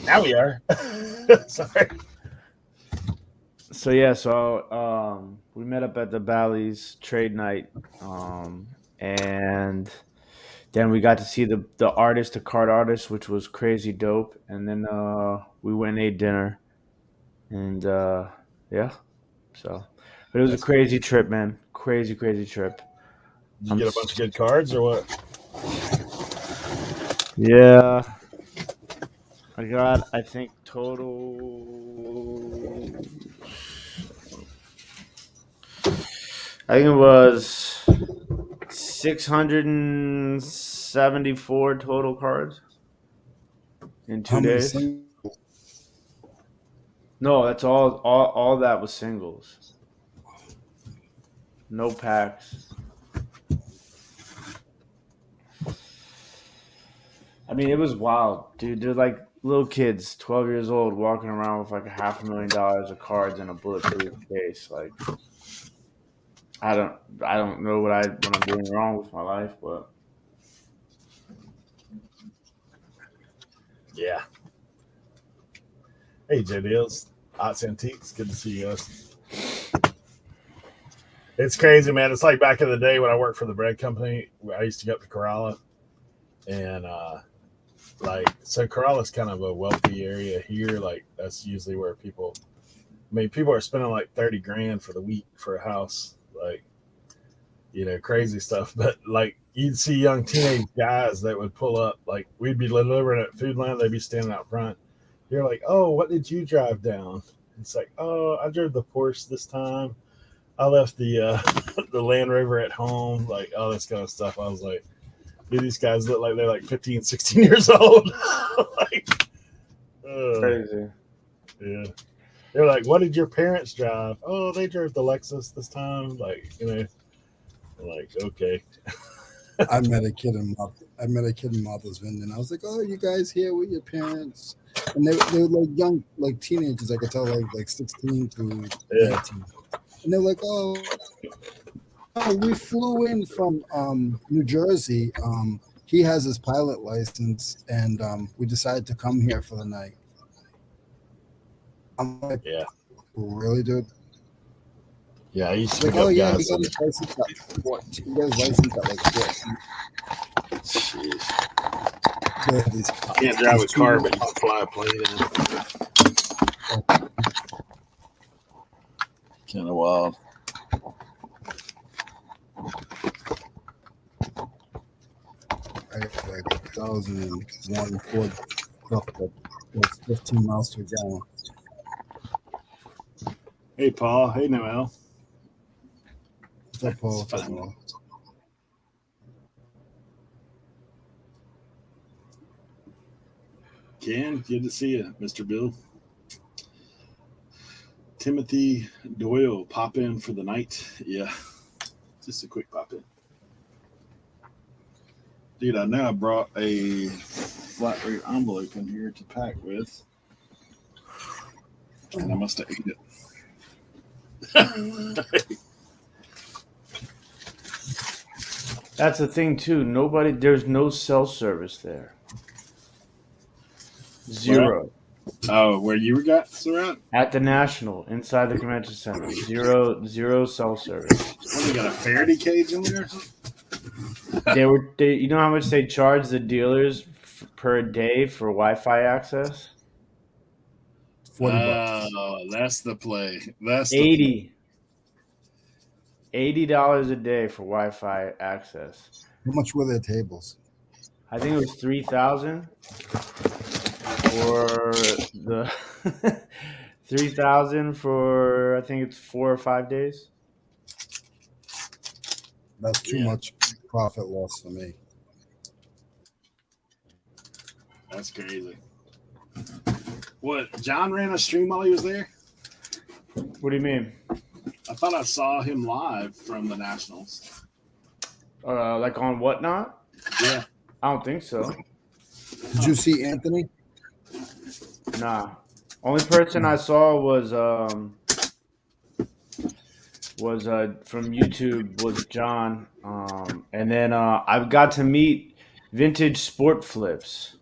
Now we are. Sorry. So we met up at the Bally's trade night, and then we got to see the artist, the card artist, which was crazy dope. And then we went and ate dinner, and yeah, so but it was a That's cool. crazy trip, man. Crazy trip. Did you I'm get a bunch of good cards or what? Yeah, I got I think total. I think it was 674 total cards in How two many days. singles? No, that's all that was singles. No packs. I mean, it was wild, dude. They're like little kids, 12 years old, walking around with like $500,000 of cards in a bulletproof case. Like, I don't know what I'm doing wrong with my life, but Yeah. Hey, JDLs. Ots Antiques. Good to see you guys. It's crazy, man. It's like back in the day when I worked for the bread company. I used to go up to Corolla, and so Corolla's kind of a wealthy area here. Like that's usually where people. I mean, people are spending like 30 grand for the week for a house. Like crazy stuff. But like you'd see young teenage guys that would pull up. Like we'd be delivering at Foodland, they'd be standing out front. You're like, oh, what did you drive down? It's like, oh, I drove the Porsche this time. I left the the Land Rover at home, like all this kind of stuff. I was like, dude, these guys look like they're like 15, 16 years old. Like, crazy. yeah. They're like, what did your parents drive? Oh, they drove the Lexus this time. Like, I'm like, okay. I met a kid in Martha's Vineyard, and I was like, "Oh, you guys here with your parents?" And they were like young, like teenagers. I could tell, like 16 to Yeah. 19. And they're like, "Oh, we flew in from New Jersey. He has his pilot license, and we decided to come here for the night." I'm like, Yeah. "Really, dude?" Yeah. I used to Like, pick "Oh up yeah, he guys. got his license at 14. He got his license at like 14." Jeez. These, Can't drive these a car, two but you can fly a plane in. Kind of wild. like 1,001 Ford truck that goes 15 miles to a gallon. Hey, Paul. Hey, Noel. What's up, Paul? It's fun. Well, Ken, good to see you, Mr. Bill. Timothy Doyle, pop in for the night. Yeah, just a quick pop in. Dude, I know I brought a flat rate envelope in here to pack with, and I must have ate it. That's the thing too. There's no cell service there. Where? Zero. Oh, where you got around? At the National, inside the convention center. Zero cell service. What, you got a Faraday cage in there? You know how much they charge the dealers per day for Wi-Fi access? $40. Oh, that's the play. That's the play. 80. $80 a day for Wi-Fi access. How much were their tables? I think it was 3,000 for the 3,000 for I think it's 4 or 5 days. That's too much profit loss for me. That's crazy. What, John ran a stream while he was there? What do you mean? I thought I saw him live from the Nationals. Like on Whatnot? Yeah. I don't think so. Did you see Anthony? Nah. Only person I saw was from YouTube was John. And then I got to meet Vintage Sport Flips.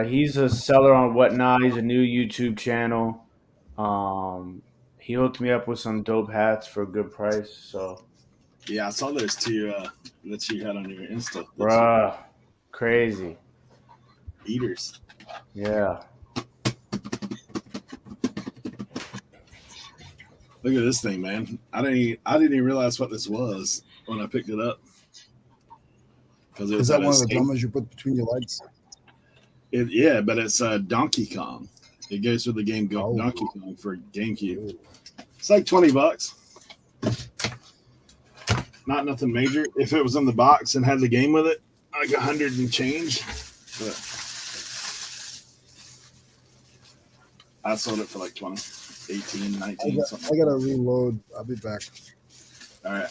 He's a seller on Whatnot. He's a new YouTube channel. He hooked me up with some dope hats for a good price. So, Yeah, I saw those two that you had on your Insta. bruh, crazy. Eaters. Yeah. Look at this thing, man. I didn't even realize what this was when I picked it up. Because it Is was that at a one of the skate- drummers you put between your legs? Yeah, but it's Donkey Kong. It goes with the game Oh. Donkey Kong for GameCube. It's like $20. Not nothing major. If it was in the box and had the game with it, like 100 and change. But I sold it for like 20, 18, 19, something. I gotta reload. I'll be back. All right.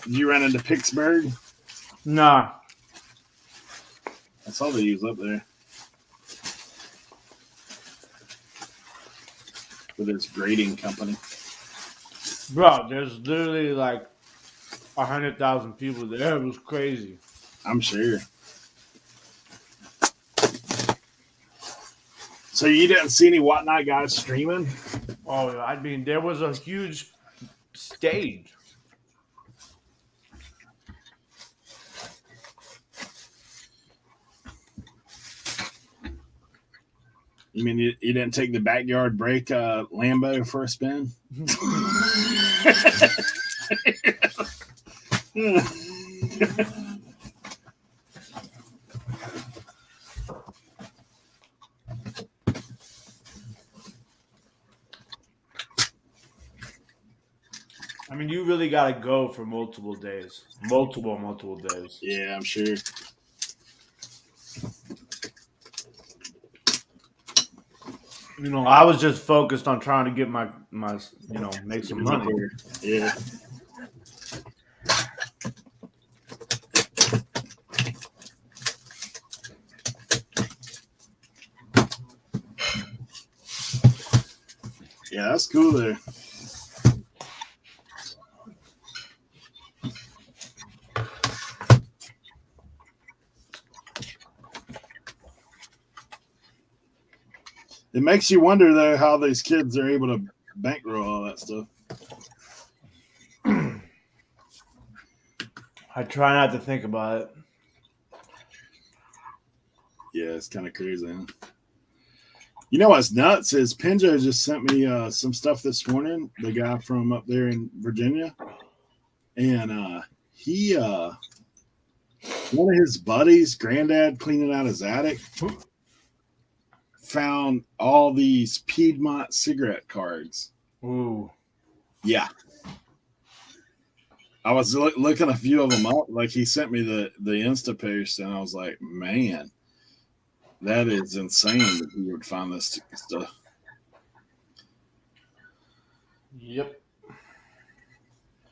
Did you run into Pittsburgh? Nah. That's all they use up there. With its grading company. Bro, there's literally like 100,000 people there. It was crazy. I'm sure. So you didn't see any Whatnot guys streaming? Oh, I mean, there was a huge stage. You mean you didn't take the backyard break Lambo for a spin? I mean, you really got to go for multiple days. Multiple days. Yeah, I'm sure. You know, I was just focused on trying to get my make some money. Yeah. Yeah, that's cool there. It makes you wonder, though, how these kids are able to bankroll all that stuff. I try not to think about it. Yeah, it's kind of crazy. Huh? You know what's nuts is Pinjo just sent me some stuff this morning, the guy from up there in Virginia. And he, one of his buddies, granddad cleaning out his attic, found all these Piedmont cigarette cards. Ooh. Yeah. I was looking a few of them up. Like he sent me the Insta post, and I was like, man, that is insane that he would find this stuff. Yep.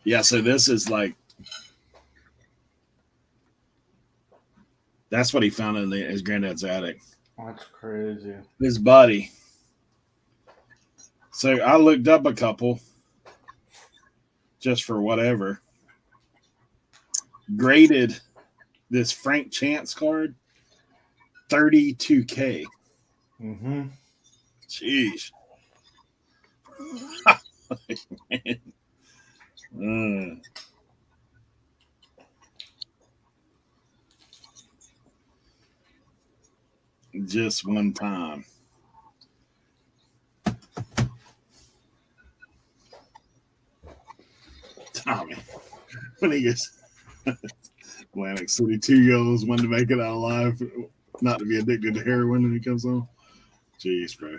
Yeah, so this is like, that's what he found in his granddad's attic. That's crazy. His buddy. So I looked up a couple just for whatever. Graded this Frank Chance card, $32K. Mm-hmm. Jeez. Man. Just one time. Tommy, when he gets Atlantic City 2 yells, when to make it out alive, not to be addicted to heroin when he comes home. Jeez, bro.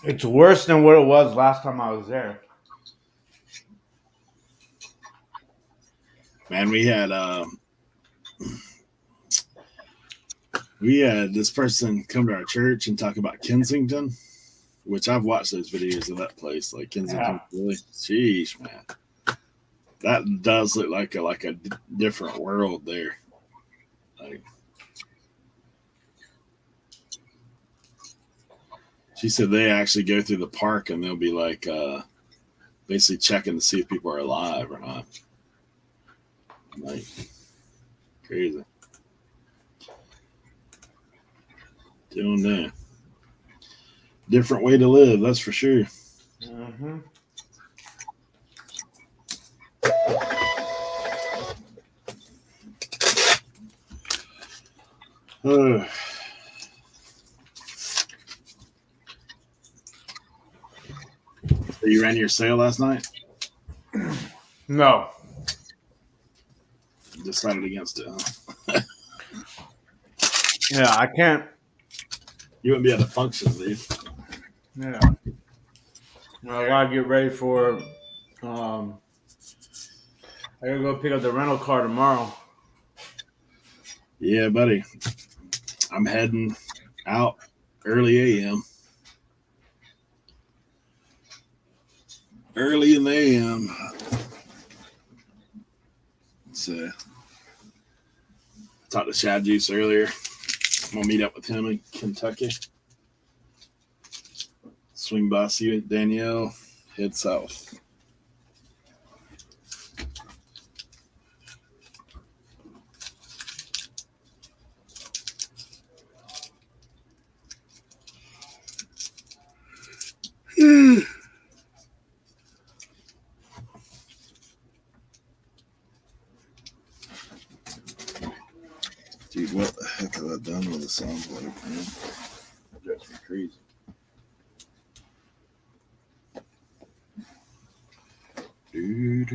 It's worse than what it was last time I was there. Man, we had this person come to our church and talk about Kensington, which I've watched those videos of that place, like Kensington. Yeah. Really, jeez, man, that does look like a different world there. Like, She said they actually go through the park and they'll be like basically checking to see if people are alive or not. Like crazy. Don't know. Different way to live, that's for sure. Mm-hmm. So you ran your sale last night? No. Decided against it, huh? Yeah, I can't. You wouldn't be able to function, dude. Yeah. I gotta get ready for. I gotta go pick up the rental car tomorrow. Yeah, buddy. I'm heading out early AM. Early in the AM. So, talked to Shad Juice earlier. I'm gonna meet up with him in Kentucky. Swing by, see Danielle, head south. Dude, what the heck have I done with the soundboard, man? That drives me crazy. Do.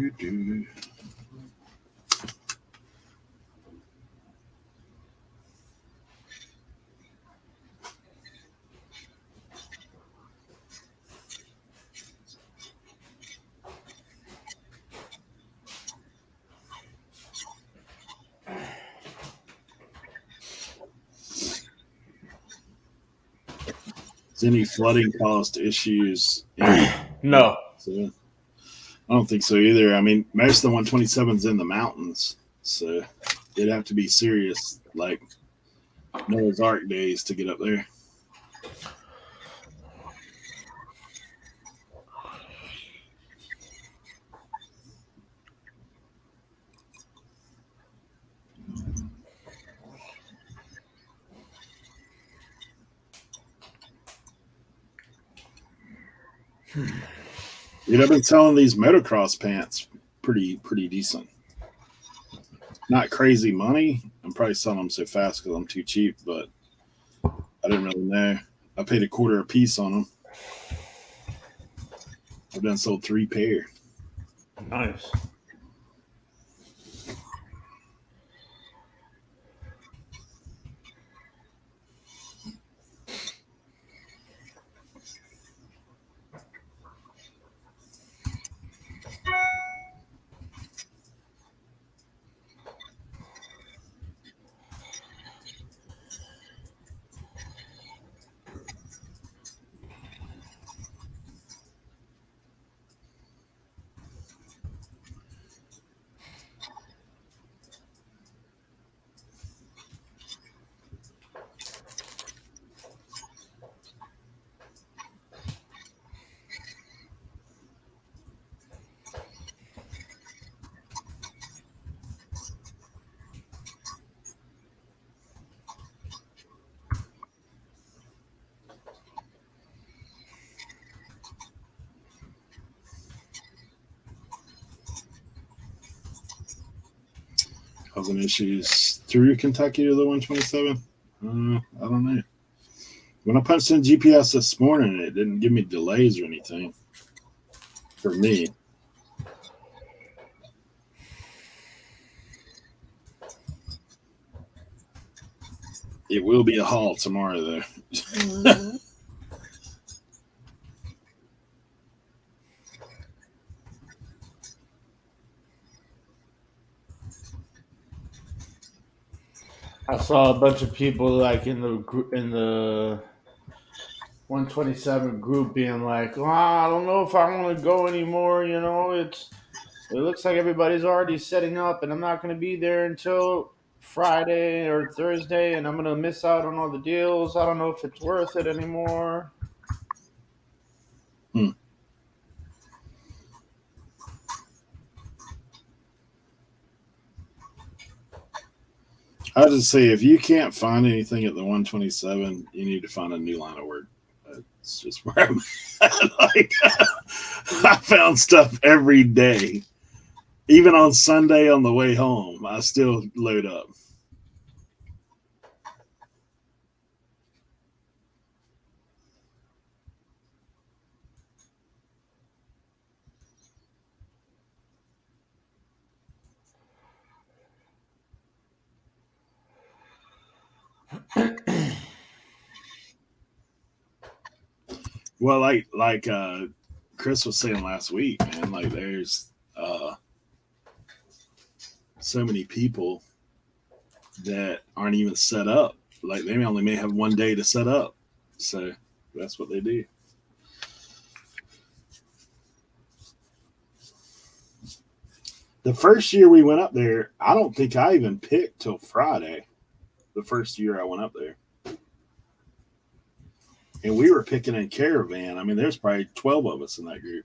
Is any flooding caused issues? No. So, I don't think so either. I mean, most of the 127's in the mountains, so it'd have to be serious, like Noah's Ark days to get up there. Dude, I've been selling these motocross pants pretty decent. Not crazy money. I'm probably selling them so fast because I'm too cheap, but I didn't really know. I paid $0.25 a piece on them. I've done sold 3 pair. Nice. Causing issues through Kentucky to the 127. I don't know. When I punched in GPS this morning, it didn't give me delays or anything for me. It will be a haul tomorrow, though. Mm-hmm. I saw a bunch of people like in the 127 group being like, I don't know if I want to go anymore. You know, it looks like everybody's already setting up, and I'm not going to be there until Friday or Thursday, and I'm going to miss out on all the deals. I don't know if it's worth it anymore. I just say if you can't find anything at the 127, you need to find a new line of work. It's just where I'm at. Like, I found stuff every day. Even on Sunday on the way home, I still load up. Well, like Chris was saying last week, man, like there's so many people that aren't even set up. Like they only may have one day to set up. So that's what they do. The first year we went up there, I don't think I even picked till Friday. The first year I went up there. And we were picking in caravan. I mean, there's probably 12 of us in that group.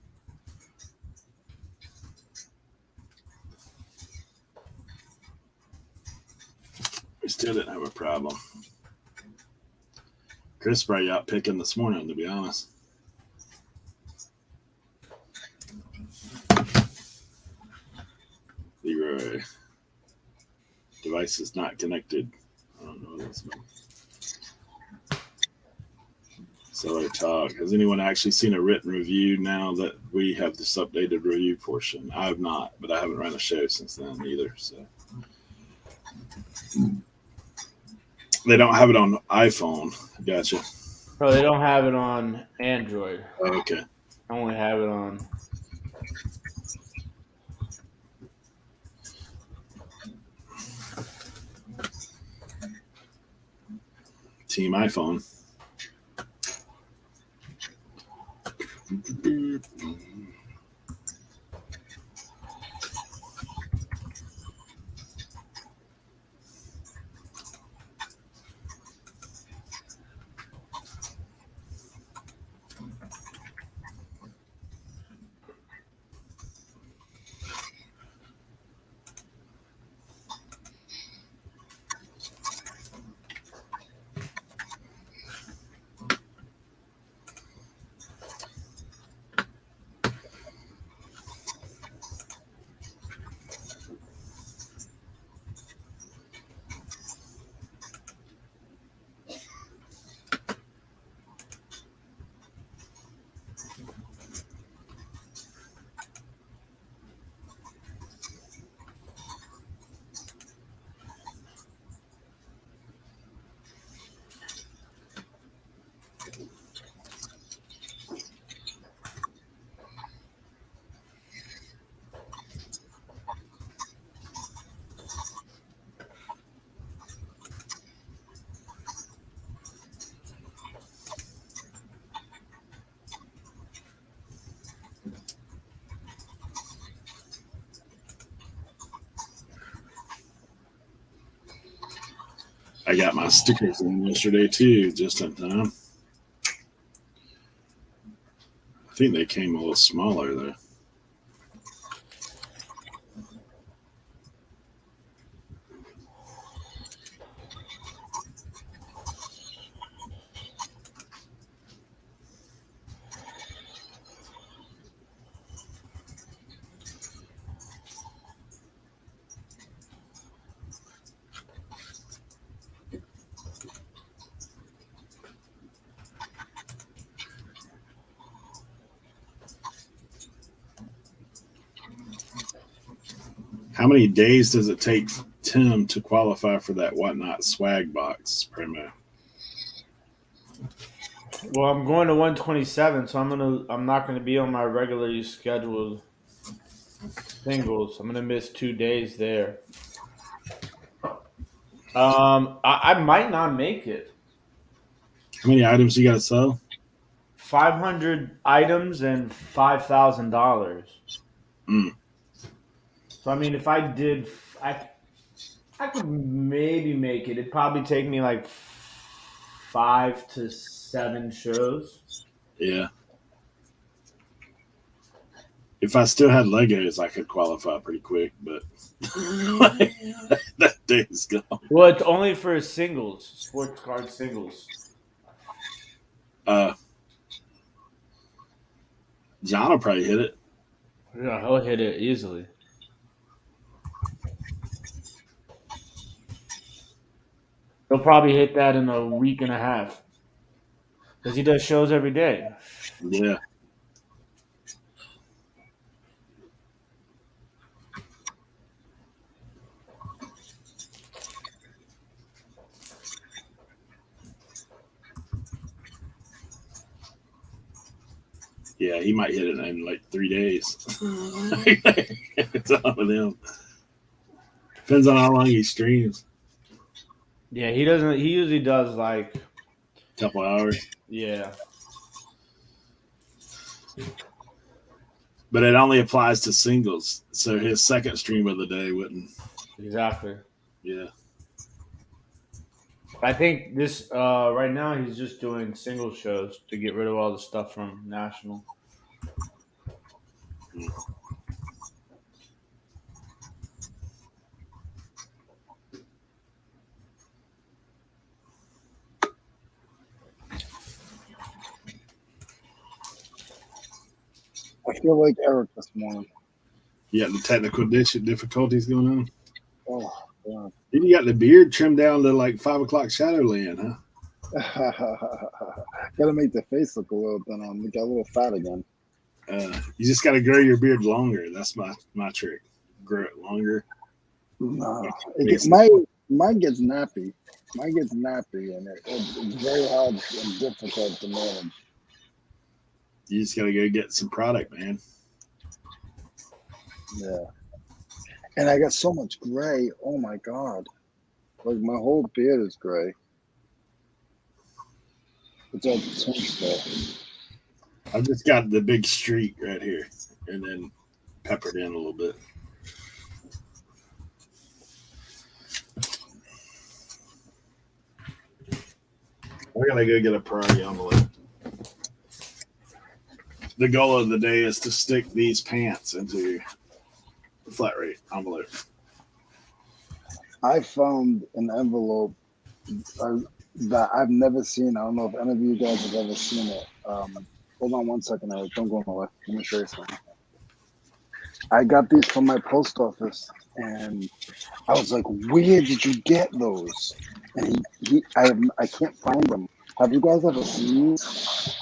We still didn't have a problem. Chris probably out picking this morning, to be honest. Leroy. Device is not connected. I don't know what this means. Seller talk. Has anyone actually seen a written review now that we have this updated review portion? I have not, but I haven't run a show since then either. So they don't have it on iPhone. Gotcha. Bro, they don't have it on Android. Oh, okay. I only have it on. Team iPhone. I got my stickers in yesterday too, just in time. I think they came a little smaller though. How many days does it take Tim to qualify for that Whatnot swag box promo? Well, I'm going to 127, so I'm not gonna be on my regularly scheduled singles. I'm gonna miss 2 days there. I might not make it. How many items you got to sell? 500 items and $5,000. Mm. So I mean, if I did, I could maybe make it. It'd probably take me like 5 to 7 shows. Yeah. If I still had Legos, I could qualify pretty quick, but that day's gone. Well, it's only for singles, sports card singles. John will probably hit it. Yeah, he'll hit it easily. He'll probably hit that in a week and a half because he does shows every day. Yeah. Yeah, he might hit it in like 3 days. It's on with him. Depends on how long he streams. Yeah, he doesn't. He usually does like Couple hours. yeah. But it only applies to singles. So his second stream of the day wouldn't. Exactly. Yeah. I think this right now he's just doing single shows to get rid of all the stuff from national. I feel like Eric this morning. You got the technical difficulties going on. Oh, God. Then you got the beard trimmed down to like 5 o'clock Shadowland, huh? Gotta make the face look a little thin. Got a little fat again. You just got to grow your beard longer. That's my trick. Grow it longer. No, mine gets nappy. Mine gets nappy, and it's very hard and difficult to manage. You just got to go get some product, man. Yeah, and I got so much gray. Oh my God, like my whole beard is gray. It's all tinted though. I've just got the big streak right here, and then peppered in a little bit. We're gonna go get a priority envelope. The goal of the day is to stick these pants into the flat rate envelope. I found an envelope that I've never seen. I don't know if any of you guys have ever seen it. Hold on 1 second, Eric. Don't go nowhere. Let me show you something. I got these from my post office, and I was like, "Where did you get those?" And I can't find them. Have you guys ever seen these?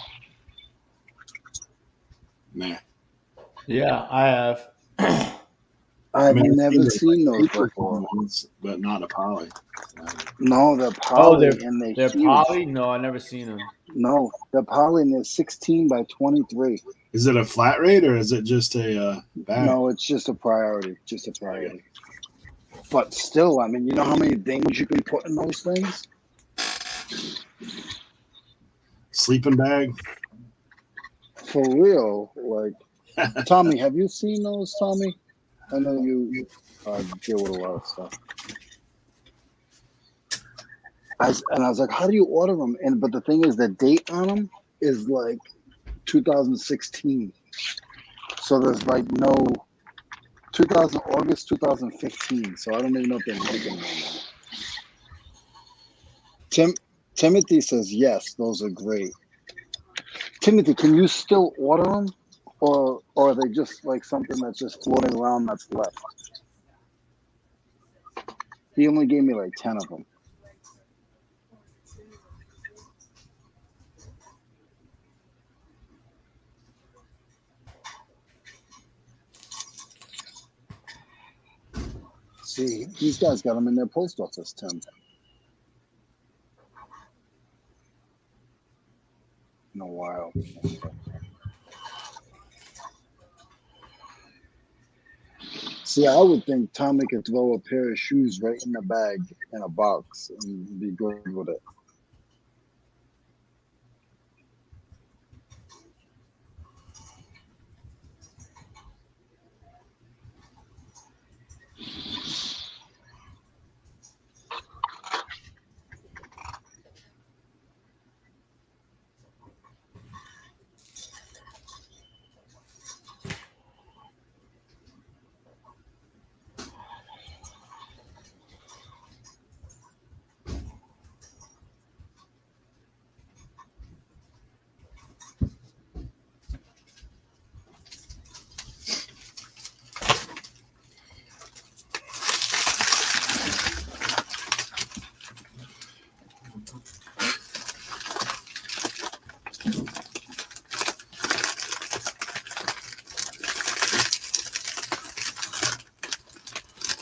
Nah. Yeah, I have. I've never seen those before. Ones, but not a poly. No, they're poly, and they're huge. poly. No, I never seen them. No, they're poly, and they're 16 by 23. Is it a flat rate or is it just a bag? No, it's just a priority. Just a priority. Okay. But still, I mean, you know how many things you can put in those things? Sleeping bag? For real. Like, Tommy, have you seen those, Tommy? I know you deal with a lot of stuff. I was like, how do you order them? But the thing is, the date on them is like 2016. So there's like no August 2015. So I don't even know if they're making them. Timothy says, yes, those are great. Timothy, can you still order them? Or are they just like something that's just floating around that's left? He only gave me like 10 of them. See, these guys got them in their post office, Tim. In a while. See, I would think Tommy could throw a pair of shoes right in the bag in a box and be good with it.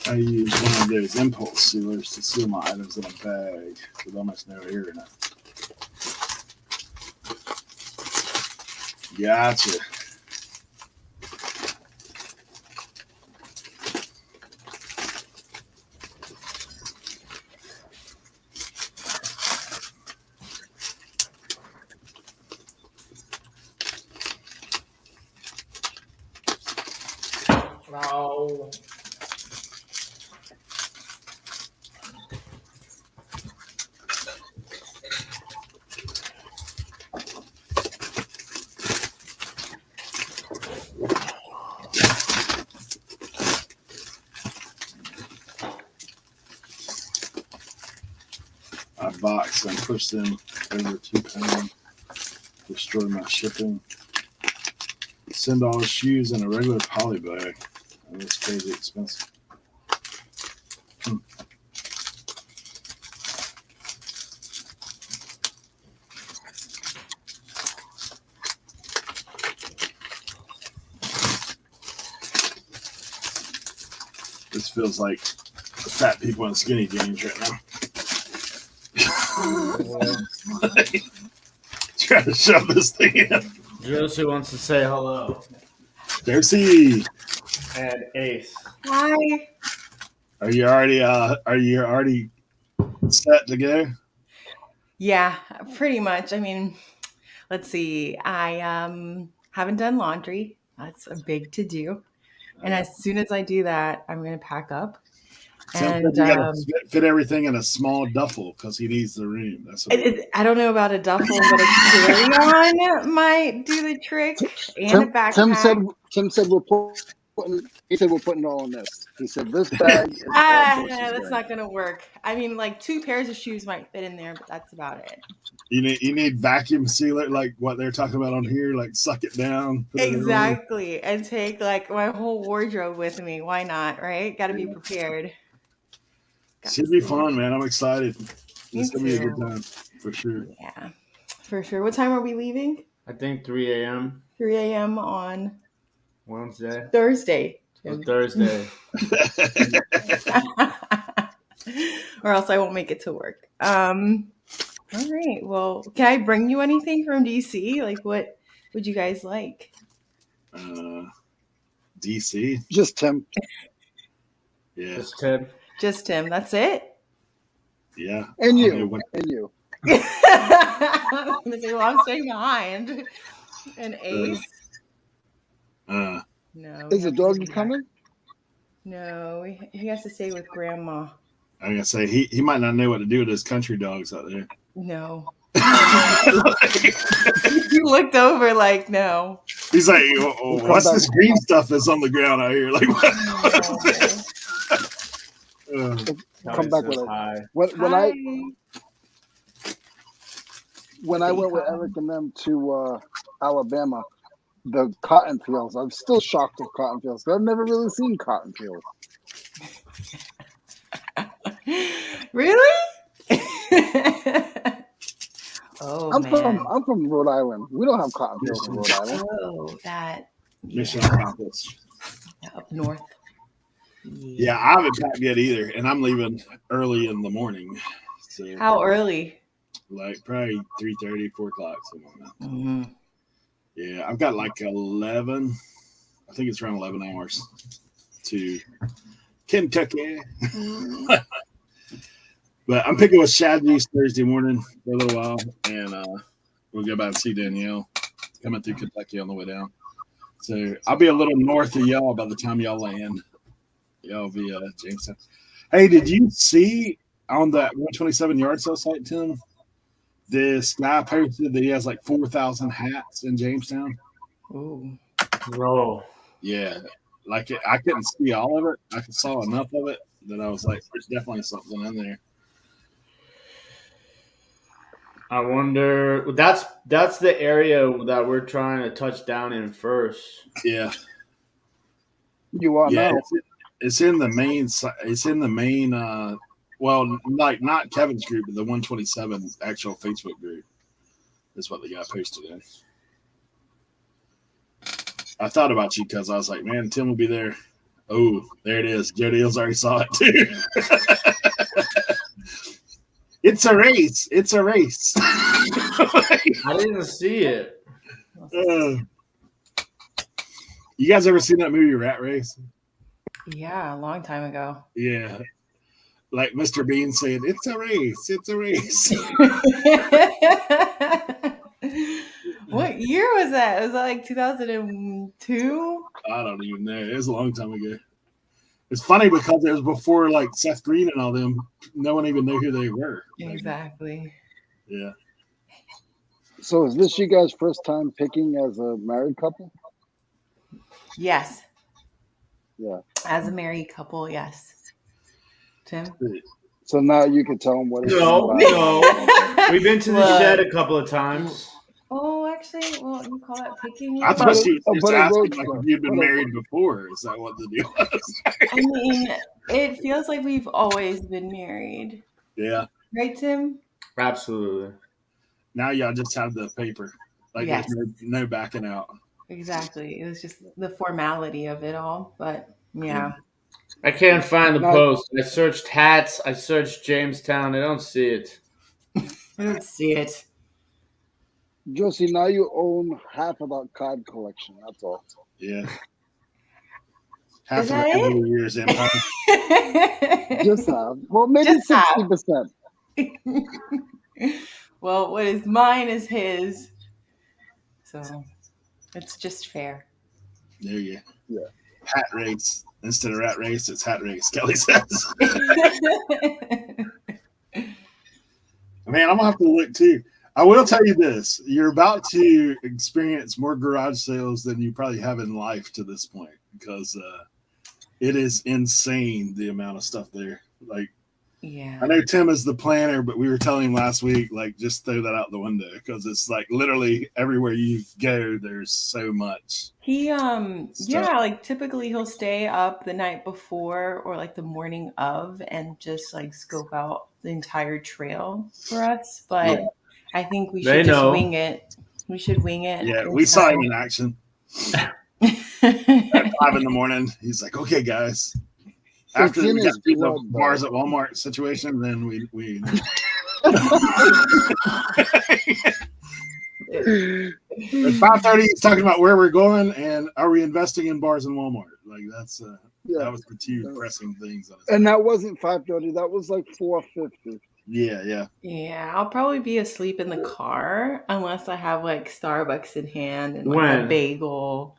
I use one of those impulse sealers to seal my items in a bag with almost no air in it. Gotcha. Oh. I box and push them over 2 pounds. Destroy my shipping. Send all shoes in a regular poly bag. And it's crazy expensive. This feels like the fat people in skinny jeans right now. Trying to shove this thing in. Josie wants to say hello. Josie, And Ace. Hi. are you already set to go? Yeah, pretty much. I mean, let's see. I haven't done laundry. That's a big to do. And as soon as I do that, I'm going to pack up. Sounds And like you gotta fit everything in a small duffel because he needs the room. That's what I don't know about a duffel, but a carry-on might do the trick. And a backpack. Tim said we're putting. He said we're putting all in this. He said this bag is all That's not going to work. I mean, like 2 pairs of shoes might fit in there, but that's about it. you need vacuum sealer, like what they're talking about on here, like suck it down. Put it in. Exactly. And take like my whole wardrobe with me. Why not? Right? Got to be prepared. Should be fun, man. I'm excited. Me It's gonna be a good too. time for sure. Yeah, for sure. What time are we leaving? I think 3 a.m. 3 a.m. on Wednesday. Thursday. Or Thursday. Or else I won't make it to work. All right. Well, can I bring you anything from DC? Like, what would you guys like? DC. Just Tim. Yeah. Just Tim. Just him. That's it. Yeah. And you. And you. I'm gonna say, well, I'm staying behind. An Ace. No. Is the doggy coming? No, he has to stay with Grandma. I'm gonna say he might not know what to do with his country dogs out there. No. He looked over like, no. He's like, oh, what's this green stuff that's on the ground out here? Like, what? Come back with it. When I went with Eric and them to Alabama, the cotton fields, I'm still shocked of cotton fields. I've never really seen cotton fields. Really? Oh, I'm man. from Rhode Island. We don't have cotton fields in Rhode Island. Oh, that. Mission accomplished. Up north. Yeah, I haven't packed yet either, and I'm leaving early in the morning. So How early? like probably 3:30, 4 o'clock, something like that. Mm-hmm. Yeah, I've got like 11. I think it's around 11 hours to Kentucky. But I'm picking with Shadney's Thursday morning for a little while, and we'll go by and see Danielle coming through Kentucky on the way down. So I'll be a little north of y'all by the time y'all land. Y'all be Jamestown. Hey, did you see on that 127 yard sale site, Tim? This guy posted that he has like 4,000 hats in Jamestown. Ooh. Bro. Yeah, like I couldn't see all of it. I saw enough of it that I was like, there's definitely something in there. I wonder. That's the area that we're trying to touch down in first. Yeah, You are now. it's in the main. It's in the main. Well, like not Kevin's group, but the 127 actual Facebook group. Is what the guy posted in. I thought about you because I was like, man, Tim will be there. Oh, there it is. Joe Deals already saw it too. It's a race. It's a race. I didn't see it. You guys ever seen that movie Rat Race? Yeah, a long time ago. Yeah. Like Mr. Bean saying, it's a race. It's a race. What year was that? Was that like 2002? I don't even know. It was a long time ago. It's funny because it was before like Seth Green and all them. No one even knew who they were. Exactly. Yeah. So is this you guys' first time picking as a married couple? Yes. Yeah. As a married couple, yes. Tim? So now you can tell them what it's No. We've been to the Look. shed a couple of times. Oh, actually, well, you call that picking? I thought she was But a asking road like trip. if you'd been married before. Is that what the deal was? I mean, it feels like we've always been married. Yeah. Right, Tim? Absolutely. Now y'all just have the paper. Like Yes. there's no backing out. Exactly. It was just the formality of it all. But yeah. I can't find the No. post. I searched hats. I searched Jamestown. I don't see it. I don't see it. Josie, now you own half of that card collection. That's all. Yeah. Half Is of that the it? years empire. Just half. Well, maybe Just half. 60%. Well, what is mine is his. So it's just fair. There you go. Yeah. Hat race. Instead of rat race, it's hat race, Kelly says. Man, I'm gonna have to look too. I will tell you this: you're about to experience more garage sales than you probably have in life to this point, because it is insane the amount of stuff there. Like, Yeah. I know Tim is the planner, but we were telling him last week, like, just throw that out the window because it's like literally everywhere you go, there's so much. He stuff. yeah, like typically he'll stay up the night before or like the morning of and just like scope out the entire trail for us. But Yeah. I think we They should just know. wing it. We should wing it. Yeah, this we saw him time. in action at 5 a.m. He's like, "Okay, guys." So After Tim we got is through the blood, bars though. at Walmart situation, then we at 5:30 he's talking about where we're going and are we investing in bars in Walmart. Like that's Yeah. that was the two pressing things on us. And that wasn't 5:30. That was like 4:50. Yeah. Yeah, I'll probably be asleep in the car unless I have like Starbucks in hand and like When? a bagel.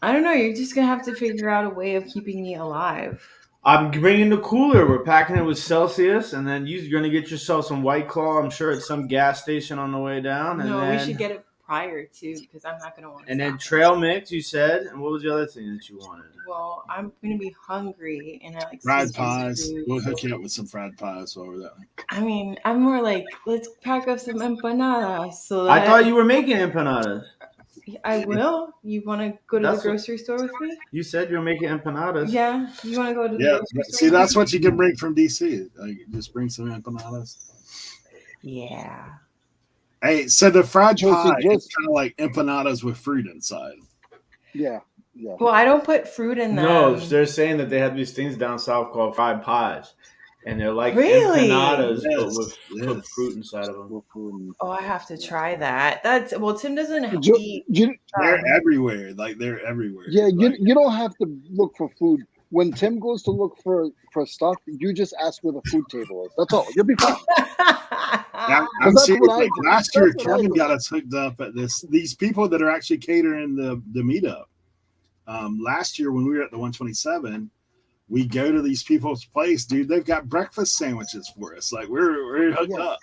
I don't know. You're just gonna have to figure out a way of keeping me alive. I'm bringing the cooler. We're packing it with Celsius, and then you're going to get yourself some White Claw, I'm sure, at some gas station on the way down. And No, then, we should get it prior to because I'm not gonna want to. And then trail mix, you said. And what was the other thing that you wanted? Well, I'm gonna be hungry and I like Fried Caesar's pies. food. We'll hook you up with some fried pies while we're there. I mean, I'm more like, let's pack up some empanadas. So that I thought you were making empanadas. I will. You want to go to That's the what- grocery store with me? You said you were making empanadas. Yeah. You want to go to the Yeah. grocery store? See, that's what you can bring from DC. Like, just bring some empanadas. Yeah. Hey, so the fried Josie, pie is Josie. kind of like empanadas with fruit inside. Yeah. Well, I don't put fruit in them. No, they're saying that they have these things down south called fried pies. And they're like Really? empanadas, but Yes, with cooked fruit inside of them. Oh, I have to try that. Tim doesn't Jo- eat. They're everywhere. Like, they're everywhere. Yeah, Like, you don't have to look for food. When Tim goes to look for stuff, you just ask where the food table is. That's all. You'll be fine. I'm That's serious. what I Like, do. last year, That's what I Kevin do. got us hooked up at these people that are actually catering the meetup. Last year when we were at the 127, we go to these people's place, dude. They've got breakfast sandwiches for us. Like we're hooked Yeah. up.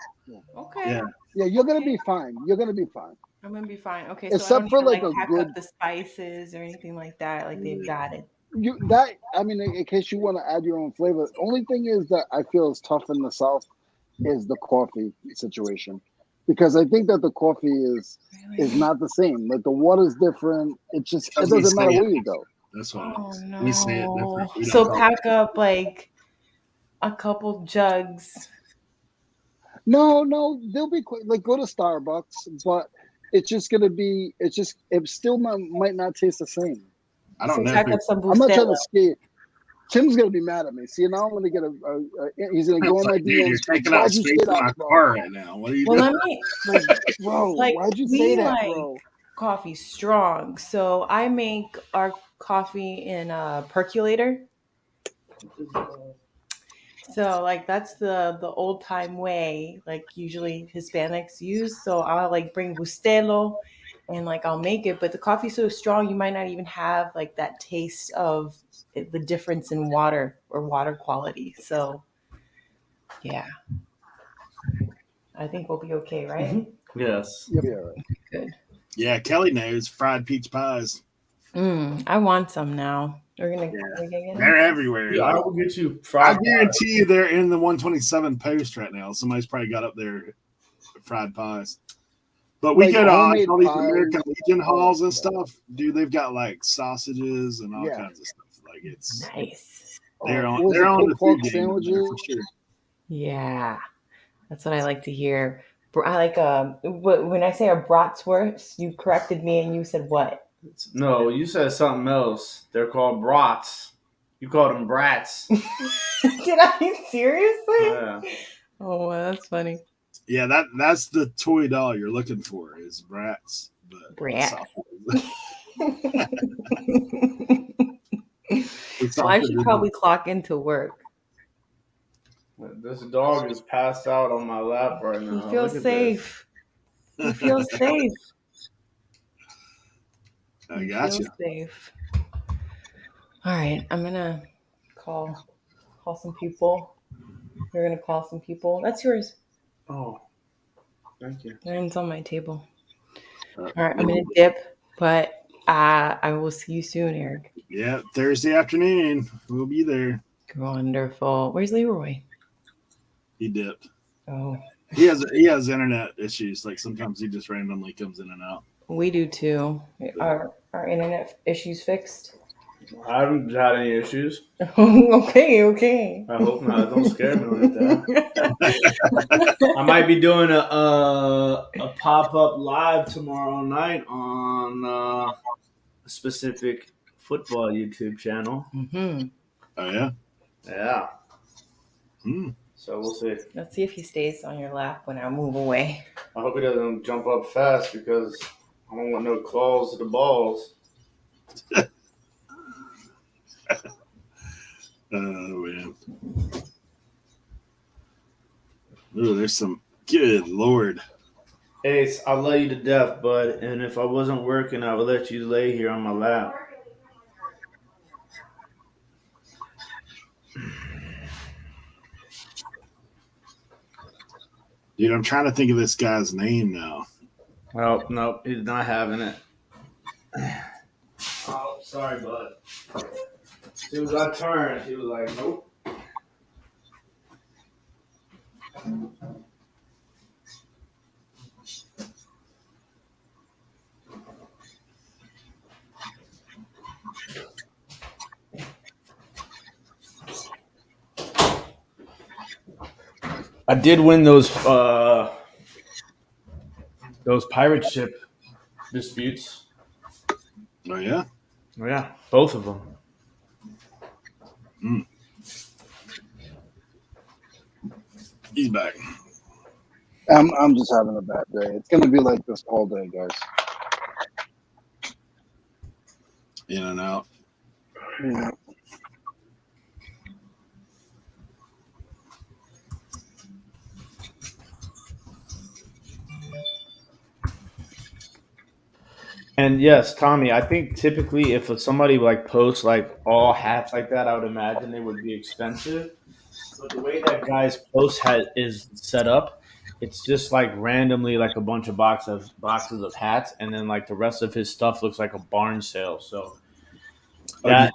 Okay. Yeah. Yeah, you're gonna be fine. You're gonna be fine. I'm gonna be fine. Okay, so Except I don't for, need to, like, a pack good- up the spices or anything like that. Like they've got it. In case you want to add your own flavor. Only thing is that I feel is tough in the South is the coffee situation, because I think that the coffee is not the same. Like the water's different. It Because we doesn't matter say it where you go. That's why Oh no. we say it different. We don't So call it- pack up like a couple jugs. No, they'll be quick. Like go to Starbucks, but it's just gonna be. It still might not taste the same. I don't So know. pack up some I'm not trying Bustelo. to skate. Tim's gonna be mad at me. See, now I'm gonna get he's gonna go on my Dude, you're DMs. taking Why'd out you space say in my that, bro? car right now. What are you Well, doing? let me Like, bro, like why'd you we say that, like bro? coffee strong, so I make our coffee in a percolator. So like that's the old time way, like usually Hispanics use. So I'll like bring Bustelo and like I'll make it, but the coffee's so strong you might not even have like that taste of the difference in water or water quality. So yeah, I think we'll be okay, right? Mm-hmm. Yes. You'll be all right. Good. Yeah, Kelly knows fried peach pies. I want some now. We're gonna get They're them. everywhere. Yeah, I Like, will get you I fried. guarantee you they're in the 127 post right now. Somebody's probably got up their fried pies. But we Like, go to all homemade these pies, American Legion all that halls and stuff. stuff. Dude, they've got like sausages and all Yeah. kinds of stuff. Like it's Nice. they're on What was they're it, on pulled the pork food game over there for sandwiches? sure. Yeah, that's what I like to hear. I like when I say a bratwurst, you corrected me and you said what? No, you said something else. They're called brats. You called them brats. Did I seriously? Yeah. Oh, well, that's funny. Yeah, that's the toy doll you're looking for is brats. But Brat. it's Well, I should probably clock into work. This dog is passed out on my lap right now. He feels Look at safe. He feels safe. I He got you. feels safe. All right, I'm gonna call some people. We're gonna call some people. That's yours. Oh, thank you. Mine's on my table. All right, I'm gonna dip, but I will see you soon, Eric. Yeah, Thursday afternoon. We'll be there. Wonderful. Where's Leroy? He dipped. Oh, He has internet issues. Like sometimes he just randomly comes in and out. we do too. Our internet issues fixed? I haven't had any issues. Okay. I hope not. Don't scare me like that. I might be doing a pop-up live tomorrow night on a specific football YouTube channel. Mm-hmm. Oh yeah. Yeah. Hmm. So we'll see. Let's see if he stays on your lap when I move away. I hope he doesn't jump up fast because I don't want no claws to the balls. Oh man. Ooh, there's some good Lord. Ace, I love you to death, bud. And if I wasn't working, I would let you lay here on my lap. Dude, I'm trying to think of this guy's name now. Well, nope, he's not having it. Oh, sorry, bud. As soon as I turned, he was like, nope. I did win those pirate ship disputes. Oh yeah? Oh, yeah, both of them. He's back. I'm just having a bad day. It's gonna be like this all day, guys. In and out. Yeah. And yes, Tommy, I think typically if somebody like posts like all hats like that, I would imagine they would be expensive. But the way that guy's post hat is set up, it's just like randomly like a bunch of boxes of hats, and then like the rest of his stuff looks like a barn sale. So that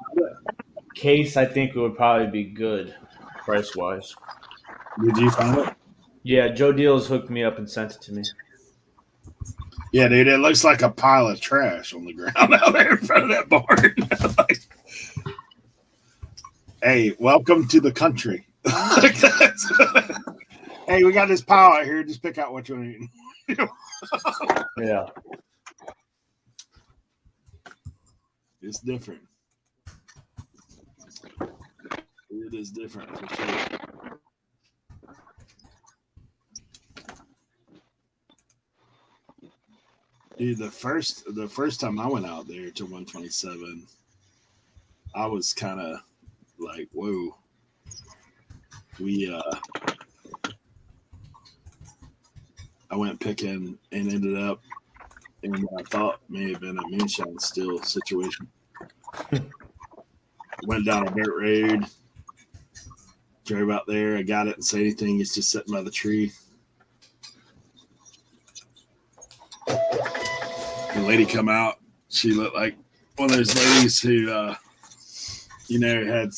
case, I think it would probably be good price wise. Did you find it? Yeah, Joe Deals hooked me up and sent it to me. Yeah, dude, it looks like a pile of trash on the ground out there in front of that barn. Hey, welcome to the country. Hey, we got this pile out here. Just pick out what you want to eat. Yeah. It's different. It is different for sure. Dude, the first time I went out there to 127, I was kind of like, whoa. I went picking and ended up in what I thought may have been a moonshine still situation. Went down a dirt road, drove out there. I got it and say anything. He's just sitting by the tree. The lady come out. She looked like one of those ladies who, had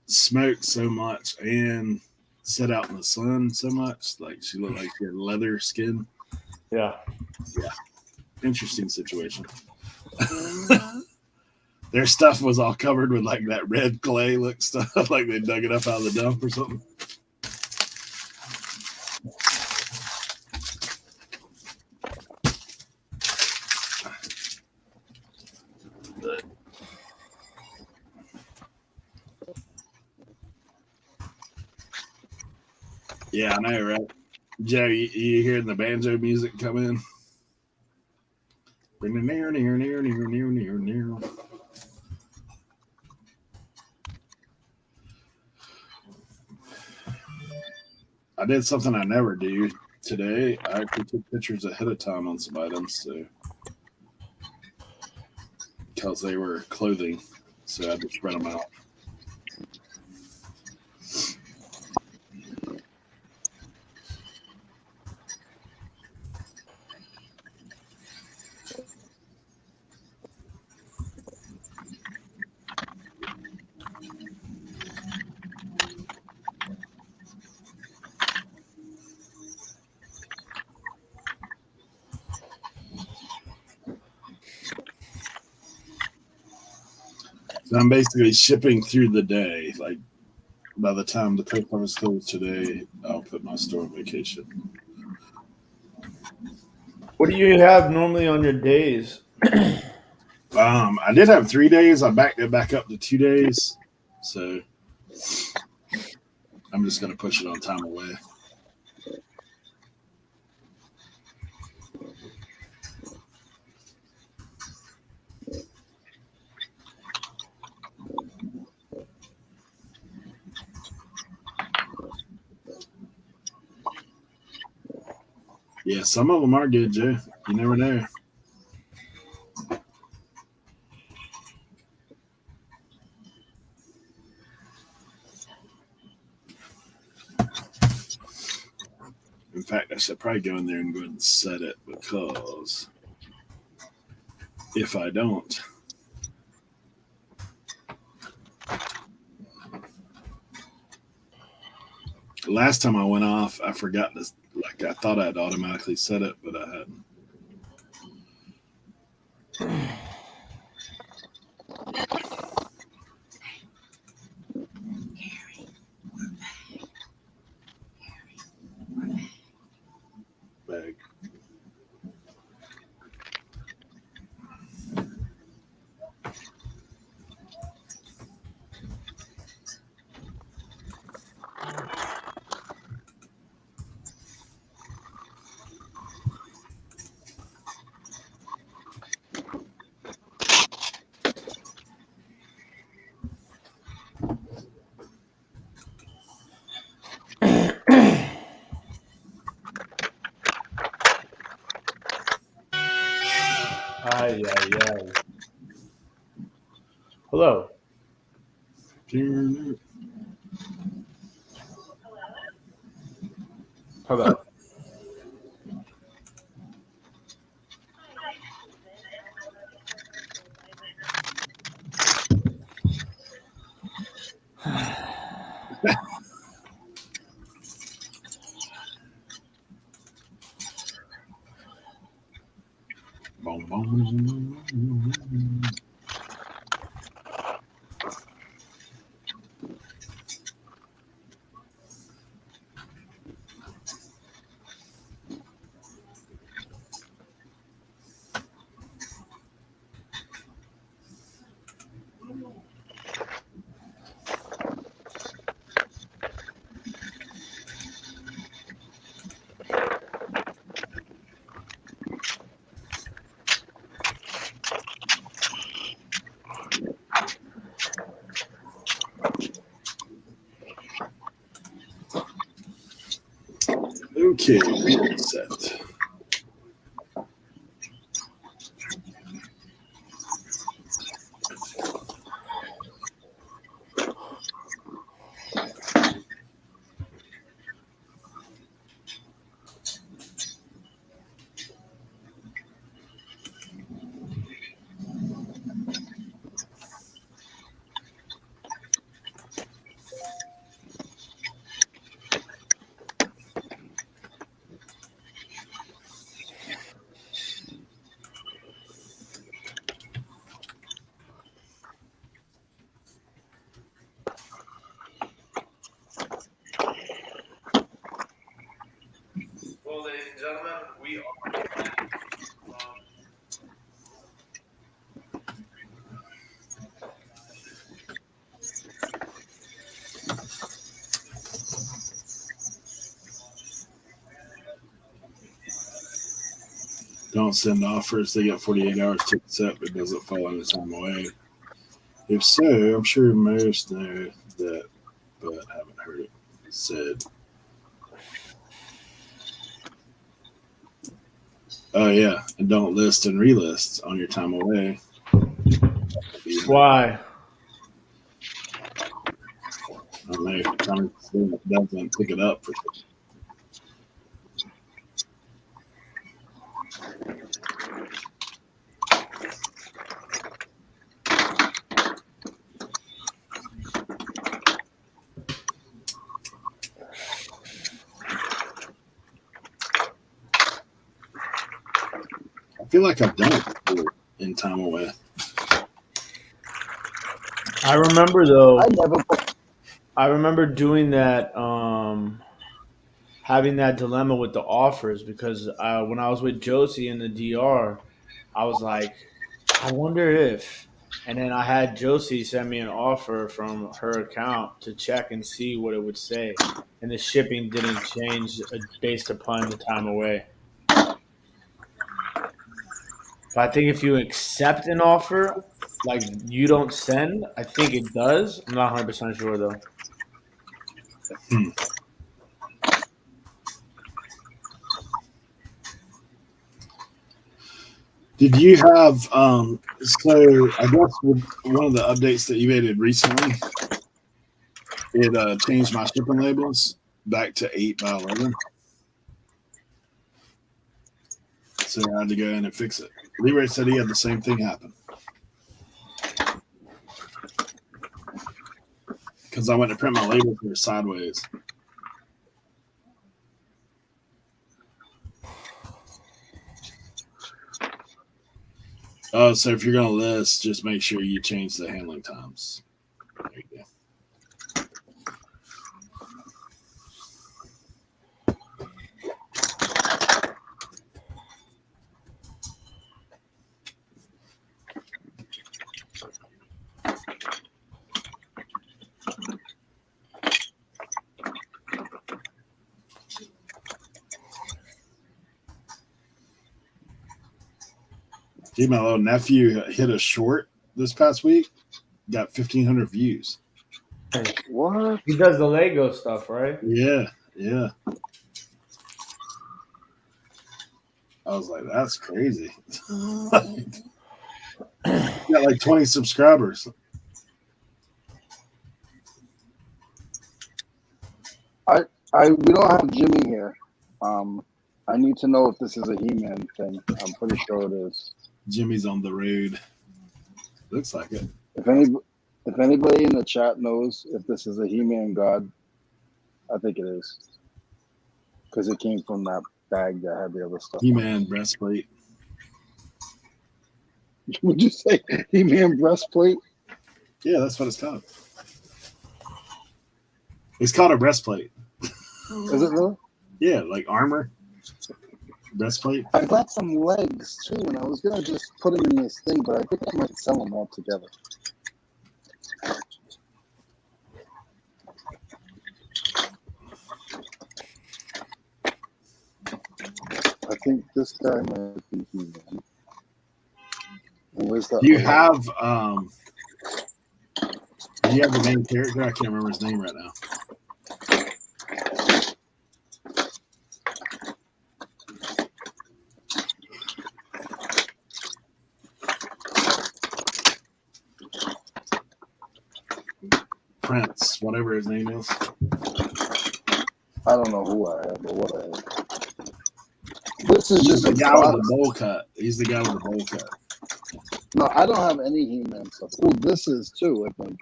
smoked so much and sat out in the sun so much. Like she looked like she had leather skin. Yeah. Yeah. Interesting situation. Their stuff was all covered with like that red clay look stuff, like they dug it up out of the dump or something. But, yeah, I know, right? Joe, you hearing the banjo music come in? Near. I did something I never do today. I actually took pictures ahead of time on some items, so because they were clothing, so I had to spread them out. So I'm basically shipping through the day. Like by the time the post office closed today, I'll put my store on vacation. What do you have normally on your days? I did have 3 days. I backed it back up to 2 days. So I'm just going to push it on time away. Yeah, some of them are good, Joe. You never know. In fact, I should probably go in there and go ahead and set it, because if I don't, last time I went off, I forgot this. Like I thought I'd automatically set it, but I hadn't. Bag. Ay. Hello. Hello. Okay, reset. Well, ladies and gentlemen, we are. Don't send offers. They get 48 hours to accept. It doesn't fall any time away. If so, I'm sure most know that, but haven't heard it said. Oh, yeah. And don't list and relist on your time away. Why? I don't know. Time doesn't pick it up. I feel like I've done it before in time away. I remember though. I never. I remember doing that, having that dilemma with the offers because when I was with Josie in the DR, I was like, I wonder if. And then I had Josie send me an offer from her account to check and see what it would say. And the shipping didn't change based upon the time away. But I think if you accept an offer, like you don't send, I think it does. I'm not 100% sure though. Did you have so I guess with one of the updates that you made recently, it changed my shipping labels back to 8x11. So I had to go in and fix it. Leroy said he had the same thing happen. Because I went to print my label for sideways. Oh, so if you're going to list, just make sure you change the handling times. There you go. Dude, my little nephew hit a short this past week. Got 1,500 views. What? He does the Lego stuff, right? Yeah, yeah. I was like, that's crazy. Got like 20 subscribers. We don't have Jimmy here. I need to know if this is a He-Man thing. I'm pretty sure it is. Jimmy's on the road. Looks like it. If anybody in the chat knows if this is a He-Man god, I think it is. Because it came from that bag that had the other stuff. He-Man breastplate. Would you say He-Man breastplate? Yeah, that's what it's called. It's called a breastplate. Is it really? Yeah, like armor. Breastplate. I got some legs too, and I was gonna just put them in this thing, but I think I might sell them all together. I think this guy might be He-Man. Where's that? Do you have the main character? I can't remember his name right now. Prince, whatever his name is. I don't know who I have or what I have. This is He's just the a guy box. with the bowl cut. He's the guy with the bowl cut. No, I don't have any He-Man stuff. Oh, this is too, I think.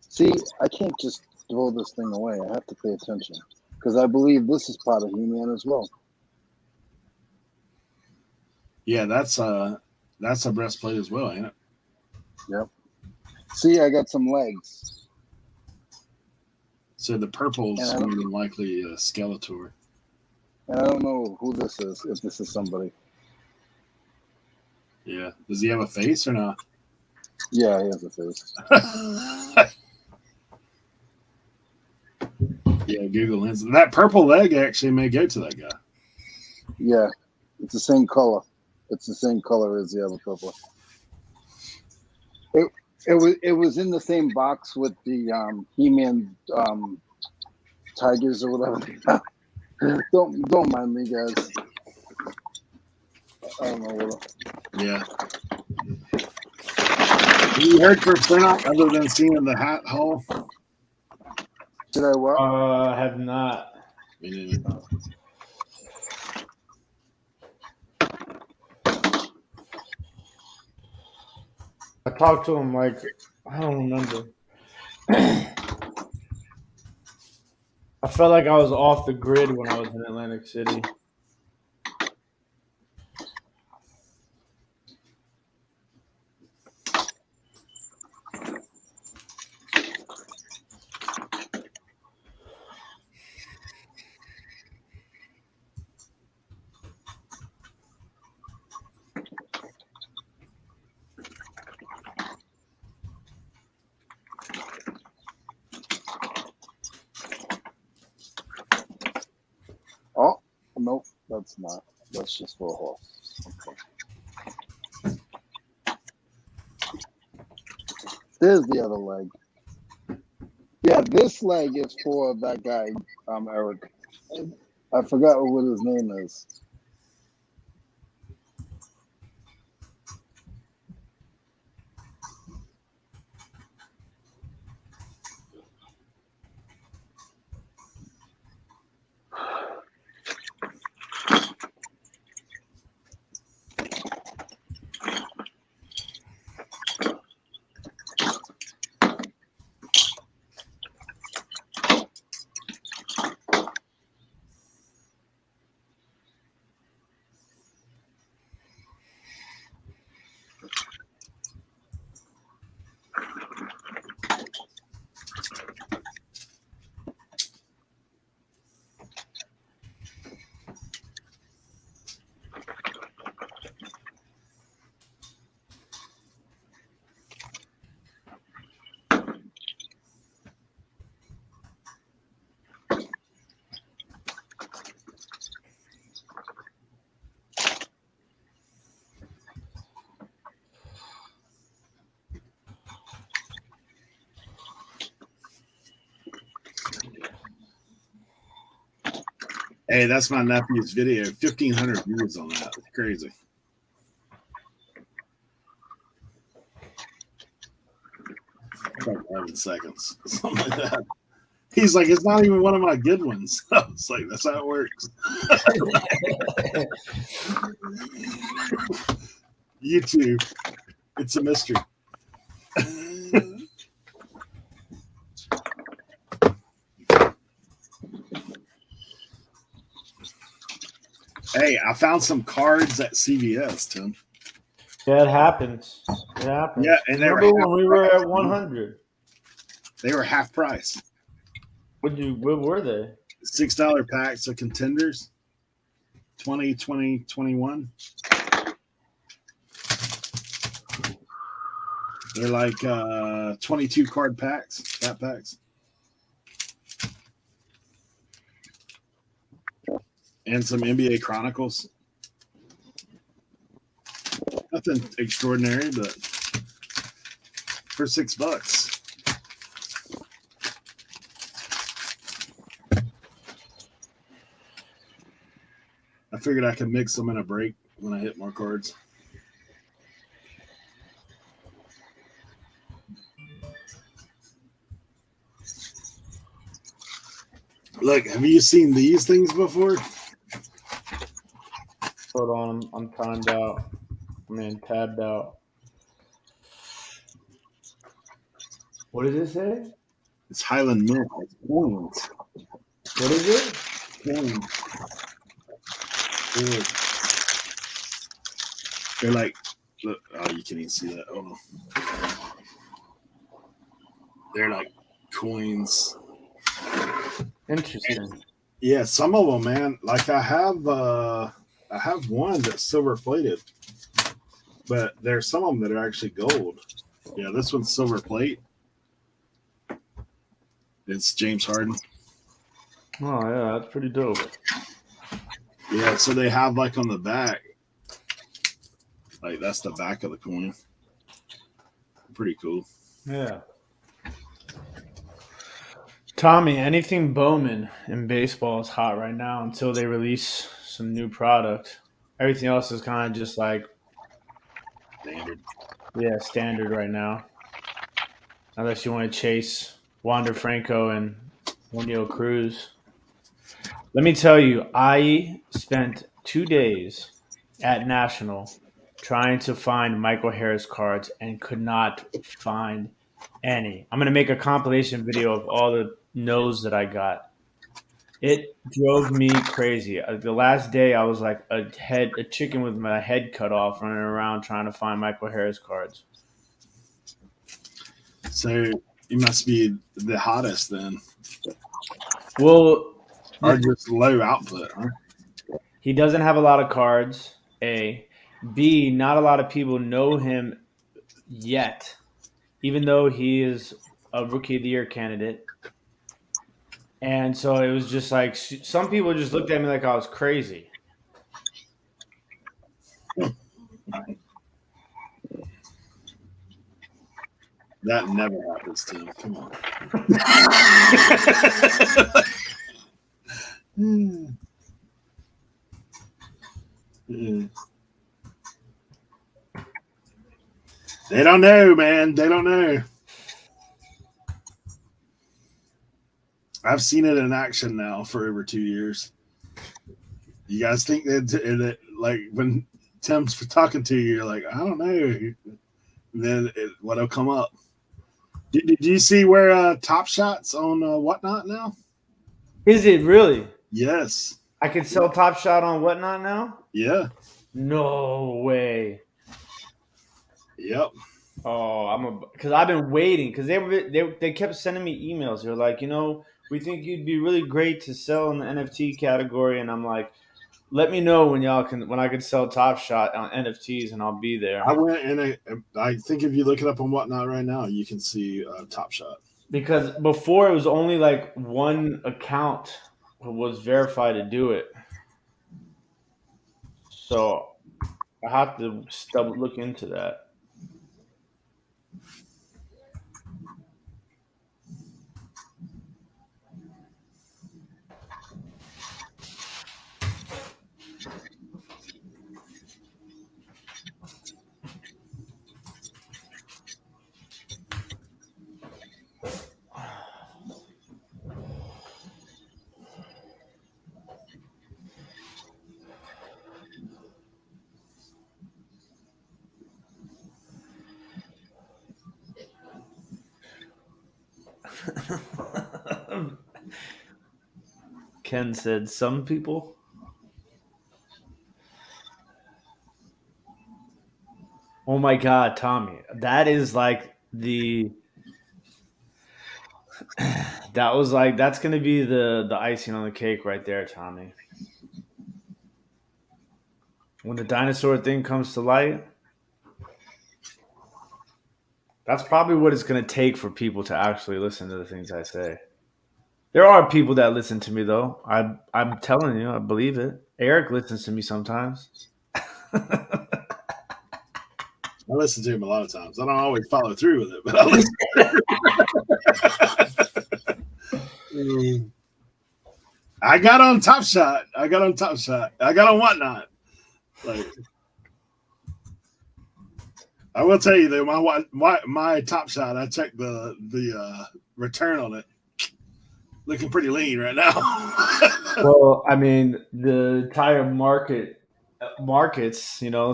See, I can't just throw this thing away. I have to pay attention. Because I believe this is part of He-Man as well. Yeah, that's a breastplate as well, ain't it? Yep. See, I got some legs. So the purple's Yeah. more than likely a Skeletor. And I don't know who this is, if this is somebody. Yeah. Does he have a face or not? Yeah, he has a face. Yeah, Google Lens. That purple leg actually may go to that guy. Yeah, it's the same color. It's the same color as the other purple. It was in the same box with the He-Man tigers or whatever. Don't mind me, guys. I don't know what. Yeah. You heard from Cernoch other than seeing the hat haul? Did I what? I have not. Me neither. I talked to him like, I don't remember. I felt like I was off the grid when I was in Atlantic City. Oh, nope, that's not. That's just for a horse. Okay. There's the other leg. Yeah, this leg is for that guy, Eric. I forgot what his name is. Hey, that's my nephew's video. 1,500 views on that. It's crazy. Like 11 seconds. Something like that. He's like, it's not even one of my good ones. I was like, that's how it works. YouTube. It's a mystery. Hey, I found some cards at CVS, Tim. Yeah, it happens. It happens. Yeah, and they were remember when we were half at 100? They were half price. What were they? $6 packs of contenders. 20, 20, 21. They're like 22 card packs, fat packs. And some NBA Chronicles. Nothing extraordinary, but for $6. I figured I could mix them in a break when I hit more cards. Look, have you seen these things before? Hold on, I'm timed out. Tabbed out. What does it say? It's Highland Mint. It's coins. What is it? Coins. They're like, look, oh, you can't even see that. Oh no. They're like coins. Interesting. Yeah, some of them, man. Like I have one that's silver plated, but there's some of them that are actually gold. Yeah, this one's silver plate. It's James Harden. Oh yeah, that's pretty dope. Yeah, so they have like on the back, like that's the back of the coin. Pretty cool. Yeah. Tommy, anything Bowman in baseball is hot right now until they release some new product. Everything else is kind of just like Standard. Yeah, standard right now. Unless you want to chase Wander Franco and Oneil Cruz. Let me tell you, I spent 2 days at National trying to find Michael Harris cards and could not find any. I'm going to make a compilation video of all the no's that I got. It drove me crazy. The last day, I was like a chicken with my head cut off, running around trying to find Michael Harris cards. So you must be the hottest then. Well, or just low output, huh? He doesn't have a lot of cards. A. B. Not a lot of people know him yet, even though he is a Rookie of the Year candidate. And so it was just like some people just looked at me like I was crazy. That never happens to him. Come on. They don't know, man. They don't know. I've seen it in action now for over 2 years. You guys think that like when Tim's talking to you, you're like, I don't know. And then what'll come up? Did you see where Top Shot's on Whatnot now? Is it really? Yes. I can sell Top Shot on Whatnot now? Yeah. No way. Yep. Oh, because I've been waiting because they kept sending me emails. They're like, we think you'd be really great to sell in the NFT category, and I'm like, let me know when I can sell Top Shot on NFTs, and I'll be there. I went and I think if you look it up on Whatnot right now, you can see Top Shot. Because before it was only like one account was verified to do it, so I have to look into that. Ken said some people. Oh my God, Tommy. That is like that's going to be the icing on the cake right there, Tommy. When the dinosaur thing comes to light. That's probably what it's going to take for people to actually listen to the things I say. There are people that listen to me, though. I'm telling you, I believe it. Eric listens to me sometimes. I listen to him a lot of times. I don't always follow through with it, but I listen. I got on Top Shot. I got on Whatnot. Like, I will tell you though, my Top Shot. I checked the return on it. Looking pretty lean right now. Well, I mean, the entire markets,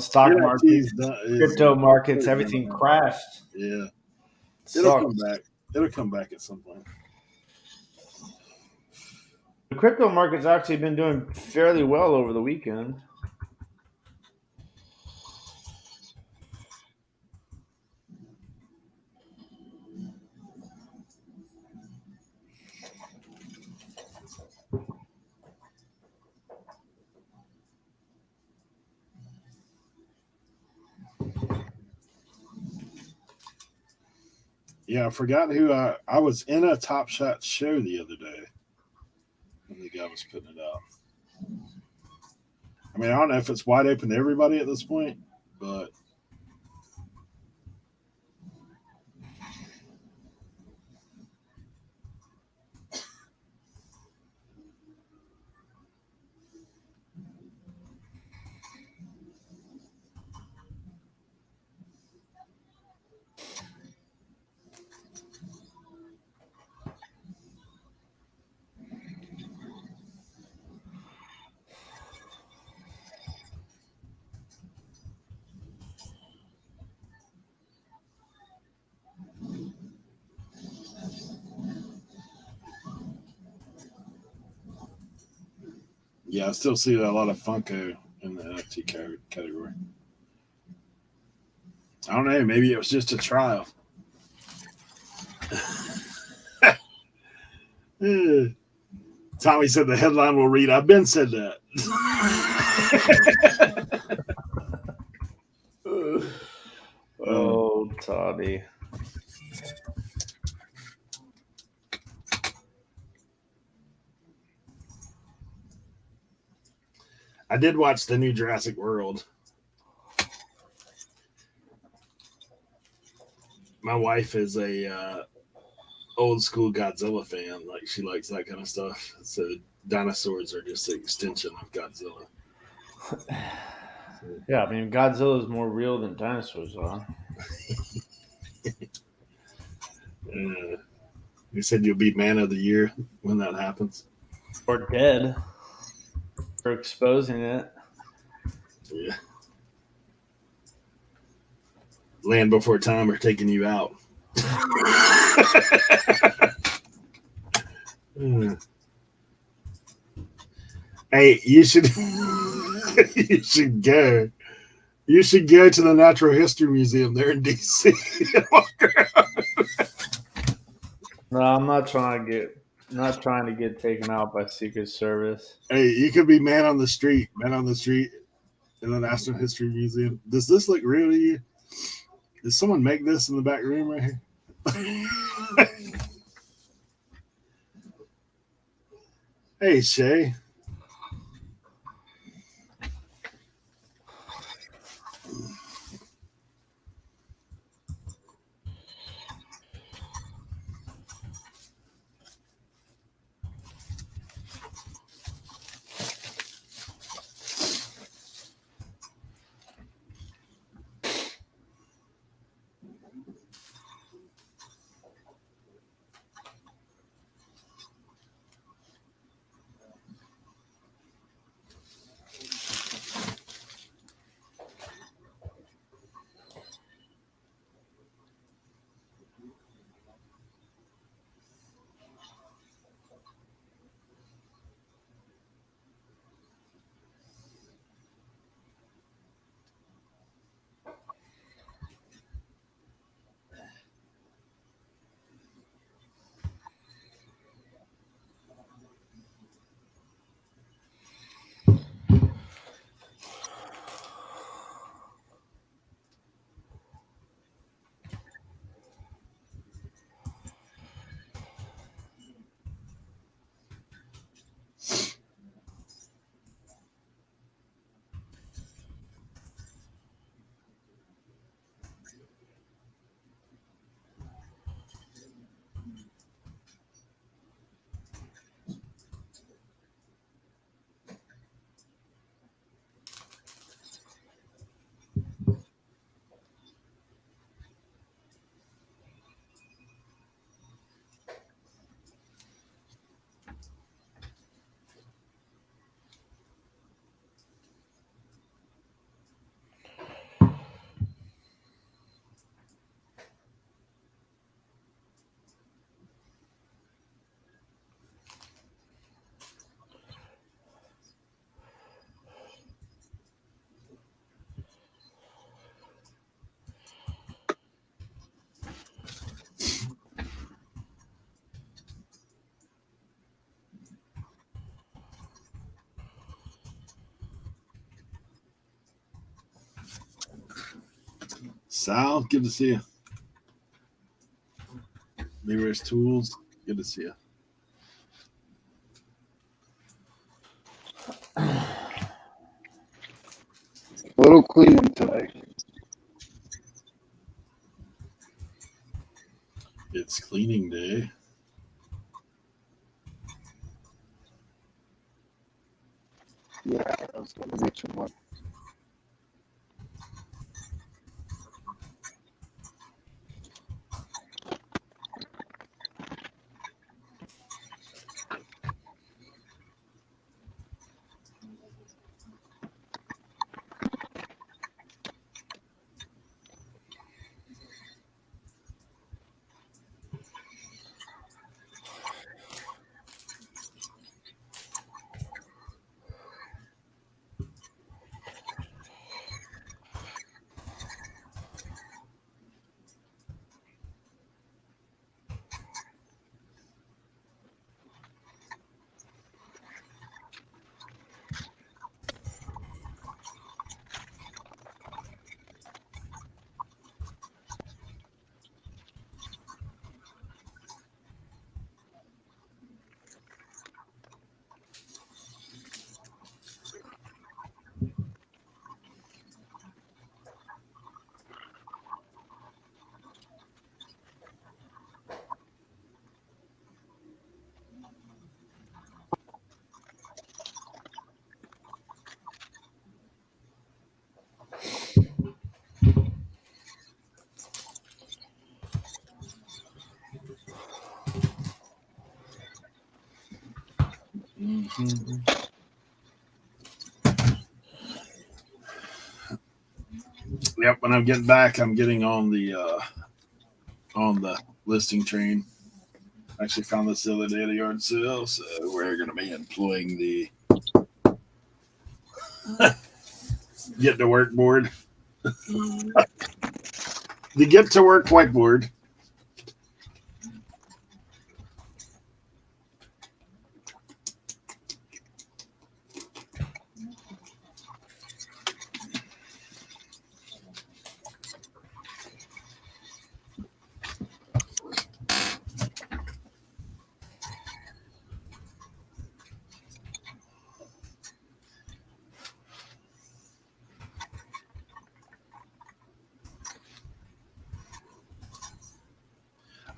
stock markets, crypto markets, everything crashed. Yeah, it'll Sucks. come back. It'll come back at some point. The crypto market's actually been doing fairly well over the weekend. Yeah, I forgot who I was in a Top Shot show the other day when the guy was putting it out. I mean, I don't know if it's wide open to everybody at this point, but yeah, I still see a lot of Funko in the NFT category. I don't know. Maybe it was just a trial. Tommy said the headline will read, "I've been said that." Oh, Tommy. I did watch the new Jurassic World. My wife is a old school Godzilla fan. Like, she likes that kind of stuff. So dinosaurs are just an extension of Godzilla. Yeah, I mean, Godzilla is more real than dinosaurs are. You said you'll be man of the year when that happens. Or dead. For exposing it. Yeah. Land Before Time are taking you out. Hey, you should you should go. You should go to the Natural History Museum there in DC. No, I'm not trying to get taken out by Secret Service. Hey, you could be man on the street in the Natural History Museum. Does this look real to you? Did someone make this in the back room right here? Hey, Shay. Sal, good to see you. Leroy's Tools, good to see you. A little cleaning today. It's cleaning day. Yeah, that's gonna be too much. Mm-hmm. Yep, when I'm getting back, I'm getting on the listing train. I actually found this the other day at a yard sale, so we're going to be employing the get to work board, the get to work whiteboard.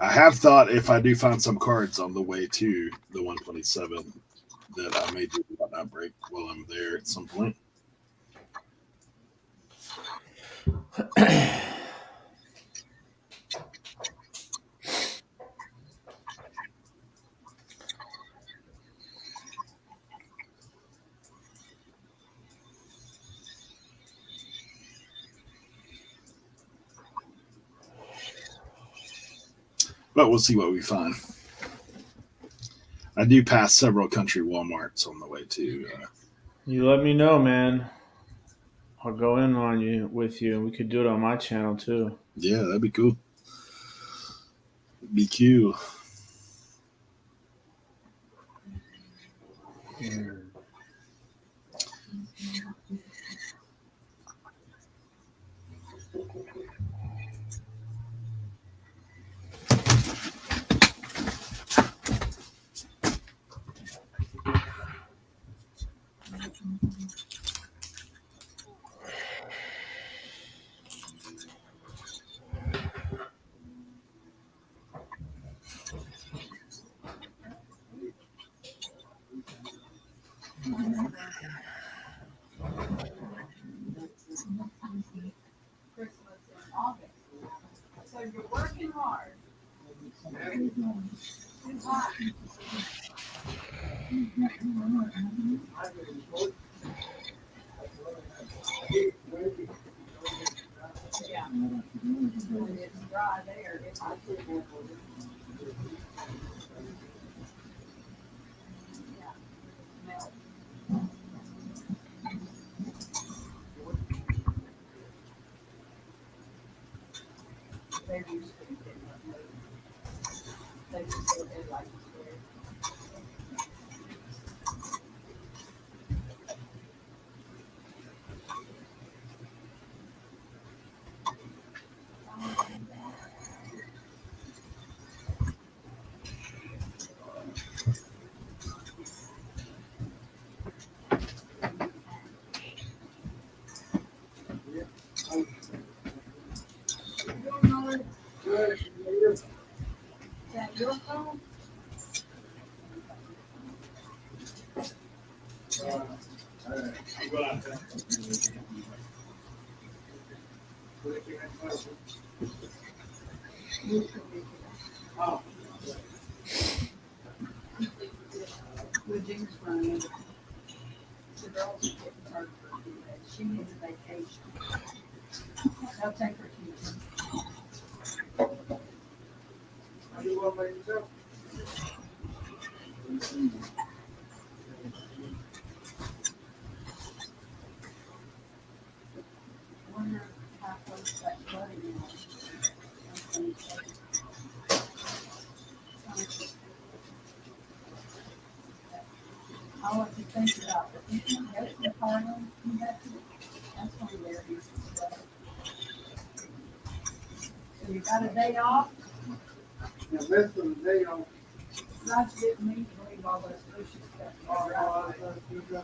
I have thought if I do find some cards on the way to the 127 that I may do an outbreak while I'm there at some point. But we'll see what we find. I do pass several country Walmarts on the way to. You let me know, man. I'll go in on you with you. We could do it on my channel too. Yeah, that'd be cool. BQ.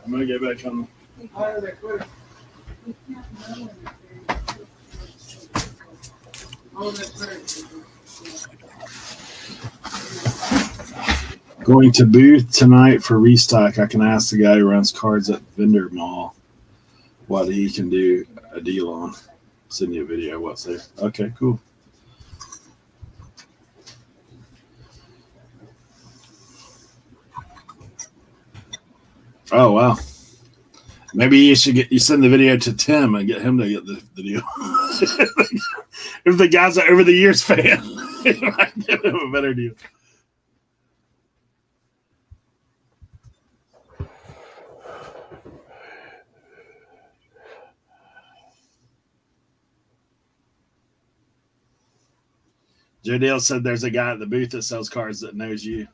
I'm gonna get back on. Going to booth tonight for restock. I can ask the guy who runs cards at Vendor Mall what he can do a deal on. Send you a video. What's there? Okay, cool. Oh wow. Maybe you should send the video to Tim and get him to get the video. If the guy's an Overtheyears fan, it might give him a better deal. Joe Dale said there's a guy at the booth that sells cards that knows you.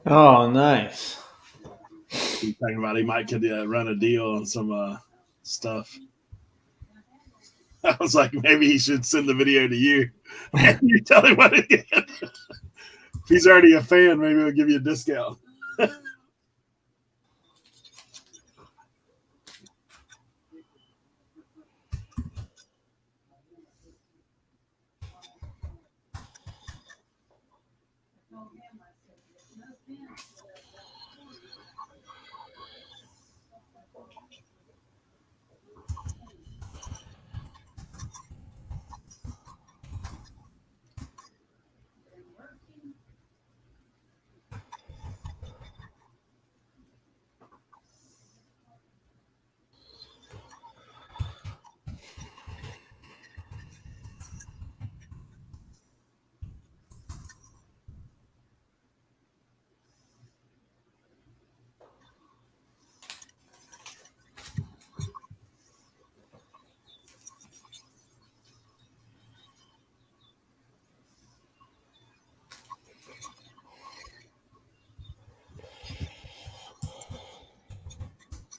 Oh, nice. He's talking about he might could run a deal on some stuff. I was like, maybe he should send the video to you. And you tell him what it is. If he's already a fan, maybe he'll give you a discount.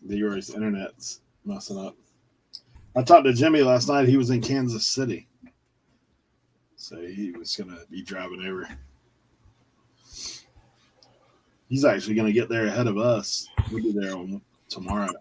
Leroy's internet's messing up. I talked to Jimmy last night. He was in Kansas City. So he was going to be driving over. He's actually going to get there ahead of us. We'll be there tomorrow.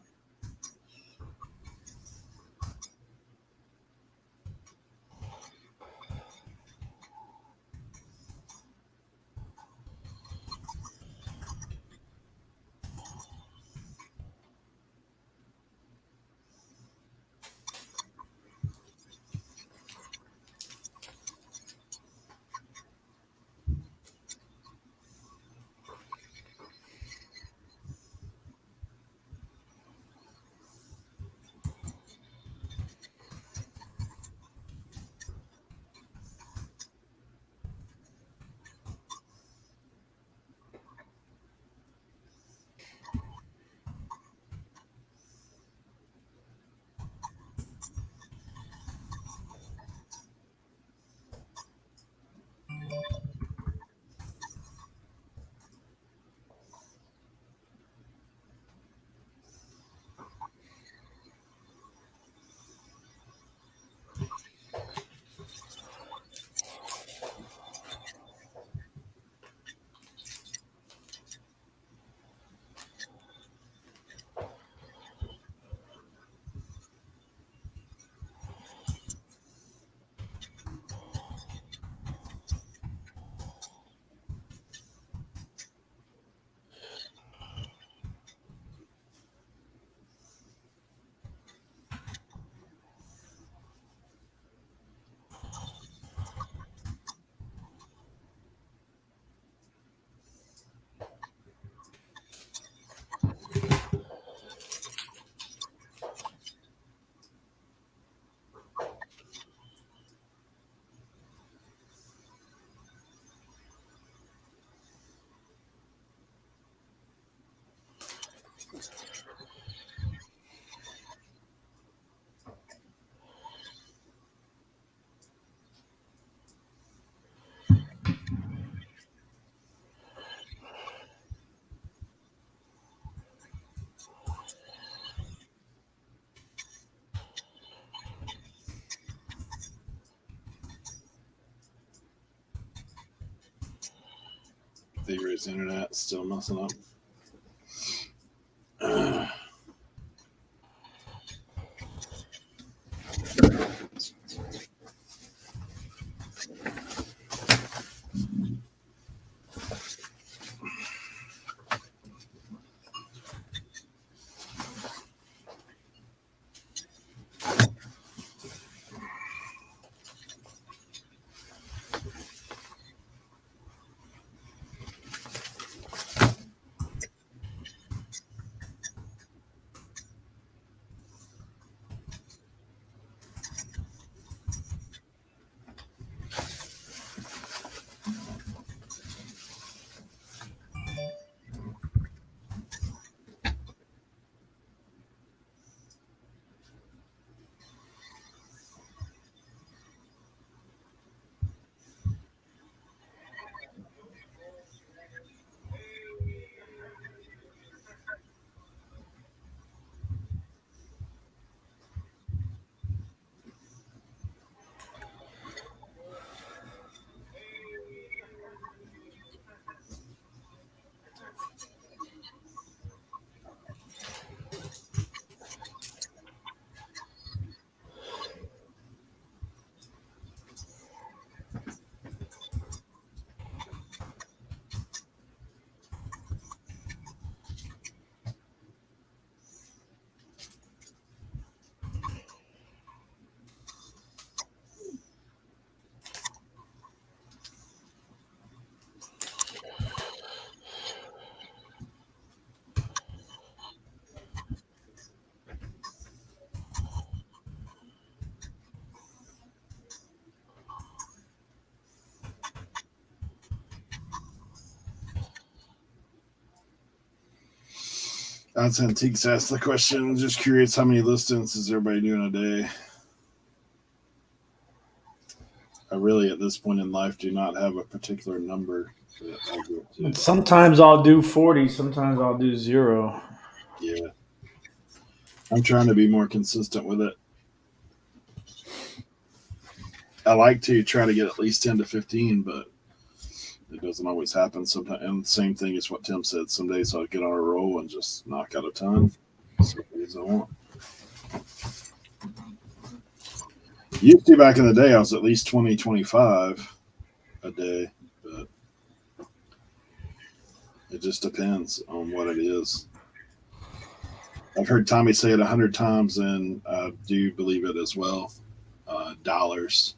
Theory's internet still messing up. That's Antiques asked the question. Just curious, how many listings is everybody doing a day? I really, at this point in life, do not have a particular number that I go to. Sometimes I'll do 40. Sometimes I'll do 0. Yeah. I'm trying to be more consistent with it. I like to try to get at least 10 to 15, but it doesn't always happen sometimes. And the same thing as what Tim said. Some days I'll get on a roll and just knock out a ton. Some days I won't. Used to back in the day, I was at least 20, 25 a day, but it just depends on what it is. I've heard Tommy say it 100 times, and I do believe it as well. Dollars.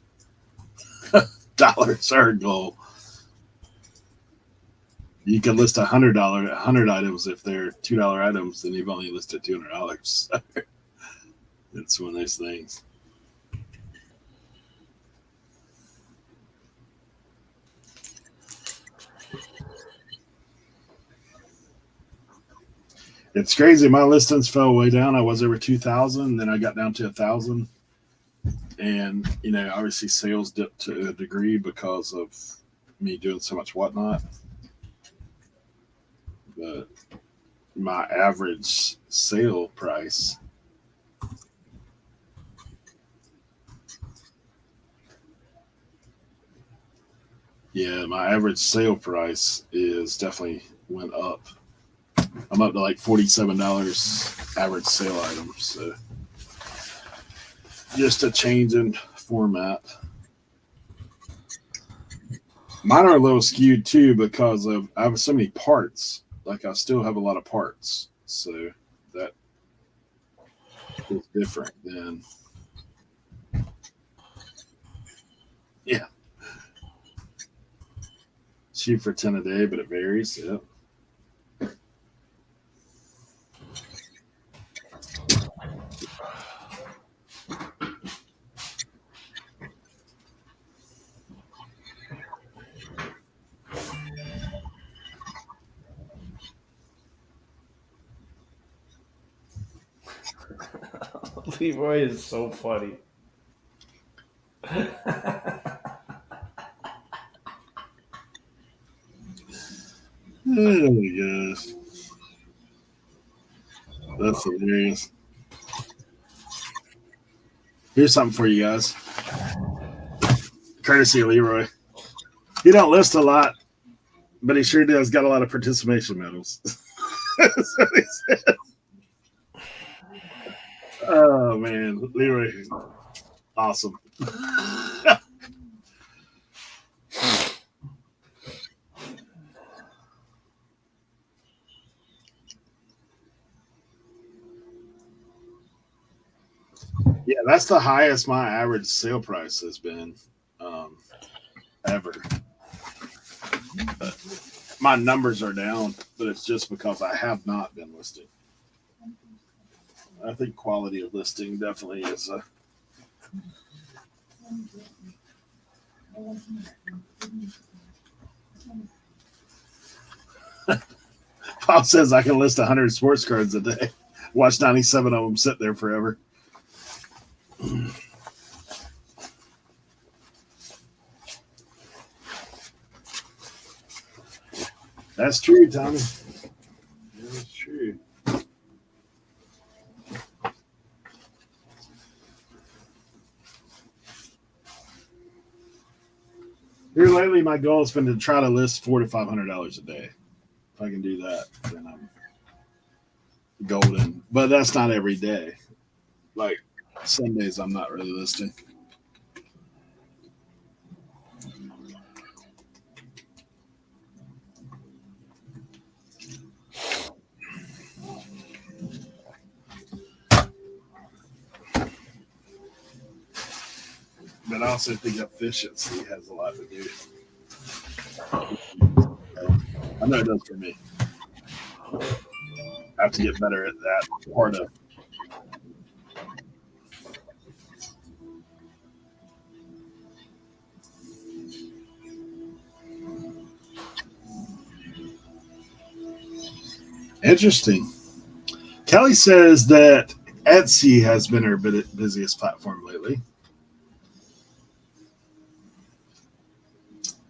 Dollars are a goal. You can list $100 items. If they're $2 items, then you've only listed $200. It's one of those things. It's crazy. My listings fell way down. I was over 2,000, then I got down to 1,000. And, obviously sales dipped to a degree because of me doing so much whatnot. But my average sale price is definitely went up. I'm up to like $47 average sale items. So just a change in format. Mine are a little skewed too because I have so many parts. Like I still have a lot of parts. So that is different than, yeah. Shoot for 10 a day, but it varies. Yep. Leroy is so funny. Oh my gosh. That's hilarious. Here's something for you guys. Courtesy of Leroy. He don't list a lot, But he sure does got a lot of participation medals. That's what he said. Oh man, Leroy, awesome. Yeah, that's the highest my average sale price has been ever. But my numbers are down, but it's just because I have not been listing. I think quality of listing definitely is a. Pop says I can list 100 sports cards a day. Watch 97 of them sit there forever. That's true, Tommy. That's true. Here lately, my goal has been to try to list $400 to $500 a day. If I can do that, then I'm golden. But that's not every day. Like Sundays, I'm not really listing. But I also think efficiency has a lot to do. I know it does for me. I have to get better at that part of. Interesting. Kelly says that Etsy has been her busiest platform lately.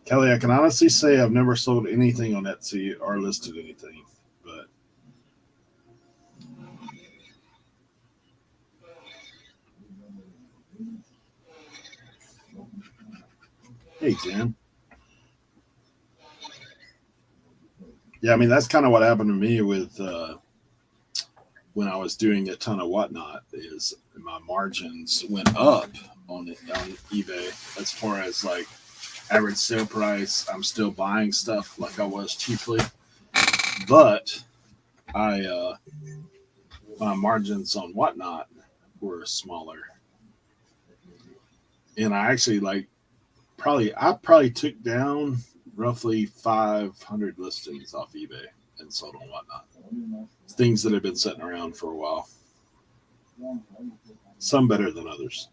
Kelly, I can honestly say I've never sold anything on Etsy or listed anything, but hey, Jan. Yeah, I mean that's kind of what happened to me with when I was doing a ton of whatnot. Is my margins went up on eBay as far as like average sale price. I'm still buying stuff like I was cheaply, but I my margins on whatnot were smaller, and I actually I probably took down roughly 500 listings off eBay and sold on whatnot. Things that have been sitting around for a while. Some better than others.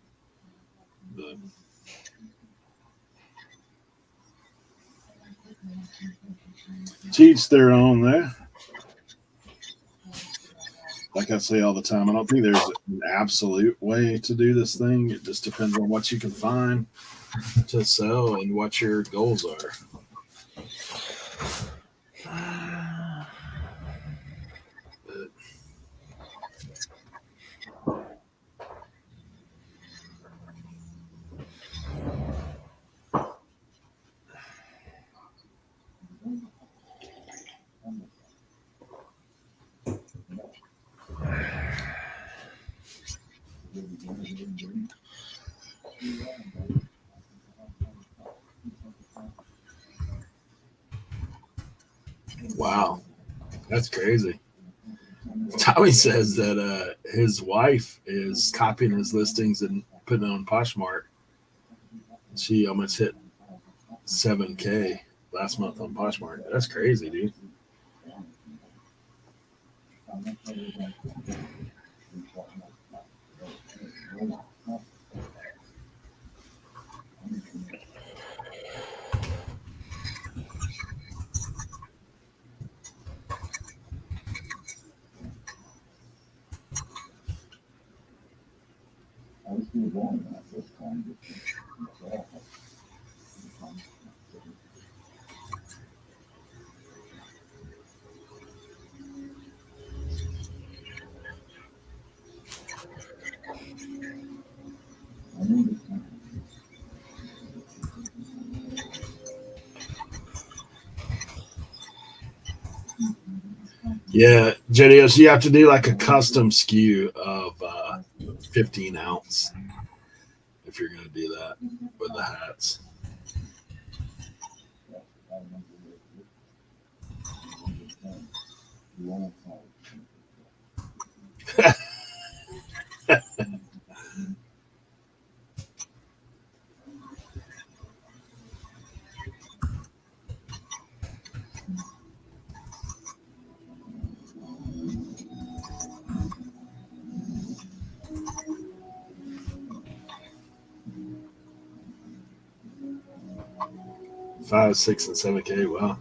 But teach their own there. Like I say all the time, I don't think there's an absolute way to do this thing. It just depends on what you can find to sell and what your goals are. Wow, that's crazy. Tommy says that his wife is copying his listings and putting it on Poshmark. She almost hit 7K last month on Poshmark. That's crazy, dude. Yeah, JDS, you have to do like a custom SKU of 15 ounce if you're going to do that with the hats. $5, $6, and $7K. Wow.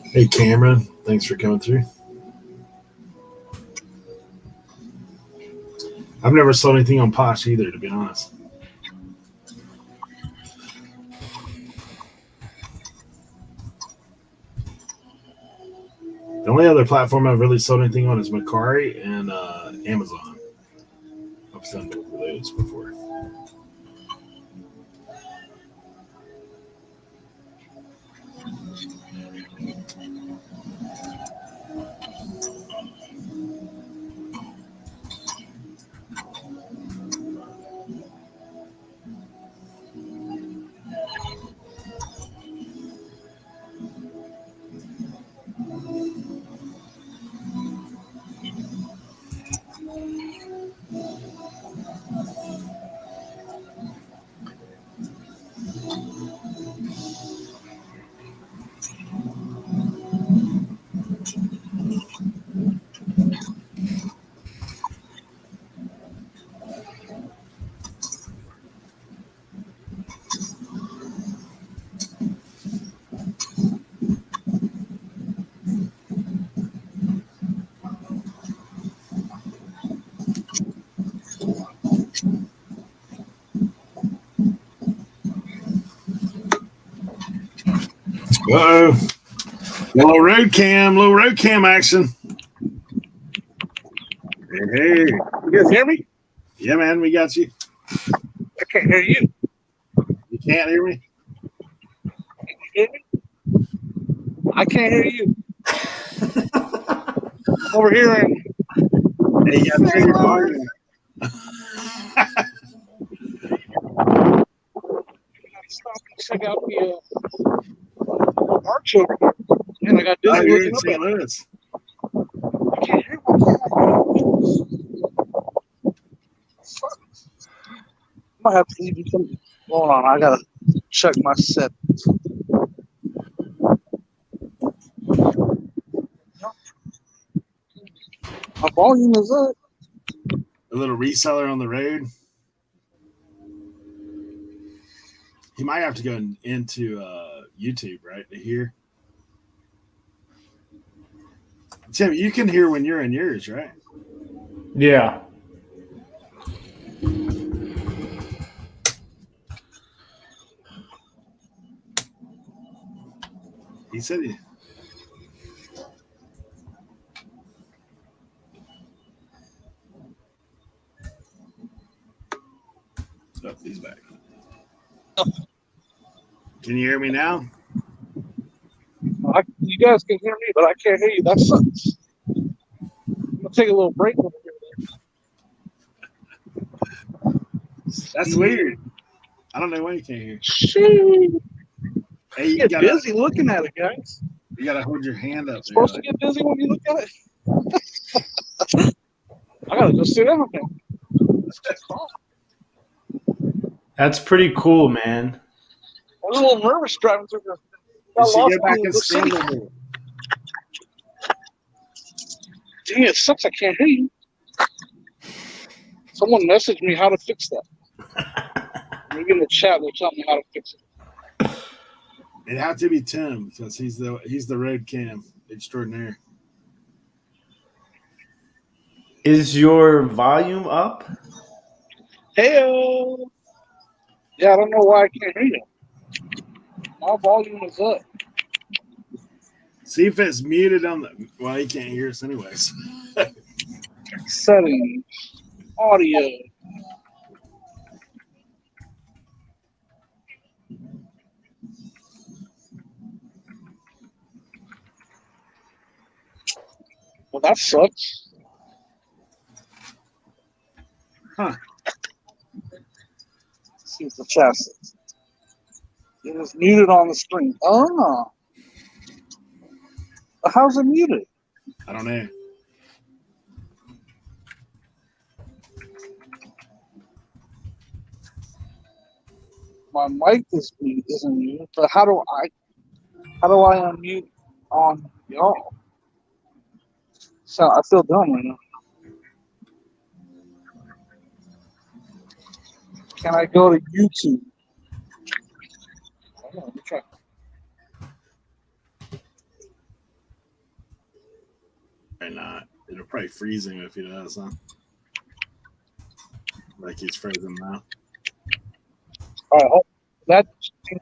Hey, Cameron. Thanks for coming through. I've never sold anything on Posh either, to be honest. The only other platform I've really sold anything on is Macari and Amazon. I've done both of those before. Uh-oh. Little road cam action. Hey. You guys hear me? Yeah, man, we got you. I can't hear you. You can't hear me? Can you hear me? I can't hear you. Over here. Hey, you got to turn your volume. Stop and check out the arch over here. Man, I got Oh, dizzy you're in looking up St. at Louis. I can't hear myself. I might have to leave you some. Hold on, I gotta check my set. My volume is up. A little reseller on the road. He might have to go into YouTube, right, to hear. Tim, you can hear when you're in yours, right? Yeah. He said he. Oh, he's back. Can you hear me now? You guys can hear me, but I can't hear you. That sucks. I'm gonna take a little break over here. That's weird. I don't know why you can't hear. Sheesh. Hey, you Get gotta, busy looking at it, guys. you gotta hold your hand up. You're supposed to get busy when you look at it. I gotta go sit down now. That's pretty cool, man. I was a little nervous driving through the. You should go back and stand city. over it. Dang, it sucks. I can't hear you. Someone messaged me how to fix that. Maybe in the chat they'll tell me how to fix it. It had to be Tim because he's the road cam extraordinaire. Is your volume up? Hey, yeah, I don't know why I can't hear you. My volume is up. See if it's muted on the. Well, he can't hear us anyways. Settings. Audio. Well, that sucks. Huh. Let's see what the chat says. It is muted on the screen. Oh. How's it muted? I don't know. My mic isn't muted, but how do I unmute on y'all? So I feel dumb right now. Can I go to YouTube? Hold on, let me try. Probably not. It'll probably freeze him if he does, huh? Like he's frozen now. All right, that for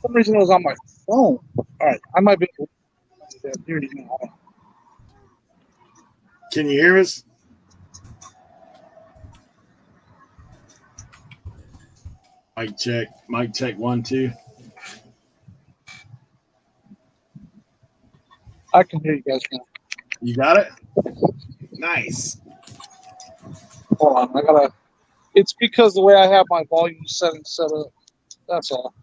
some reason it was on my phone. All right, I might be. Here it is now. Can you hear us? Mic check. Mic check 1, 2. I can hear you guys now. You got it? Nice. Hold on, I gotta. It's because the way I have my volume settings set up. That's all.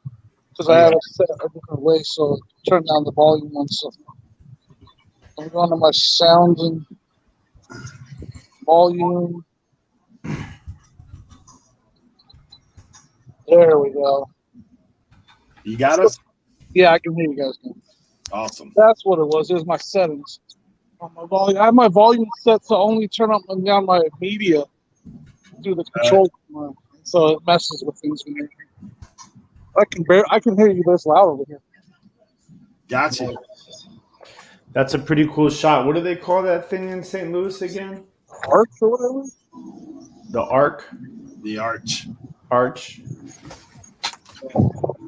Because I have it set a different way, so turn down the volume on something. I'm going to my sound and volume. There we go. You got us? Yeah, I can hear you guys now. Awesome. That's what it was. It was my settings. On my volume, I have my volume set to only turn up and down my media through the control command, so it messes with things. I can hear you this loud over here. Gotcha. That's a pretty cool shot. What do they call that thing in St. Louis again? Arch or whatever. The Arc? The arch. Arch?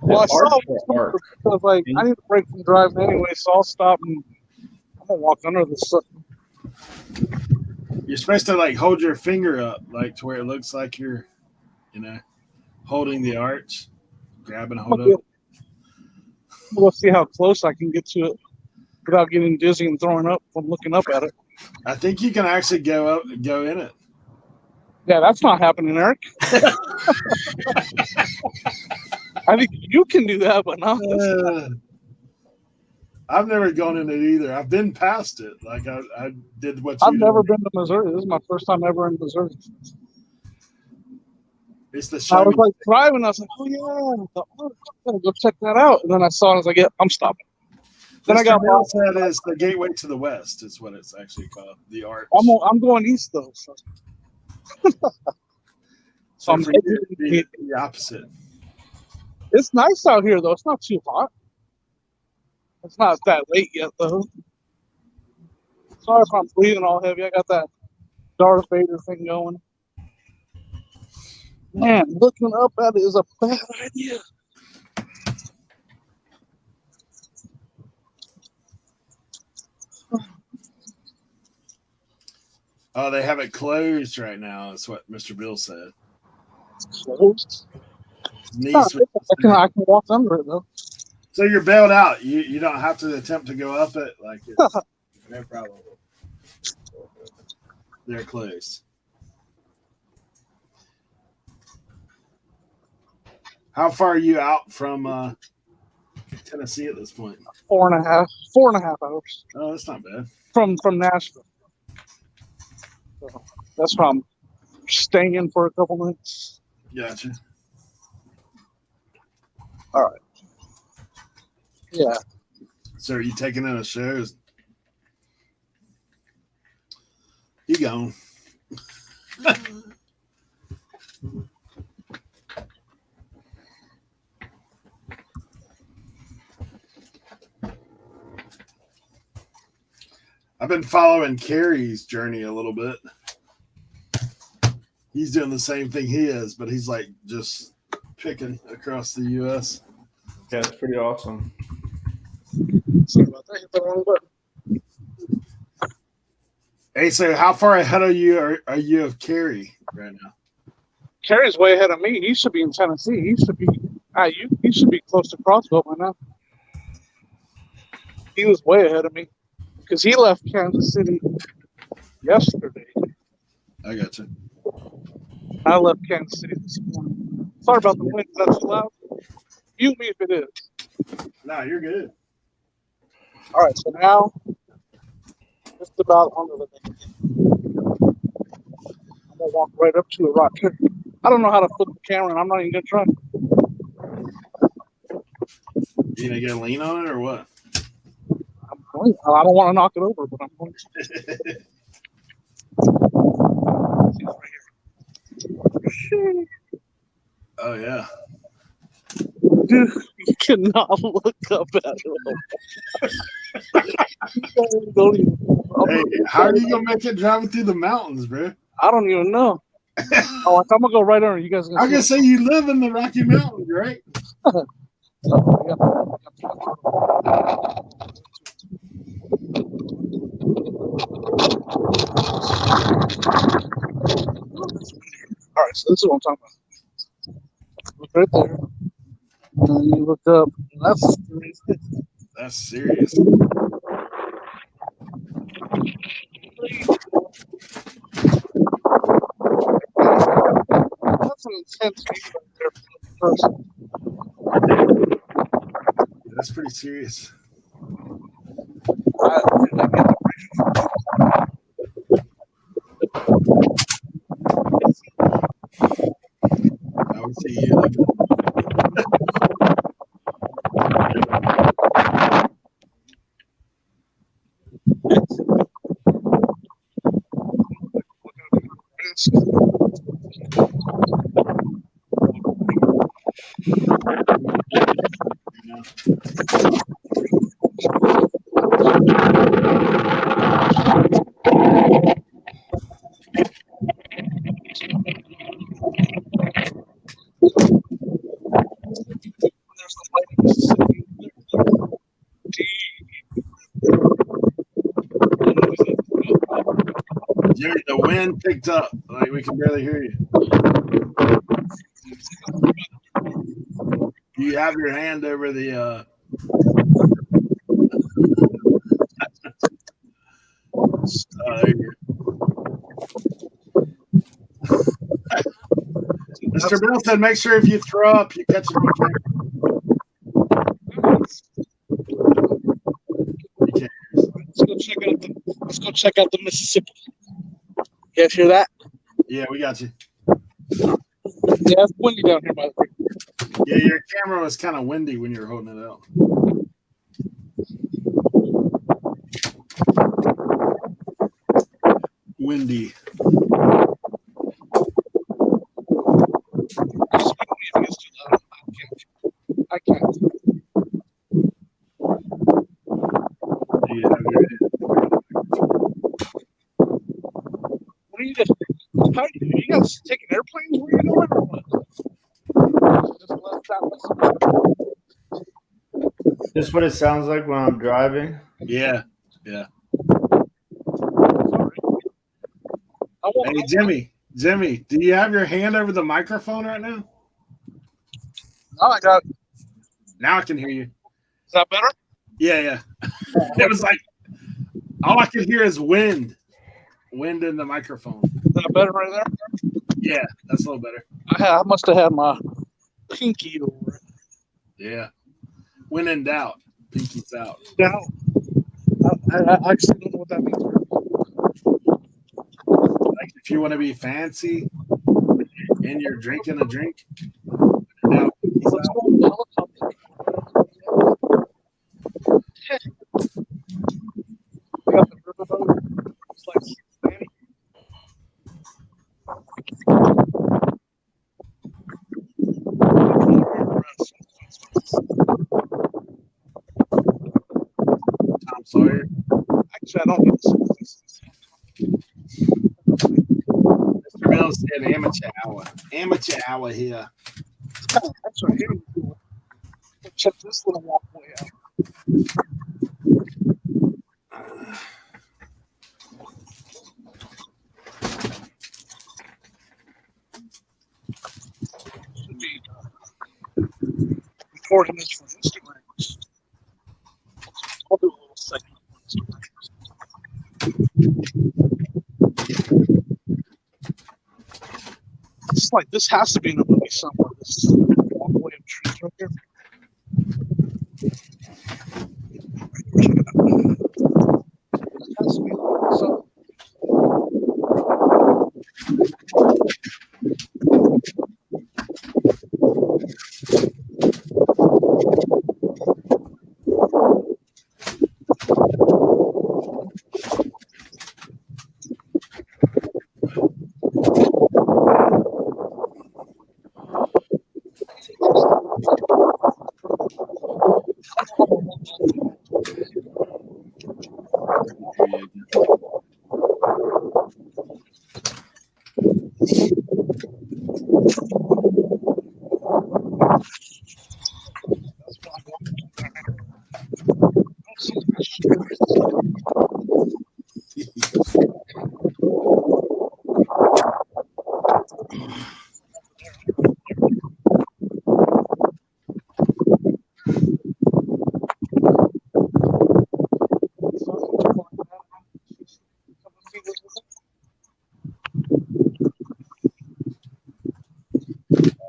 Well, I saw it because like I need to break from driving anyway, so I'll stop and I'm gonna walk under this stuff. You're supposed to like hold your finger up, like to where it looks like you're, holding the arch. Grab and hold up. We'll see how close I can get to it without getting dizzy and throwing up from looking up at it. I think you can actually go in it. Yeah, that's not happening, Eric. I think you can do that, but not. I've never gone in it either. I've been past it. Like I did what you I've never did. been to Missouri. This is my first time ever in Missouri. It's the I was like driving. I was like, oh yeah, I'm gonna go check that out. And then I saw it. I was like, yeah, I'm stopping. Then I got lost. That is the gateway to the west. Is what it's actually called. The arch. I'm going east though. So, so I'm the opposite. It's nice out here though. It's not too hot. It's not that late yet though. Sorry if I'm breathing all heavy. I got that Darth Vader thing going. Man, looking up at it is a bad idea. Oh, they have it closed right now. That's what Mr. Bill said. It's closed. I can walk under it though. So you're bailed out. You don't have to attempt to go up it. Like it's no problem. They're closed. How far are you out from Tennessee at this point? 4.5 hours. Oh, that's not bad. From Nashville. So that's why I'm staying for a couple minutes. Gotcha. All right. Yeah. So are you taking in a show? You gone. I've been following Carrie's journey a little bit. He's doing the same thing he is, but he's like just picking across the U.S. Yeah, it's pretty awesome. Sorry about that. Hit the wrong button. Hey, so how far ahead of you are you of Kerry right now? Kerry's way ahead of me. He should be in Tennessee. He should be he should be close to Crossville by now. He was way ahead of me because he left Kansas City yesterday. I got you. I left Kansas City this morning. Sorry about the wind. Is that too loud? Mute me if it is. No, you're good. All right, so now just about under the thing. I'm gonna walk right up to it right here. I don't know how to flip the camera, and I'm not even gonna try. You gonna get a lean on it or what? I don't want to knock it over, but I'm going to. See, it's right here. Oh yeah. Dude, you cannot look up at it. Don't even. Hey, how are you gonna make it driving through the mountains, bro? I don't even know. Oh, I'm gonna go right under. You guys are I'm gonna say you live in the Rocky Mountains, right? All right, so this is what I'm talking about. Look right there. And then you look up. That's serious. That's an intense view right there for the person. That's pretty serious. I get the I would see you. Jerry, the wind picked up. Like we can barely hear you. You have your hand over the there you go. Mr. Bill said, make sure if you throw up, you catch it on camera. Let's go check out the Mississippi. You guys hear that? Yeah, we got you. Yeah, it's windy down here, by the way. Yeah, your camera was kind of windy when you were holding it out. Windy. I can't. What are you guys? How are you guys taking airplanes? Where are you going or what? This is what it sounds like when I'm driving. Yeah, yeah. Sorry. Hey, Jimmy, do you have your hand over the microphone right now? No, I got it. Now I can hear you. Is that better? Yeah. It was like all I could hear is wind in the microphone. Is that better right there? Yeah, that's a little better. I must have had my pinky over it. Yeah. When in doubt, pinky's out. Down. I actually don't know what that means. Like if you want to be fancy and you're drinking a drink, now pinky's Let's out. go on the helicopter. We got the riverboat. It's like Spanish. Tom Sawyer. Actually, I don't need to see this. Mr. Bill said amateur hour. Amateur hour here. That's right here. Check this little walkway out. recording this for Instagram. I'll do a little segment for Instagram. It's like this has to be in a movie somewhere. This walkway of trees right here. It has to be in a movie somewhere.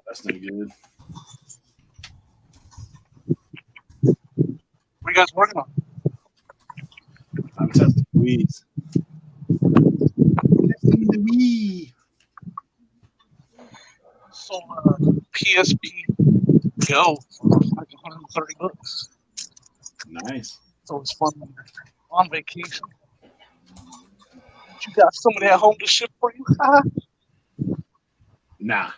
That's no good. What are you guys working on? I'm testing weeds. Testing the weed. So PSP Go for like $130. Nice. It's always fun when you're on vacation. You got somebody at home to ship for you. Nah.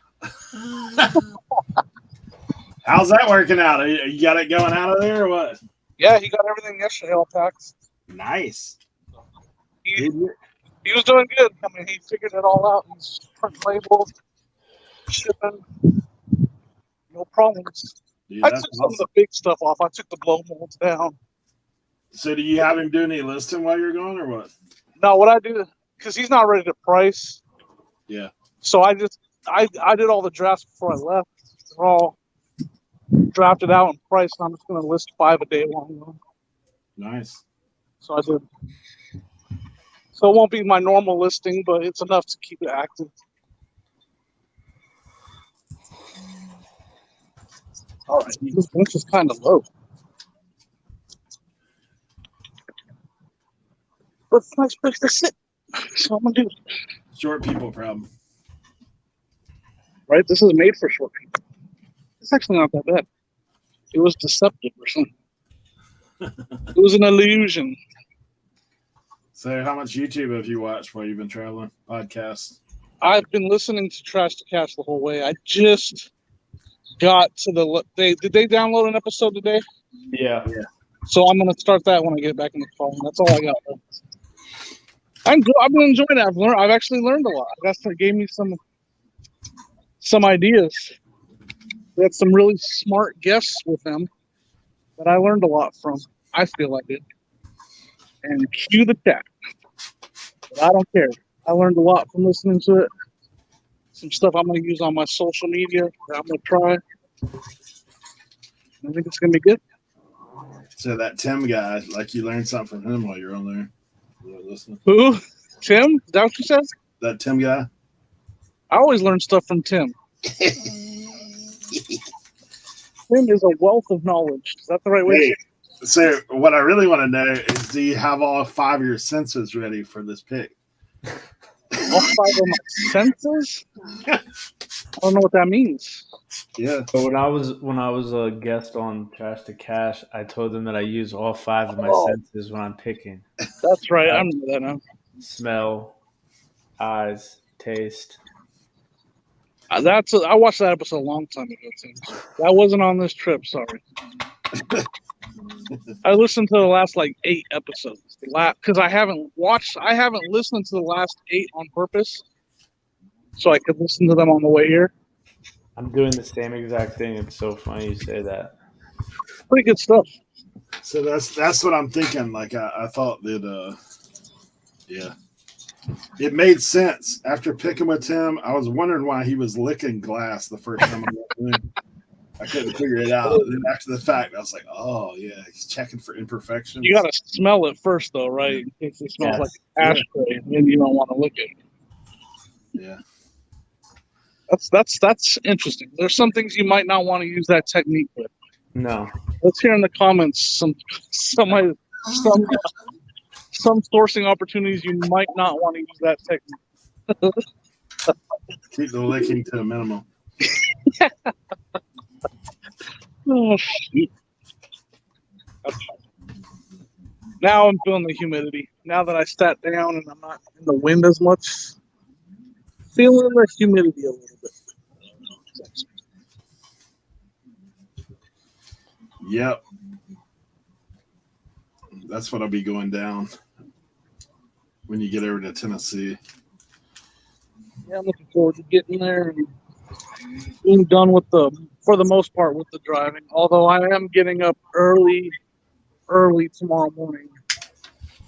How's that working out? You got it going out of there or what? Yeah, he got everything yesterday all packed. Nice. He was doing good. I mean, he figured it all out. He's printing labels, shipping, no problems. Dude, I that's took some of awesome. the big stuff off. I took the blow molds down. So do you have him do any listing while you're gone or what? No, what I do, because he's not ready to price. Yeah. So I did all the drafts before I left. They're all drafted out and priced. And I'm just going to list 5 a day while I'm gone. Nice. So I did. So it won't be my normal listing, but it's enough to keep it active. All right, this bench is kind of low. But it's a nice place to sit. So I'm going to do it. Short people problem. Right? This is made for short people. It's actually not that bad. It was deceptive or something. It was an illusion. So how much YouTube have you watched while you've been traveling? Podcasts? I've been listening to Trash to Cash the whole way. I just got to did they download an episode today? Yeah. So I'm going to start that when I get back in the car. And that's all I got. I've been enjoying it. I've actually learned a lot. That gave me some ideas. We had some really smart guests with them that I learned a lot from. I feel like it. And cue the chat. But I don't care. I learned a lot from listening to it. Some stuff I'm going to use on my social media that I'm going to try. I think it's going to be good. So that Tim guy, like you learned something from him while you're on there. You were listening. Who? Tim? Is that what you said? That Tim guy? I always learn stuff from Tim. Tim is a wealth of knowledge. Is that the right way to say it? So what I really want to know is, do you have all 5 of your senses ready for this pick? All 5 of my senses? I don't know what that means. Yeah. So when I was a guest on Trash to Cash, I told them that I use all 5 of my senses when I'm picking. That's right. I remember that now. Smell, eyes, taste. I watched that episode a long time ago, Tim. That wasn't on this trip. Sorry. I listened to the last 8 episodes. Because I haven't listened to the last 8 on purpose, so I could listen to them on the way here. I'm doing the same exact thing. It's so funny you say that. Pretty good stuff. So that's what I'm thinking. Like I thought that yeah. It made sense. After picking with Tim, I was wondering why he was licking glass the first time I went in. I couldn't figure it out. And then after the fact, I was like, oh, yeah, he's checking for imperfections. You got to smell it first, though, right? In case it smells like an ashtray, and then you don't want to look at it. Yeah. That's interesting. There's some things you might not want to use that technique with. No. Let's hear in the comments some sourcing opportunities you might not want to use that technique. Keep the licking to a minimum. Oh, shoot. Now I'm feeling the humidity. Now that I sat down and I'm not in the wind as much, feeling the humidity a little bit. Yep. That's what I'll be going down when you get over to Tennessee. Yeah, I'm looking forward to getting there and being done with for the most part, with the driving. Although I am getting up early tomorrow morning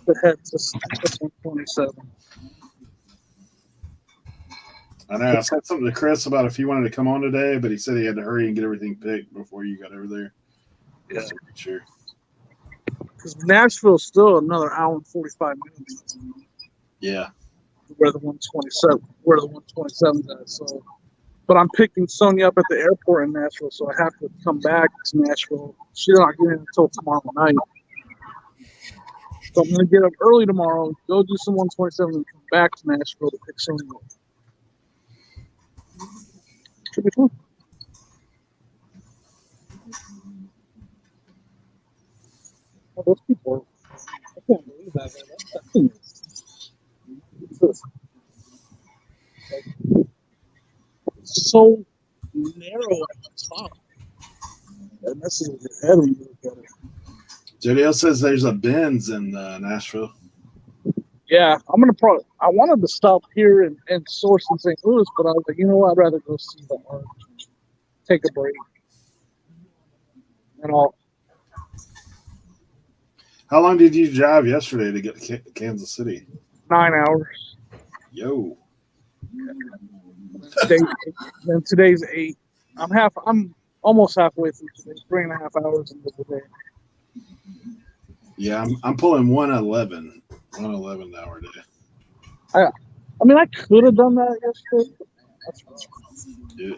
to head to 127. I know. I said something to Chris about if he wanted to come on today, but he said he had to hurry and get everything picked before you got over there. Yeah. Sure. Because Nashville's still another hour and 45 minutes. Yeah. Where the 127's at. So, but I'm picking Sonia up at the airport in Nashville, so I have to come back to Nashville. She's not getting until tomorrow night. So I'm going to get up early tomorrow, go do some 127, and come back to Nashville to pick Sonia up. Should be fun. Oh, those people, I can't believe that. That thing is so narrow at the top. That messes with your head when you look at it. JDL says there's a Benz in Nashville. Yeah, I wanted to stop here and source in St. Louis, but I was like, you know what? I'd rather go see the art, take a break, and all. How long did you drive yesterday to get to Kansas City? 9 hours. Yo. Then today's 8. I'm almost halfway through today. 3.5 hours into the day. Yeah, I'm pulling 111 hour day. I mean, I could have done that yesterday. But that's fine.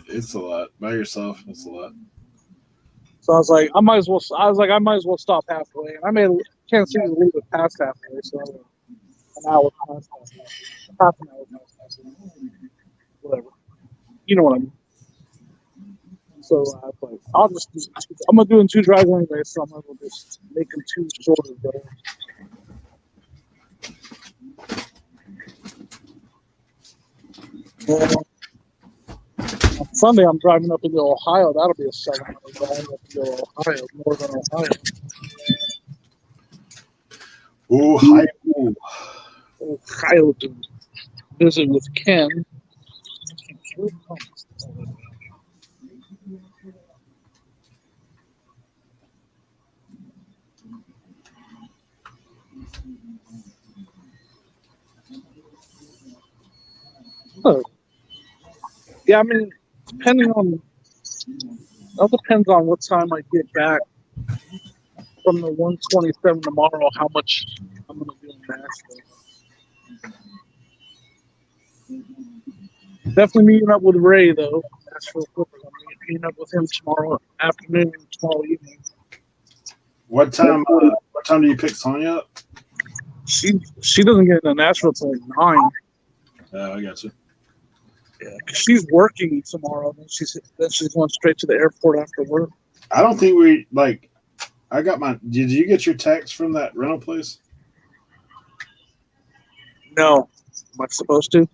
It's a lot by yourself. It's a lot. So I was like, I might as well stop halfway. And can't seem to leave it past halfway. So an hour past halfway, half an hour past halfway, whatever. You know what I mean. So I was like, I'm gonna do in 2 drives anyway, so I might as well just make them 2 shorter drives. On Sunday, I'm driving up into Ohio. That'll be a 7-hour drive up into Ohio, northern Ohio. Ohio to visit with Ken. Oh. Yeah, I mean, that depends on what time I get back from the 127 tomorrow, how much I'm going to do in Nashville. Definitely meeting up with Ray, though. Nashville Clippers. I'm meeting up with him tomorrow afternoon, tomorrow evening. What time do you pick Sonya up? She doesn't get into Nashville till 9. I got you. Yeah, because she's working tomorrow, and she's going straight to the airport after work. I don't think I got did you get your text from that rental place? No. Am I supposed to?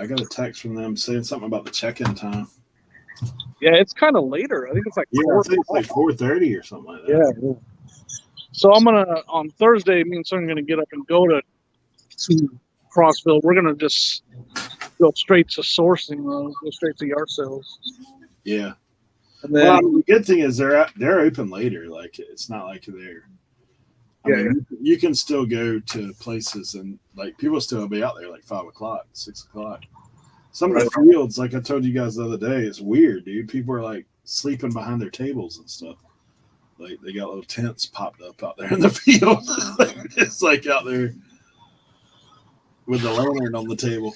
I got a text from them saying something about the check-in time. Yeah, it's kind of later. I think it's like 4:30 or something like that. Yeah. So I'm on Thursday, me and son are gonna get up and go to Crossville. We're gonna just go straight to sourcing, go straight to yard sales. Yeah. And then, the good thing is they're open later. Like it's not like they're. I mean, you can still go to places and like people still be out there like 5 o'clock, 6 o'clock. Some of the fields, like I told you guys the other day, is weird, dude. People are like sleeping behind their tables and stuff. Like they got little tents popped up out there in the field. It's like out there with the lantern on the table.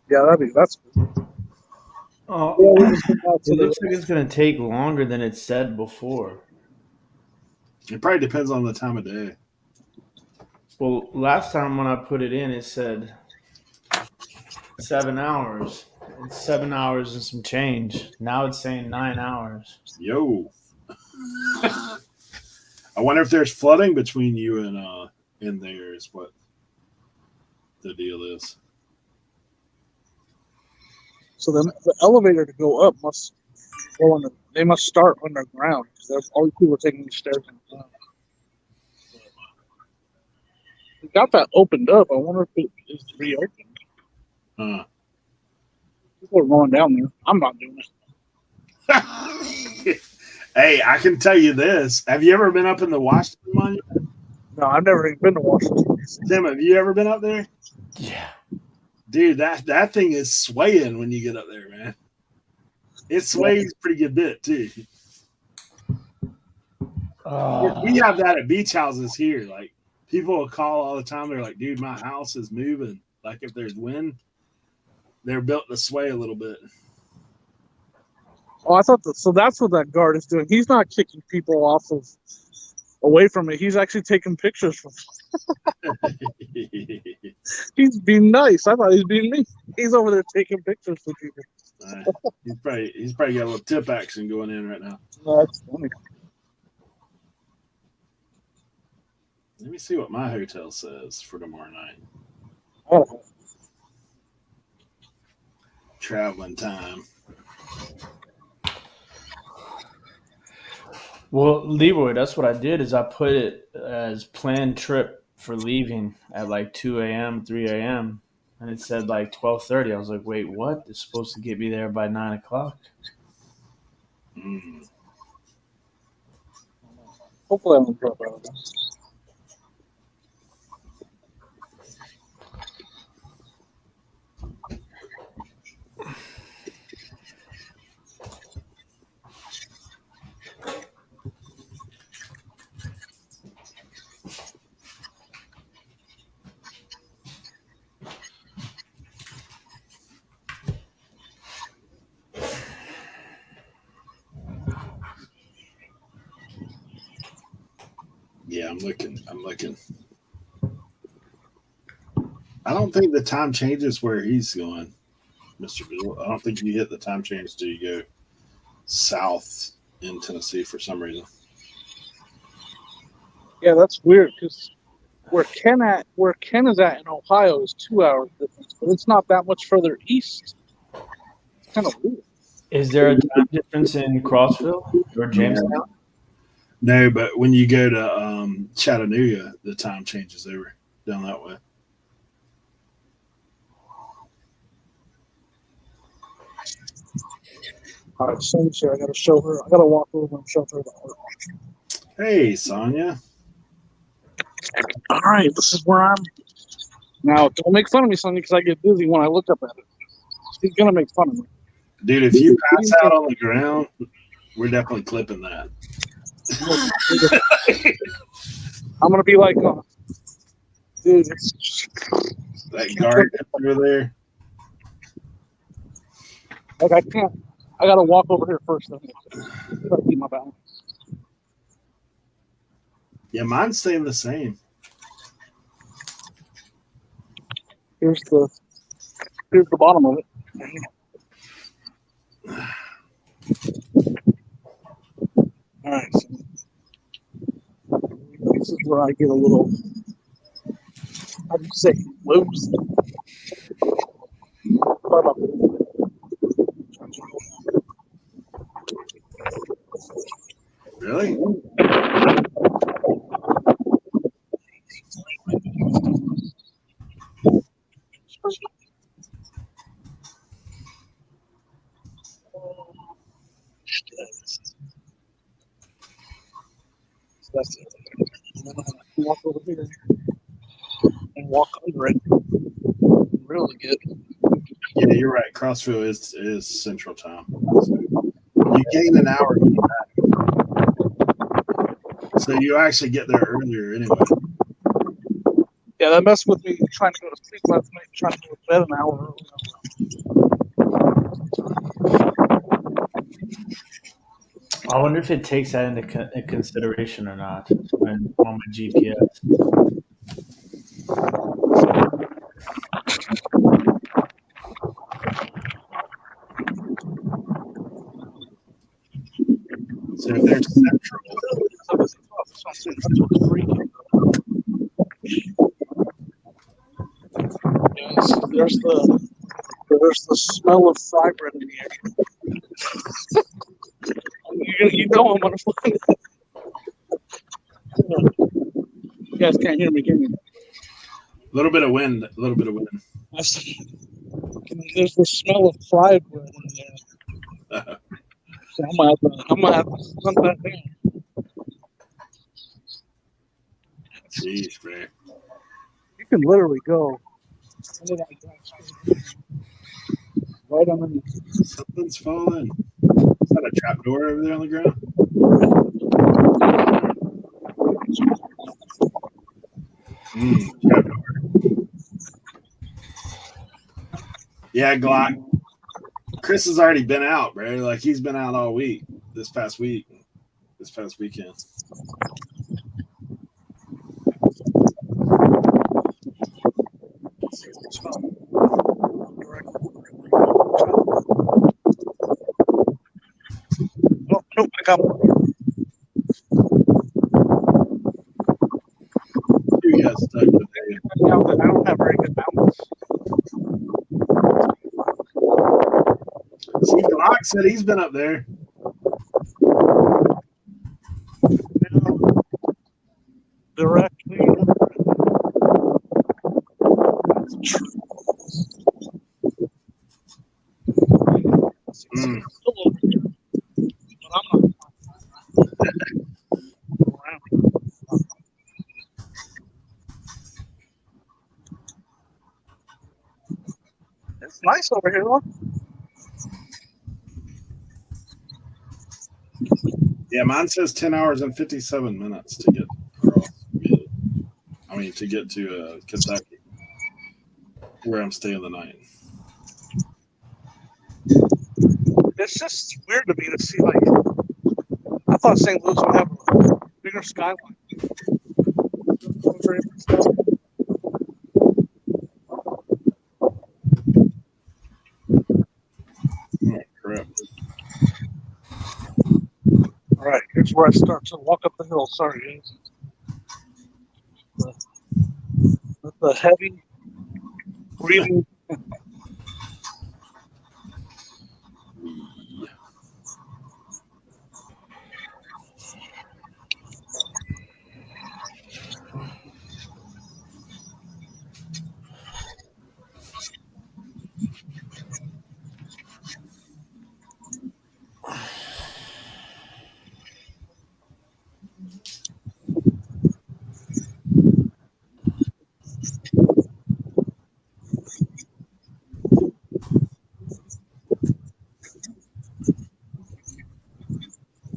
Yeah, that's good. Oh, Yeah, we just went out to it the looks like it's going to take longer than it said before. It probably depends on the time of day. Well, last time when I put it in, it said 7 hours. It's 7 hours and some change. Now it's saying 9 hours. Yo. I wonder if there's flooding between you and theirs, what the deal is. So then the elevator to go up must go under. They must start underground because all these people are taking these stairs underground. We got that opened up. I wonder if it is reopened. Huh. People are going down there. I'm not doing it. Hey, I can tell you this. Have you ever been up in the Washington Monument? No, I've never even been to Washington. Tim, have you ever been up there? Yeah. Dude, that thing is swaying when you get up there, man. It sways pretty good bit, too. We have that at beach houses here. Like, people will call all the time. They're like, dude, my house is moving. Like, if there's wind, they're built to sway a little bit. Oh, I thought so. That's what that guard is doing. He's not kicking people away from it. He's actually taking pictures from. He's being nice. I thought he was being mean. He's over there taking pictures for people. He's probably got a little tip action going in right now. No, that's funny. Let me see what my hotel says for tomorrow night. Oh. Traveling time. Well, Leroy, that's what I did is I put it as planned trip for leaving at like 2 a.m., 3 a.m. And it said like 12:30. I was like, wait, what? It's supposed to get me there by 9 o'clock. Hopefully I won't drop out of this. Yeah, I'm looking. I don't think the time changes where he's going, Mr. Bill. I don't think you hit the time change till you go south in Tennessee for some reason. Yeah, that's weird because where Ken is at in Ohio is 2 hours difference, but it's not that much further east. It's kind of weird. Is there a time difference in Crossville or Jamestown? No, but when you go to Chattanooga, the time changes over down that way. All right, Sonya's here. I got to show her. I got to walk over and show her the art. Hey, Sonya. All right, this is where I'm. Now, don't make fun of me, Sonya, because I get dizzy when I look up at it. She's gonna make fun of me. Dude, if you pass out on the ground, we're definitely clipping that. I'm gonna be like, dude, it's That guard over there. like I can't. I gotta walk over here first. Then gotta keep my balance. Yeah, mine's staying the same. Here's the bottom of it. All right. So this is where I get a little. How do you say? Loose. Really? That's it. And then I'm gonna walk over here and walk under it. Really good. Yeah, you're right. Crossville is Central Time. So You gain an hour going back. So you actually get there earlier anyway. Yeah, that messed with me trying to go to sleep last night, trying to go to bed an hour early. I wonder if it takes that into consideration or not on my GPS. So if there's central, That's what's freaking. Yes, there's the smell of fry bread in the air. You know I'm gonna find it. You guys can't hear me, can you? a little bit of wind. There's the smell of fried bread in there. So I'm gonna have to hunt that down. Jeez, man. You can literally go into that right underneath. Something's falling. Is that a trap door over there on the ground? Trap door. Yeah, Glock. Chris has already been out, bro. Like he's been out all week. This past weekend. Oh, nope, I got one. You got stuck with it. I don't have very good balance. See, Glock said he's been up there. Directly. Mm. But I'm not. It's nice over here, though. Yeah, mine says 10 hours and 57 minutes to get across. To get to Kentucky, where I'm staying the night. It's just weird to me to see, like, I thought St. Louis would have a bigger skyline. Oh, crap. All right, here's where I start to walk up the hill. Sorry, guys. The heavy breathing.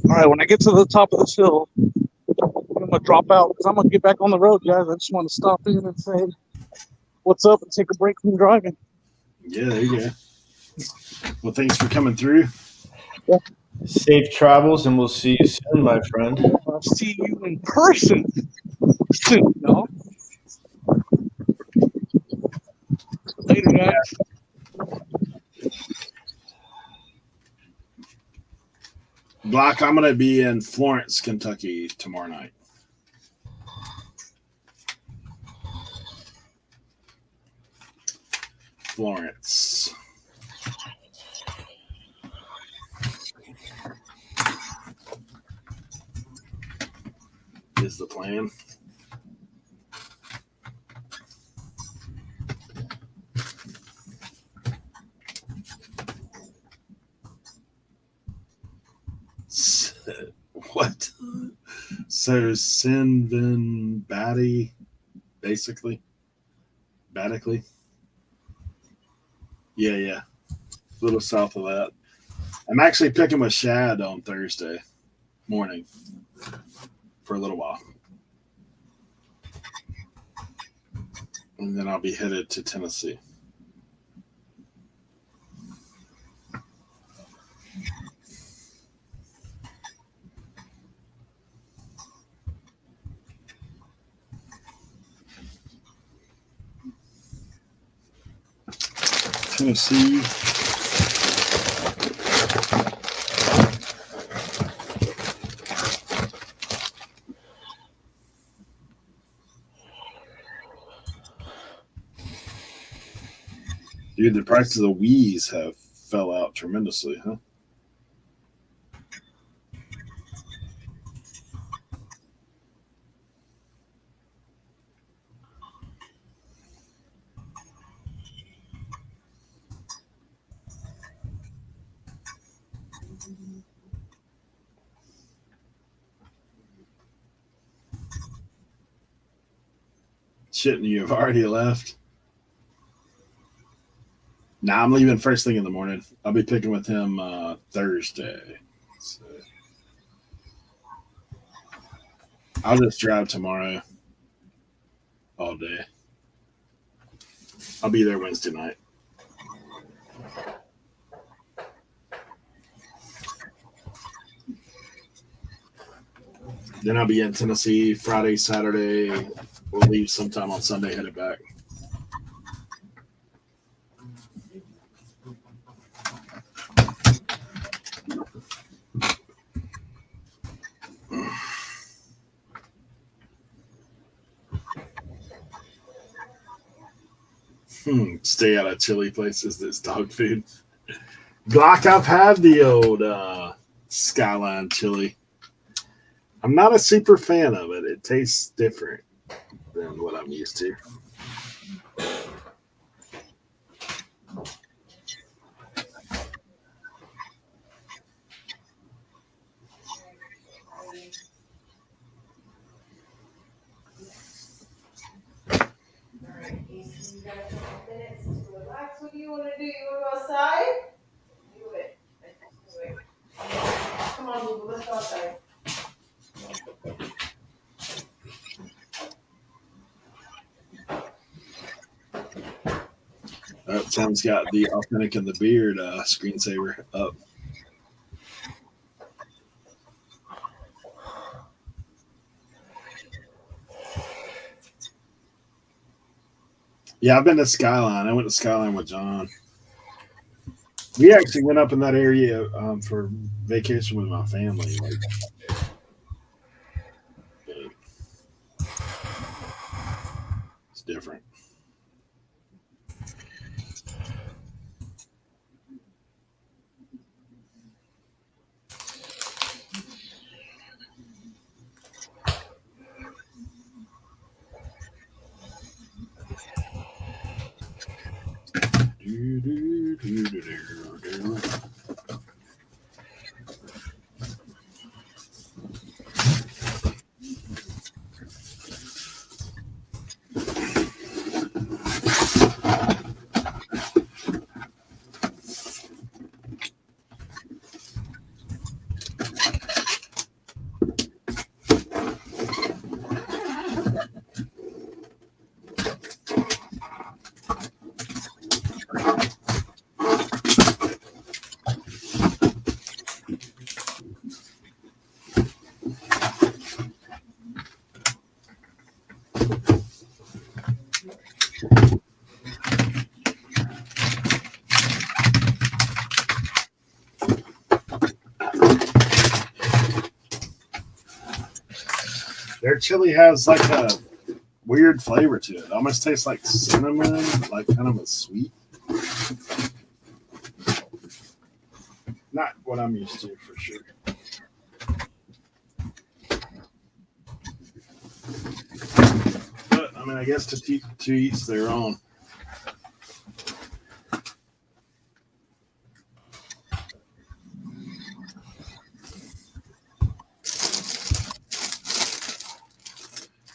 All right, when I get to the top of this hill, I'm gonna drop out because I'm gonna get back on the road, guys. I just want to stop in and say what's up and take a break from driving. Yeah, there you go. Well, thanks for coming through. Yeah. Safe travels, and we'll see you soon, my friend. I'll see you in person soon, y'all. Later, guys. Glock, I'm going to be in Florence, Kentucky tomorrow night. Florence. Is the plan. What? So Sinvin Batty, basically. Batically. Yeah. A little south of that. I'm actually picking with Shad on Thursday morning for a little while. And then I'll be headed to Tennessee. Tennessee. Dude, the prices of Wii's have fell out tremendously, huh? Shouldn't you have already left? Nah, I'm leaving first thing in the morning. I'll be picking with him Thursday. So I'll just drive tomorrow all day. I'll be there Wednesday night. Then I'll be in Tennessee Friday, Saturday. We'll leave sometime on Sunday, headed back. Stay out of chili places that's dog food. Glock, I've had the old Skyline chili. I'm not a super fan of it. It tastes different than what I'm used to. What do you want to do? You want to go outside? Do it. Do it. Come on, Boo, let's go outside. Tom's got the Authentic in the Beard screensaver up. Yeah, I've been to Skyline. I went to Skyline with John. We actually went up in that area for vacation with my family. It's different. Their chili has like a weird flavor to it. It almost tastes like cinnamon, like kind of a sweet. Not what I'm used to for sure. But I mean, I guess to each their own.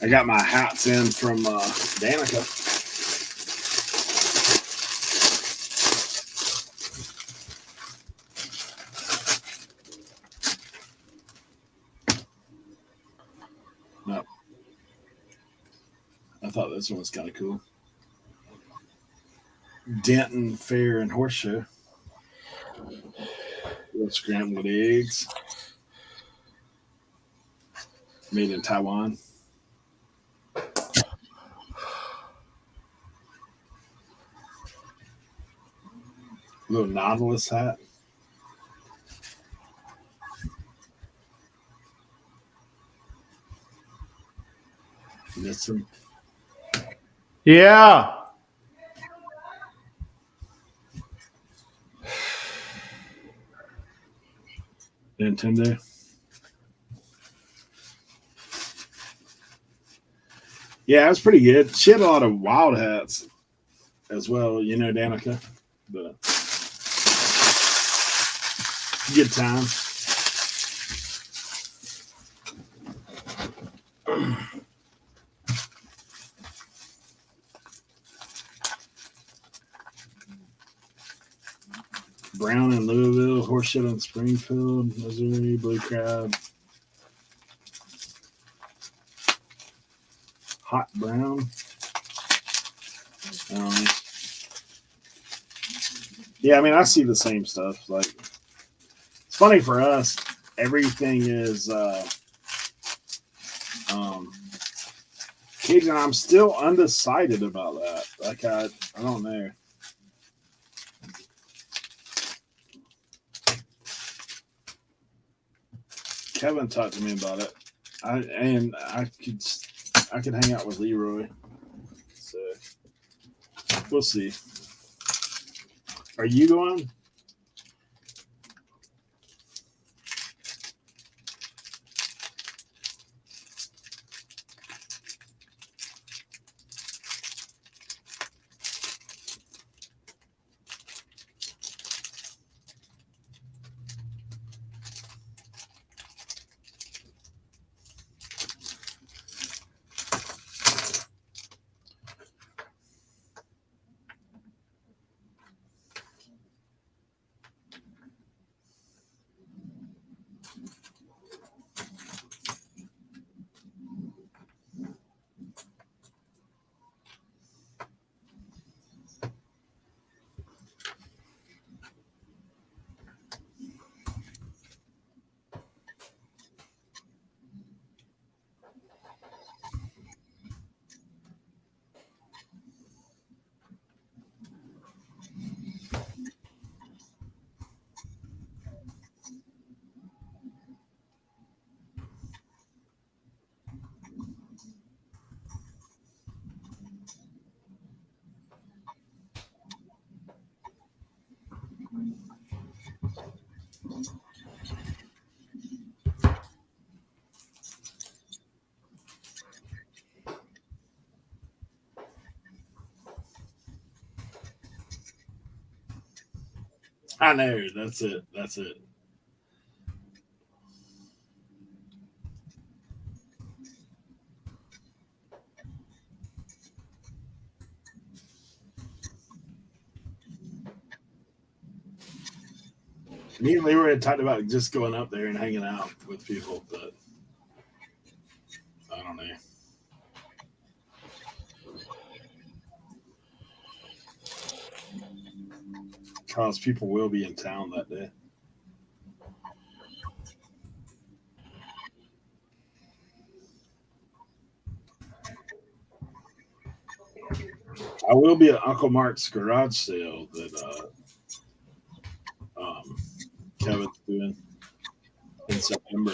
I got my hats in from Danica. No, I thought this one was kind of cool. Denton Fair and Horse Show. Little scrambled eggs. Made in Taiwan. Little Nautilus hat. Listen. Yeah. Nintendo. Yeah, it was pretty good. She had a lot of wild hats as well, you know, Danica. But good time. Brown in Louisville, horseshit in Springfield, Missouri, blue crab. Hot brown. Yeah, I mean, I see the same stuff. Like, it's funny for us. Everything is Cajun. I'm still undecided about that. Like, I don't know. Kevin talked to me about it. I could hang out with Leroy. So we'll see. Are you going? I know. That's it. That's it. Me and Leroy had talked about just going up there and hanging out with people, but I don't know. Because people will be in town that day. I will be at Uncle Mark's garage sale that Kevin's doing in September.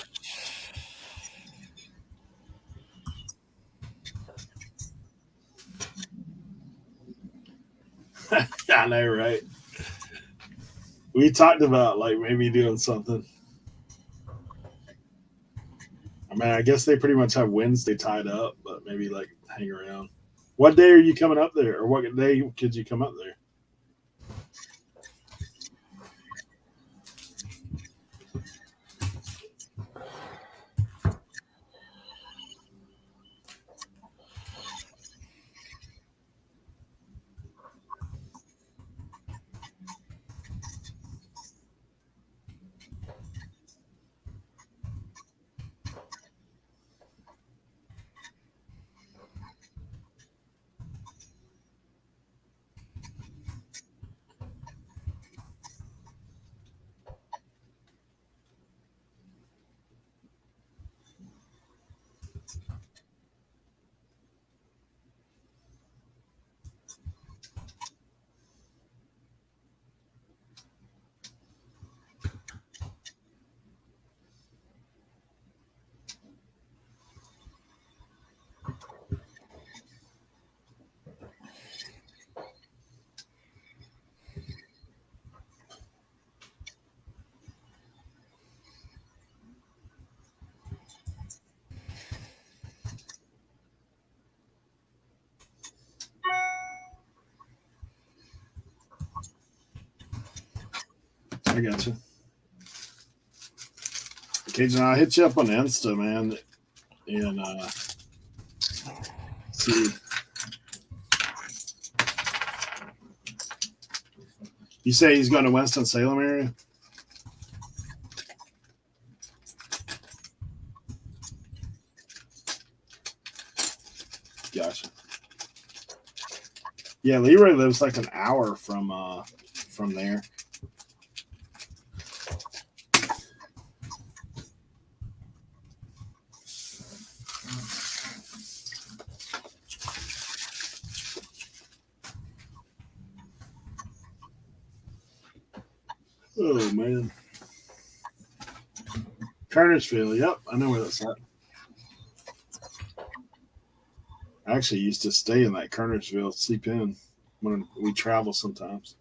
I know, right? We talked about like maybe doing something. I mean, I guess they pretty much have Wednesday tied up, but maybe like hang around. What day are you coming up there, or what day could you come up there? I got you. Cajun, I'll hit you up on Insta, man, and see. You say he's going to Winston-Salem area? Gotcha. Yeah, Leroy lives like an hour from there. Oh man, Kernersville. Yep, I know where that's at. I actually used to stay in that Kernersville, sleep in when we travel sometimes.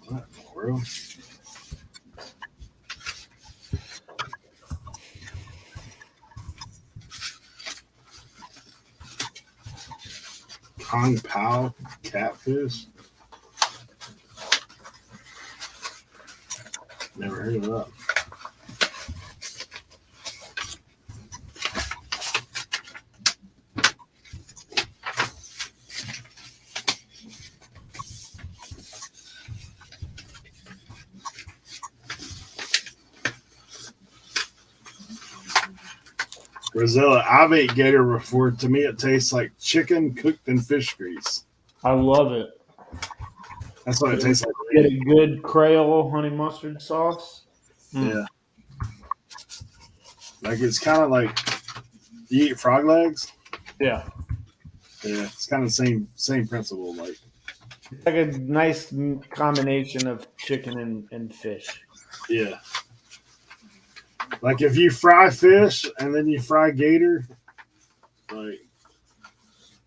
What in the world? Kong Pao catfish? Never heard of that. Rosella, I've ate gator before. To me, it tastes like chicken cooked in fish grease. I love it. That's what it tastes like. Get a good Creole honey mustard sauce. Yeah. Like it's kind of like you eat frog legs. Yeah. Yeah, it's kind of the same principle. Like It's like a nice combination of chicken and fish. yeah. Like if you fry fish and then you fry gator, like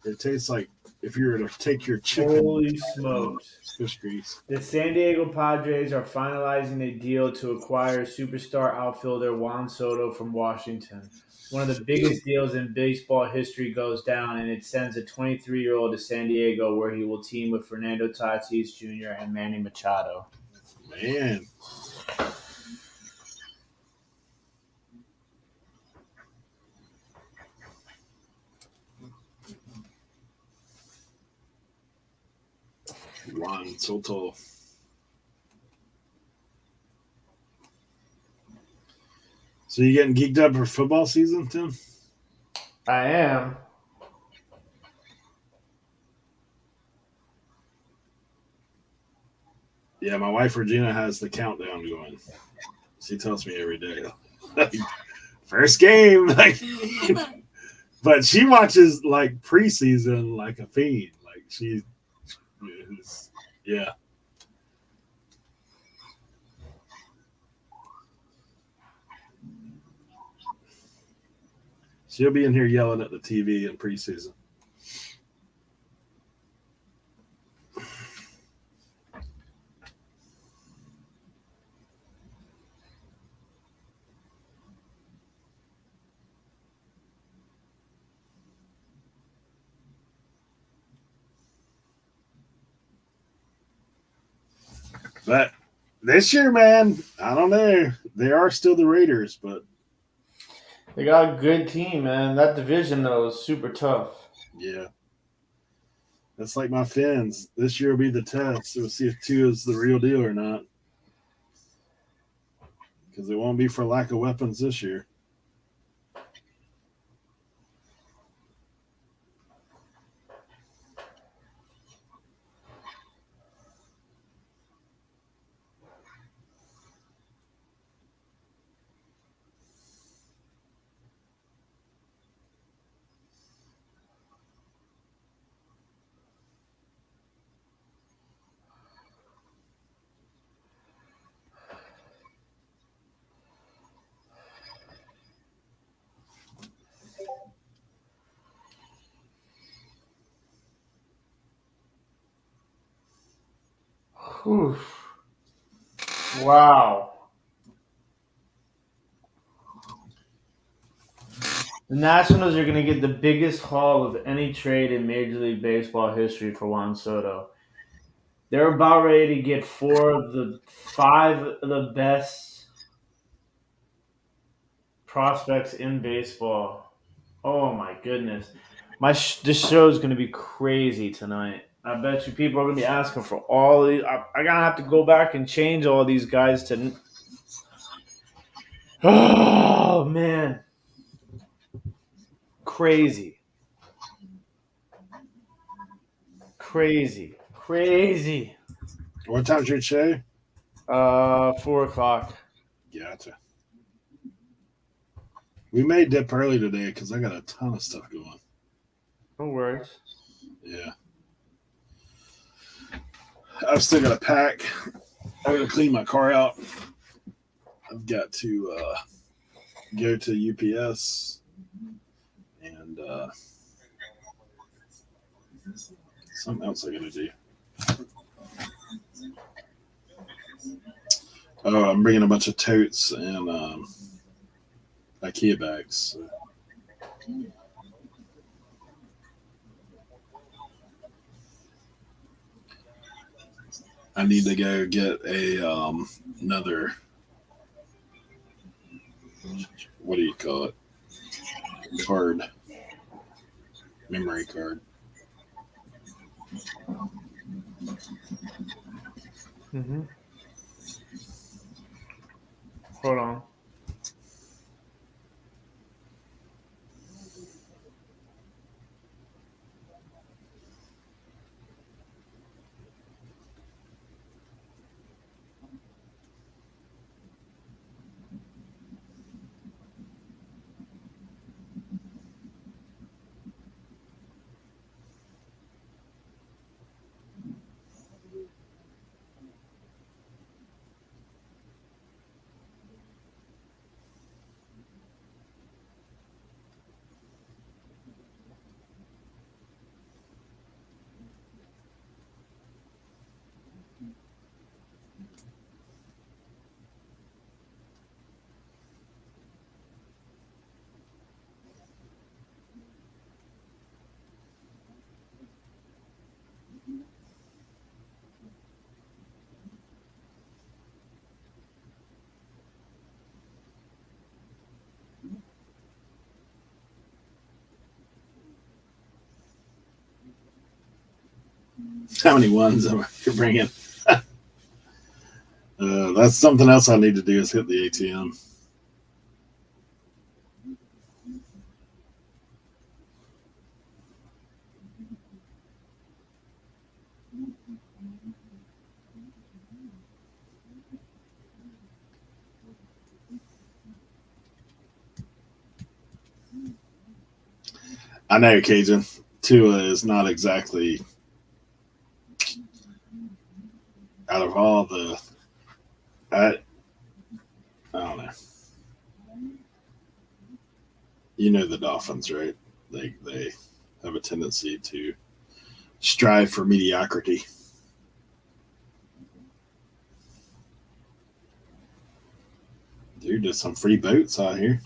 it tastes like if you were to take your chicken. Holy smokes. Fish grease. The San Diego Padres are finalizing a deal to acquire superstar outfielder Juan Soto from Washington. One of the biggest deals in baseball history goes down, and it sends a 23-year-old to San Diego where he will team with Fernando Tatis Jr. and Manny Machado. Man. Juan Soto. So you getting geeked up for football season, Tim? I am. Yeah, my wife Regina has the countdown going. She tells me every day. Like, first game, like, but she watches like preseason like a fiend. Like she is, yeah. She'll be in here yelling at the TV in preseason. But This year, man, I don't know. They are still the Raiders, but They got a good team, man. That division though is super tough. yeah. That's like my Fins. This year will be the test. We'll see if 2 is the real deal or not. Because it won't be for lack of weapons this year. Whew. Wow. The Nationals are going to get the biggest haul of any trade in Major League Baseball history for Juan Soto. They're about ready to get 5 of the best prospects in baseball. Oh my goodness. This show is going to be crazy tonight. I bet you people are going to be asking for all these. I'm going to have to go back and change all these guys to. Oh, man. Crazy. Crazy. What time's your show? 4:00. Gotcha. We may dip early today because I got a ton of stuff going. No worries. Yeah. I've still got to pack. I got to clean my car out. I've got to go to UPS and something else I got to do. Oh, I'm bringing a bunch of totes and IKEA bags. So. I need to go get another. What do you call it? Card. Memory card. Mm-hmm. Hold on. How many ones am I bringing? That's something else I need to do is hit the ATM. I know, Cajun. Tua is not exactly out of all the. I don't know. You know the Dolphins, right? They have a tendency to strive for mediocrity. Dude, there's some free boats out here.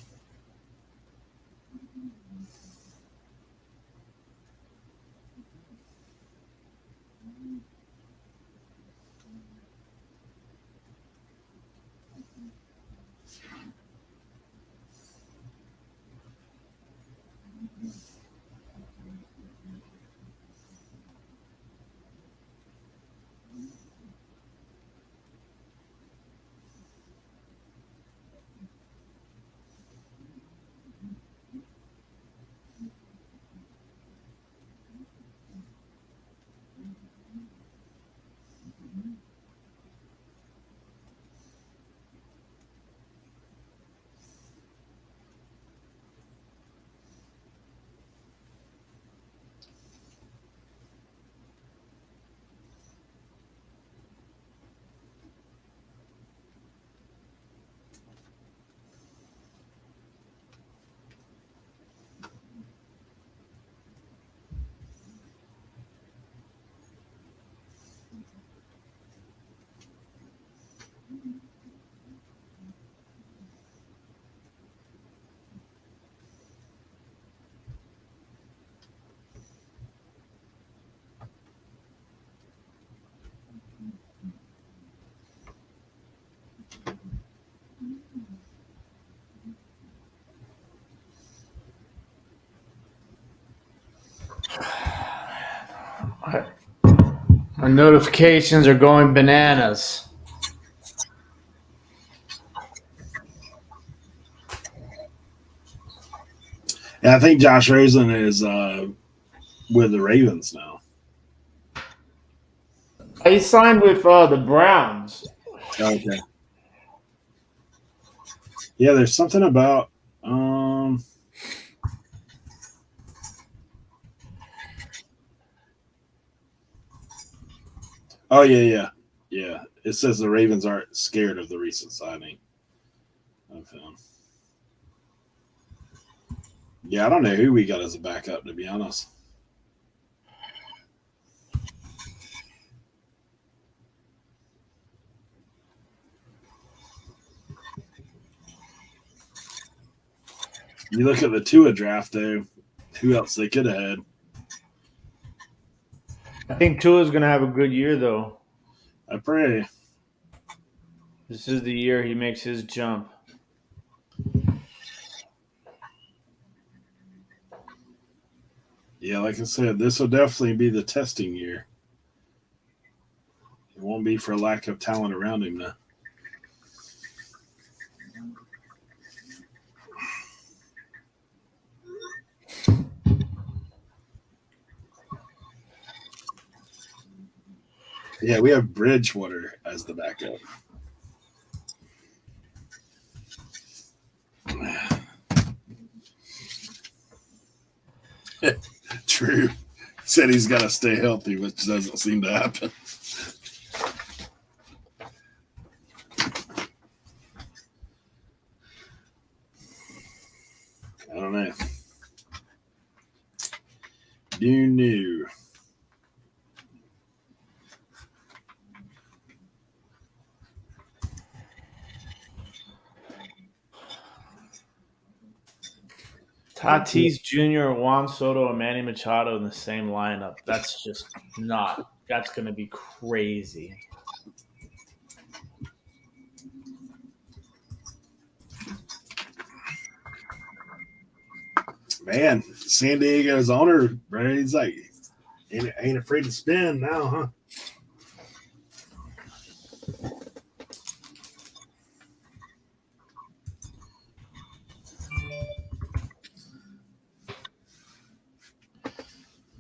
Our notifications are going bananas. Yeah, I think Josh Rosen is with the Ravens now. He signed with the Browns. Okay. Yeah, there's something about oh yeah. It says the Ravens aren't scared of the recent signing of him. Yeah, I don't know who we got as a backup, to be honest. You look at the Tua draft, though. Who else they could have had? I think Tua's going to have a good year, though. I pray. This is the year he makes his jump. Yeah, like I said, this will definitely be the testing year. It won't be for lack of talent around him, though. Yeah, we have Bridgewater as the backup. True. Said he's got to stay healthy, which doesn't seem to happen. I don't know. You knew. Tatis Jr., Juan Soto, and Manny Machado in the same lineup. That's just not. That's going to be crazy. Man, San Diego's owner, bro, he's like, ain't afraid to spend now, huh?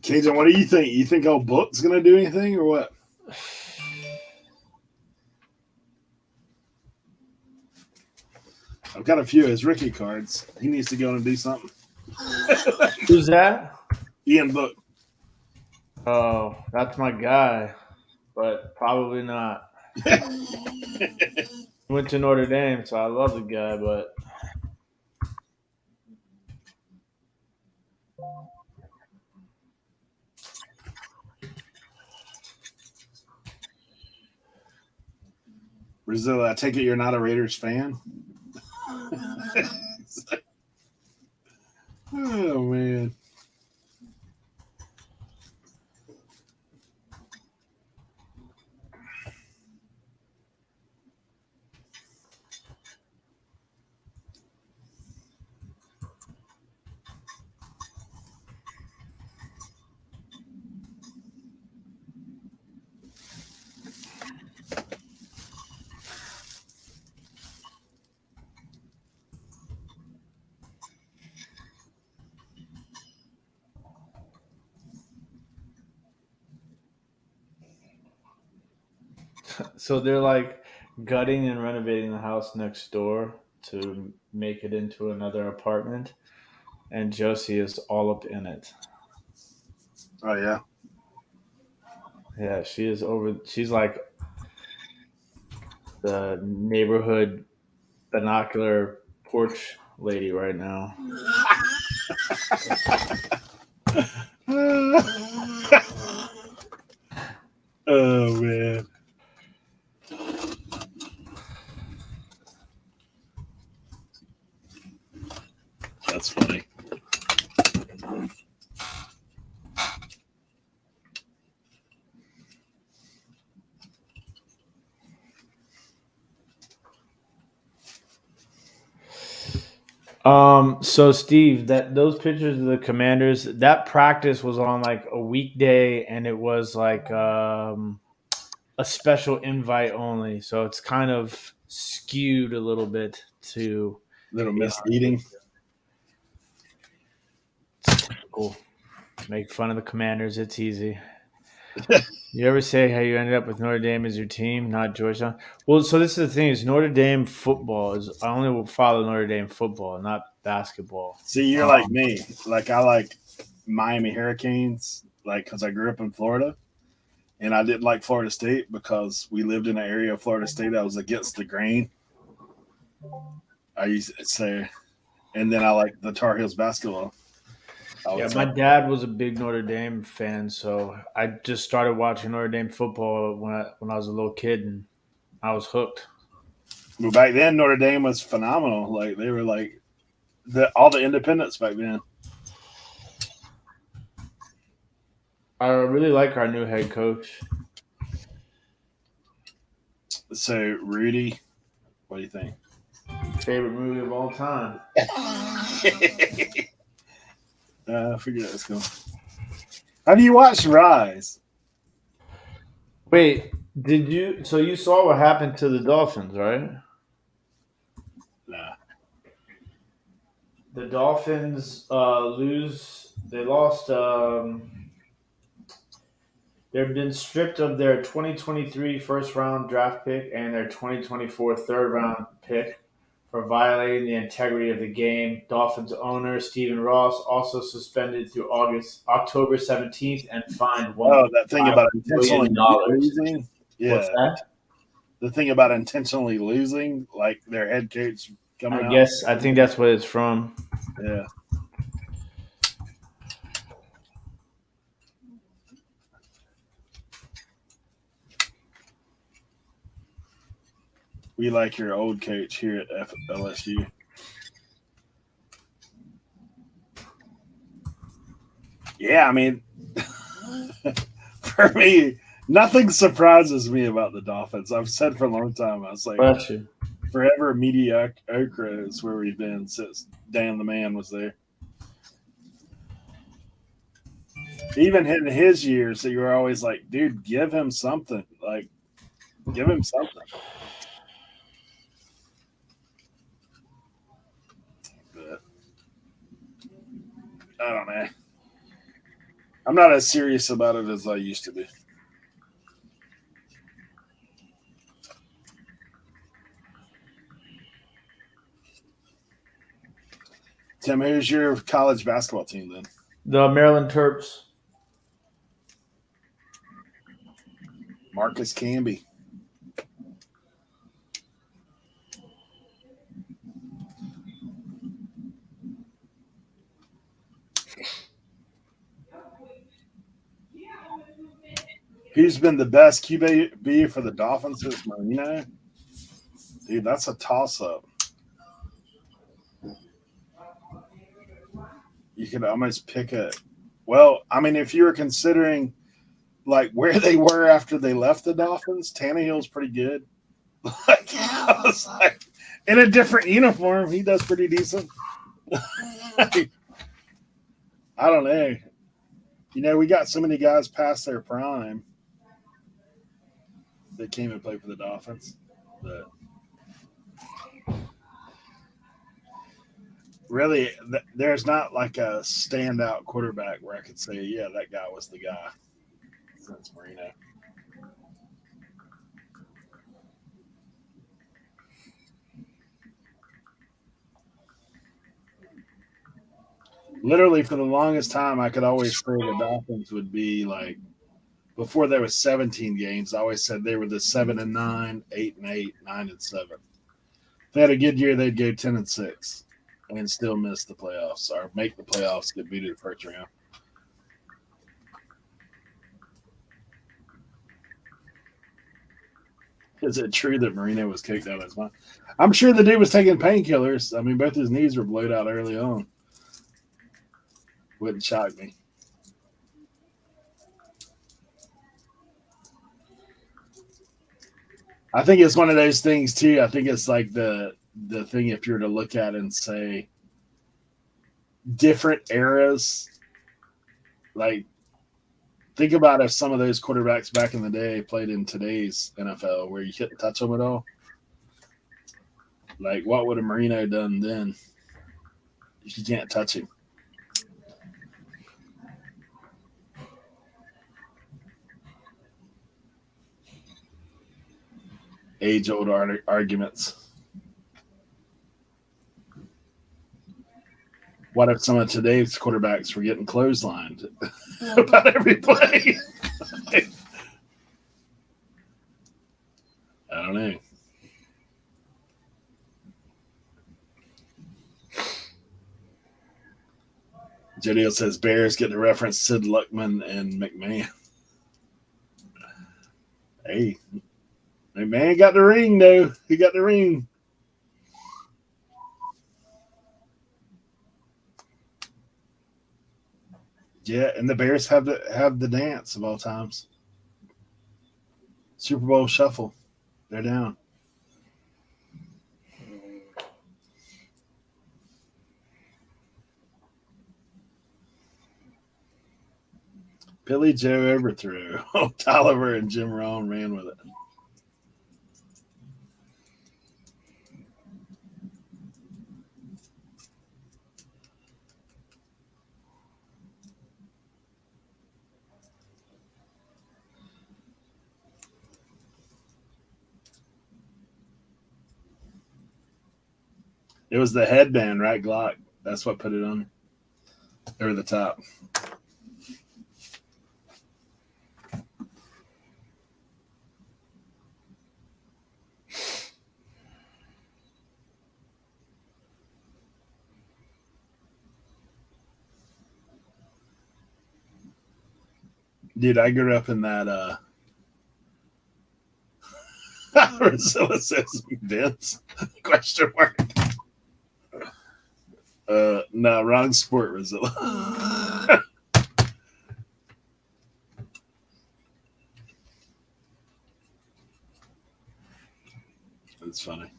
Cajun, what do you think? You think old Book's going to do anything or what? I've got a few of his rookie cards. He needs to go and do something. Who's that? Ian Book. Oh, that's my guy, but probably not. He went to Notre Dame, so I love the guy, but Brazil, I take it you're not a Raiders fan? Oh, man. so they're like gutting and renovating the house next door to make it into another apartment, and Josie is all up in it. Oh, yeah. Yeah, she is over. She's like the neighborhood binocular porch lady right now. Oh, man. That's funny. So Steve, those pictures of the Commanders, that practice was on like a weekday, and it was like a special invite only. So it's kind of skewed a little bit to Little misleading. it's typical. Make fun of the Commanders. It's easy. You ever say how you ended up with Notre Dame as your team, not Georgetown? Well, so this is the thing: is Notre Dame football is I only will follow Notre Dame football, not basketball. See, you're like me. Like I like Miami Hurricanes, like because I grew up in Florida, and I didn't like Florida State because we lived in an area of Florida State that was against the grain. I used to say, and then I like the Tar Heels basketball. Yeah, my dad was a big Notre Dame fan, so I just started watching Notre Dame football when I was a little kid, and I was hooked. Well, back then Notre Dame was phenomenal. Like they were like all the independents back then. I really like our new head coach. So Rudy, what do you think? Favorite movie of all time. Forget it. Let's go. Have you watched Rise? Wait, did you? So you saw what happened to the Dolphins, right? Nah. The Dolphins lose. They lost. They've been stripped of their 2023 first round draft pick and their 2024 third round pick for violating the integrity of the game. Dolphins owner Stephen Ross also suspended through October 17th and fined that thing about intentionally $1 million. losing. Yeah. What's that? The thing about intentionally losing, like their head coach coming out. I think that's what it's from. Yeah. We like your old coach here at LSU. Yeah, I mean, for me, nothing surprises me about the Dolphins. I've said for a long time, I was like, forever mediocre is where we've been since Dan the Man was there. Even in his years, you were always like, dude, give him something. Like, give him something. But I don't know. I'm not as serious about it as I used to be. Tim, who's your college basketball team then? The Maryland Terps. Marcus Camby. Who's been the best QB for the Dolphins since Marino? Dude, that's a toss-up. You could almost pick it. Well, I mean, if you were considering like where they were after they left the Dolphins, Tannehill's pretty good. Like, I was like, in a different uniform, he does pretty decent. I don't know. You know, we got so many guys past their prime that came and played for the Dolphins. But really, there's not like a standout quarterback where I could say, yeah, that guy was the guy since Marino. Literally, for the longest time, I could always say the Dolphins would be like, before there was 17 games, I always said they were the 7-9, 8-8, 9-7. If they had a good year, they'd go 10-6 and still miss the playoffs or make the playoffs, get beat in the first round. Is it true that Marino was kicked out of his mind? I'm sure the dude was taking painkillers. I mean, both his knees were blowed out early on. Wouldn't shock me. I think it's one of those things too. I think it's like the thing if you were to look at it and say, different eras. Like, think about if some of those quarterbacks back in the day played in today's NFL where you couldn't touch them at all. Like, what would a Marino done then if you can't touch him? Age-old arguments. What if some of today's quarterbacks were getting clotheslined about every play? I don't know. Jodiel says Bears get the reference Sid Luckman and McMahon. Hey, McMahon got the ring, though. He got the ring. Yeah, and the Bears have the dance of all times. Super Bowl shuffle. They're down. Billy Joe overthrew. Oh, Tolliver and Jim Rohn ran with it. It was the headband, right, Glock? That's what put it on over the top. Dude, I grew up in that Reseller says Vince? Question mark. No, wrong sport, Reseller. That's funny.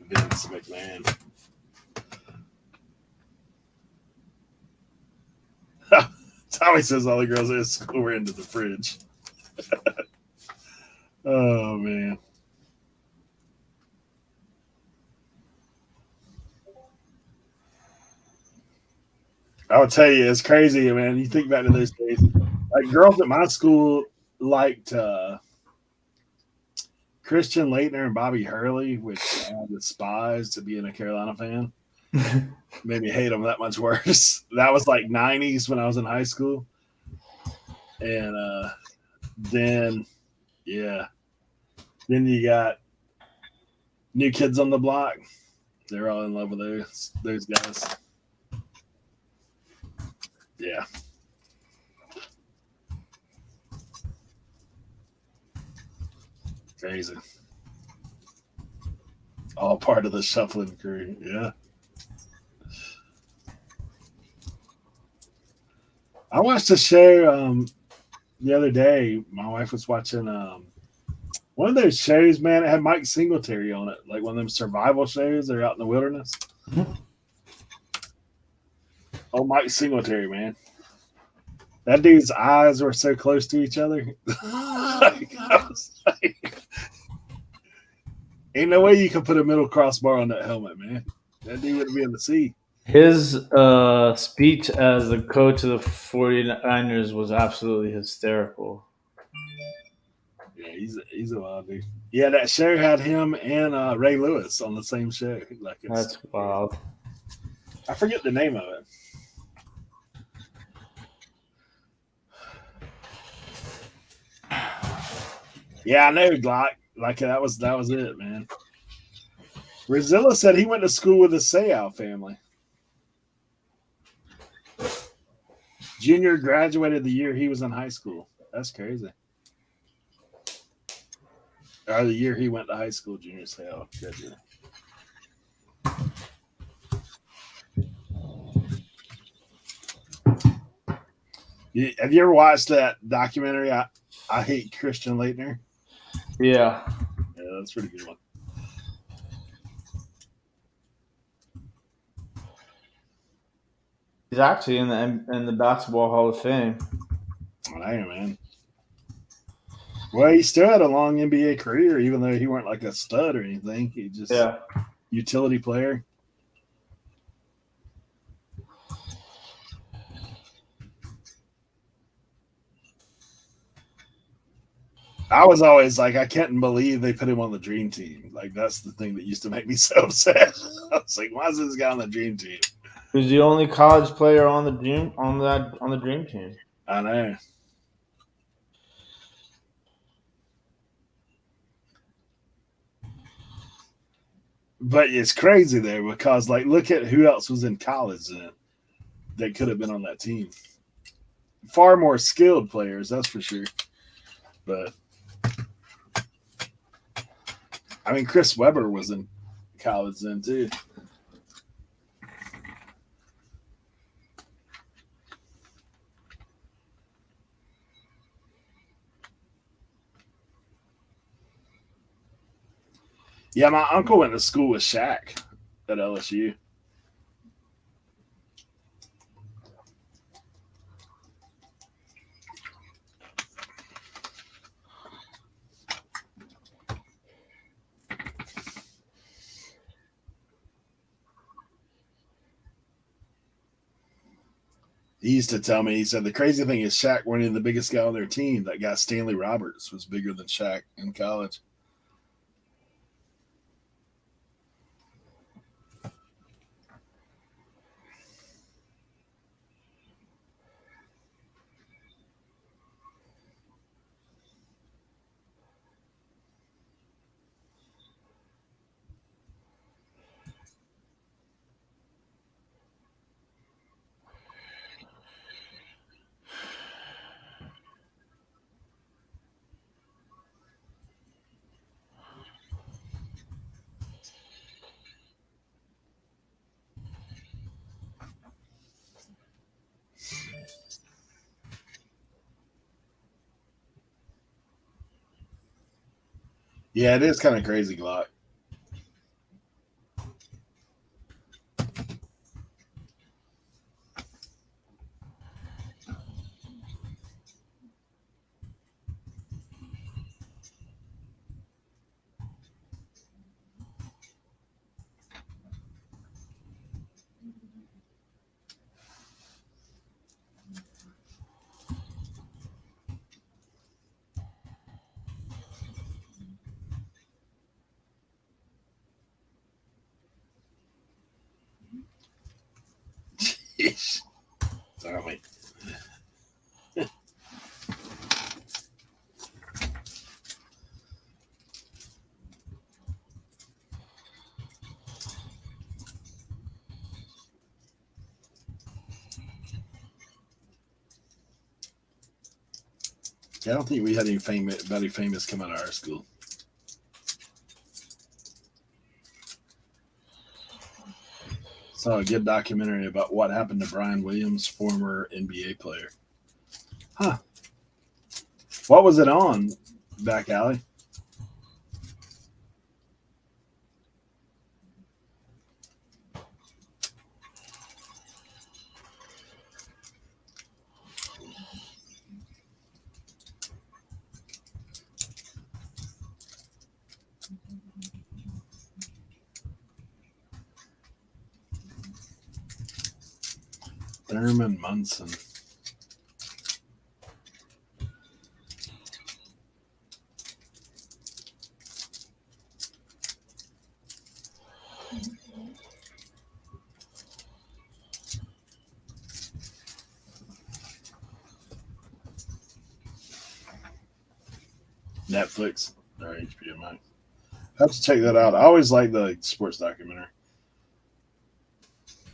Vince McMahon. Tommy says all the girls at school were into the fridge. Oh, man. I'll tell you, it's crazy, man. You think back to those days. Like, girls at my school liked Christian Laettner and Bobby Hurley, which I despise to being a Carolina fan. Maybe hate them that much worse. That was like 90s when I was in high school. And then you got New Kids on the Block. They're all in love with those guys. Yeah. Crazy. All part of the shuffling crew. Yeah. I watched a show the other day. My wife was watching one of those shows, man. It had Mike Singletary on it, like one of them survival shows. They're out in the wilderness. Oh, Mike Singletary, man. That dude's eyes were so close to each other. I was like, ain't no way you can put a middle crossbar on that helmet, man. That dude wouldn't be able to see. His speech as the coach of the 49ers was absolutely hysterical. Yeah, he's a wild dude. Yeah, that show had him and Ray Lewis on the same show. Like, That's wild. I forget the name of it. Yeah, I know, Glock. Like, that was it, man. Rizilla said he went to school with the Seau family. Junior graduated the year he was in high school. That's crazy. Or the year he went to high school, Junior Seau. Have you ever watched that documentary, I Hate Christian Laettner? Yeah. Yeah, that's a pretty good one. He's actually in the Basketball Hall of Fame. Oh, damn, man. Well, he still had a long NBA career, even though he weren't like a stud or anything. He just utility player. I was always like, I can't believe they put him on the dream team. Like, that's the thing that used to make me so upset. I was like, why is this guy on the dream team? He's the only college player on the dream team. I know. But it's crazy there because, like, look at who else was in college then that could have been on that team. Far more skilled players, that's for sure. But I mean, Chris Webber was in college then too. Yeah, my uncle went to school with Shaq at LSU. He used to tell me, he said, the crazy thing is Shaq weren't even the biggest guy on their team. That guy, Stanley Roberts, was bigger than Shaq in college. Yeah, it is kind of crazy, Glock. Sorry. I don't think we had anybody famous come out of our school. Saw a good documentary about what happened to Brian Williams, former NBA player. Huh. What was it on, Back Alley? Thurman Munson. Netflix or HBO Max. I have to check that out. I always like the sports documentary.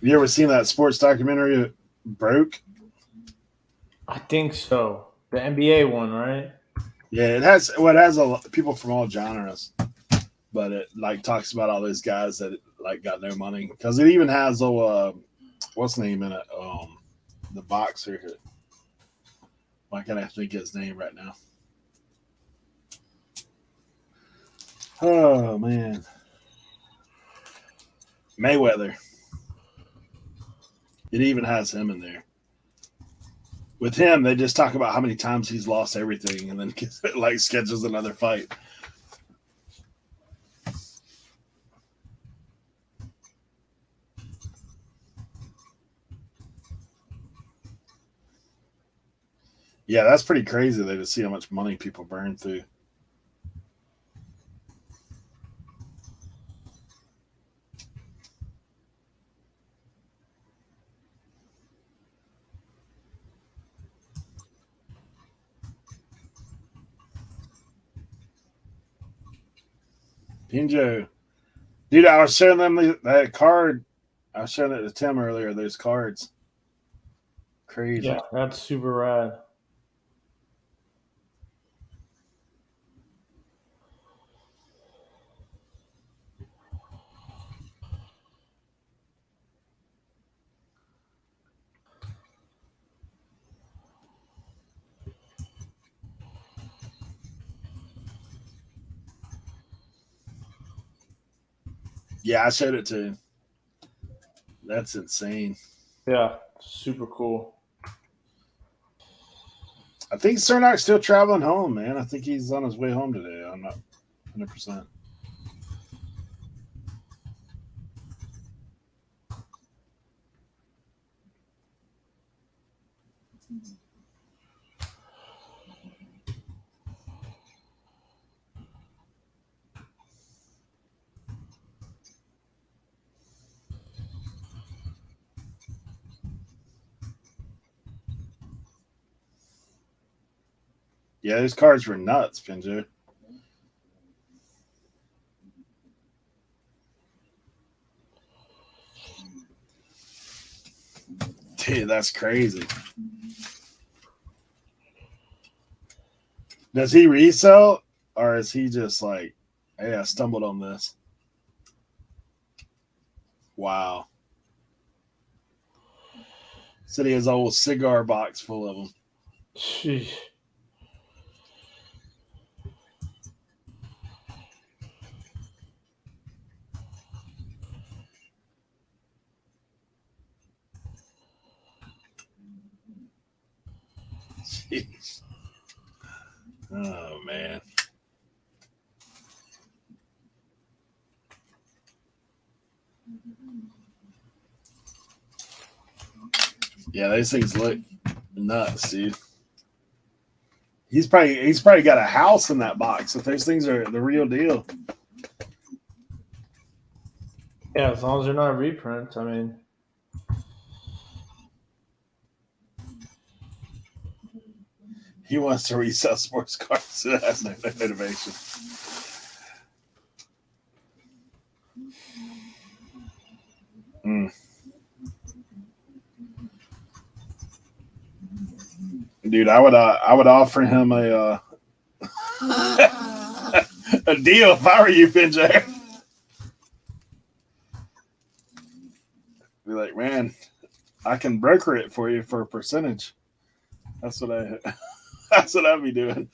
You ever seen that sports documentary, Broke? I think so. The NBA one, right? Yeah, it has a lot, people from all genres, but it like talks about all those guys that like got no money because it even has what's the name in it? The boxer. Why can't I think of his name right now? Oh man, Mayweather. It even has him in there. With him, they just talk about how many times he's lost everything, and then like schedules another fight. Yeah, that's pretty crazy though, to see how much money people burn through. Pinjo. Dude, I was showing them that card. I was showing it to Tim earlier, those cards. Crazy. Yeah, that's super rad. Yeah, I showed it to him. That's insane. Yeah, super cool. I think Cernoch's still traveling home, man. I think he's on his way home today. I'm not 100%. Yeah, those cards were nuts, Pinjo. Dude, that's crazy. Does he resell, or is he just like, hey, I stumbled on this? Wow. Said he has a whole cigar box full of them. Sheesh. Jeez. Oh, man. Yeah, those things look nuts, dude. He's probably got a house in that box. If those things are the real deal. Yeah, as long as they're not reprints, I mean. He wants to resell sports cars, so that's no motivation. Dude, I would offer him a a deal if I were you, Pinjo. Be like, man, I can broker it for you for a percentage. That's what I'd be doing.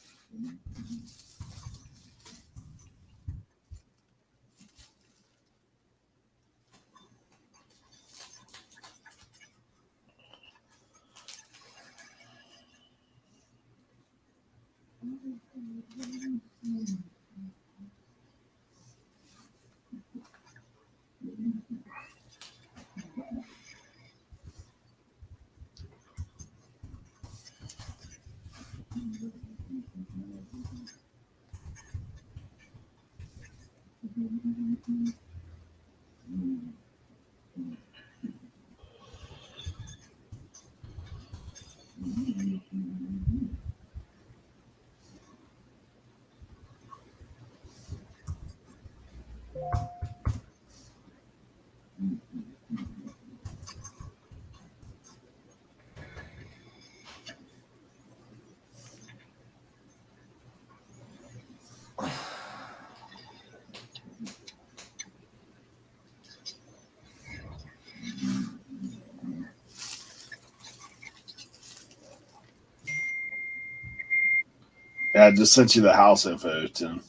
Yeah, I just sent you the house info, Tim.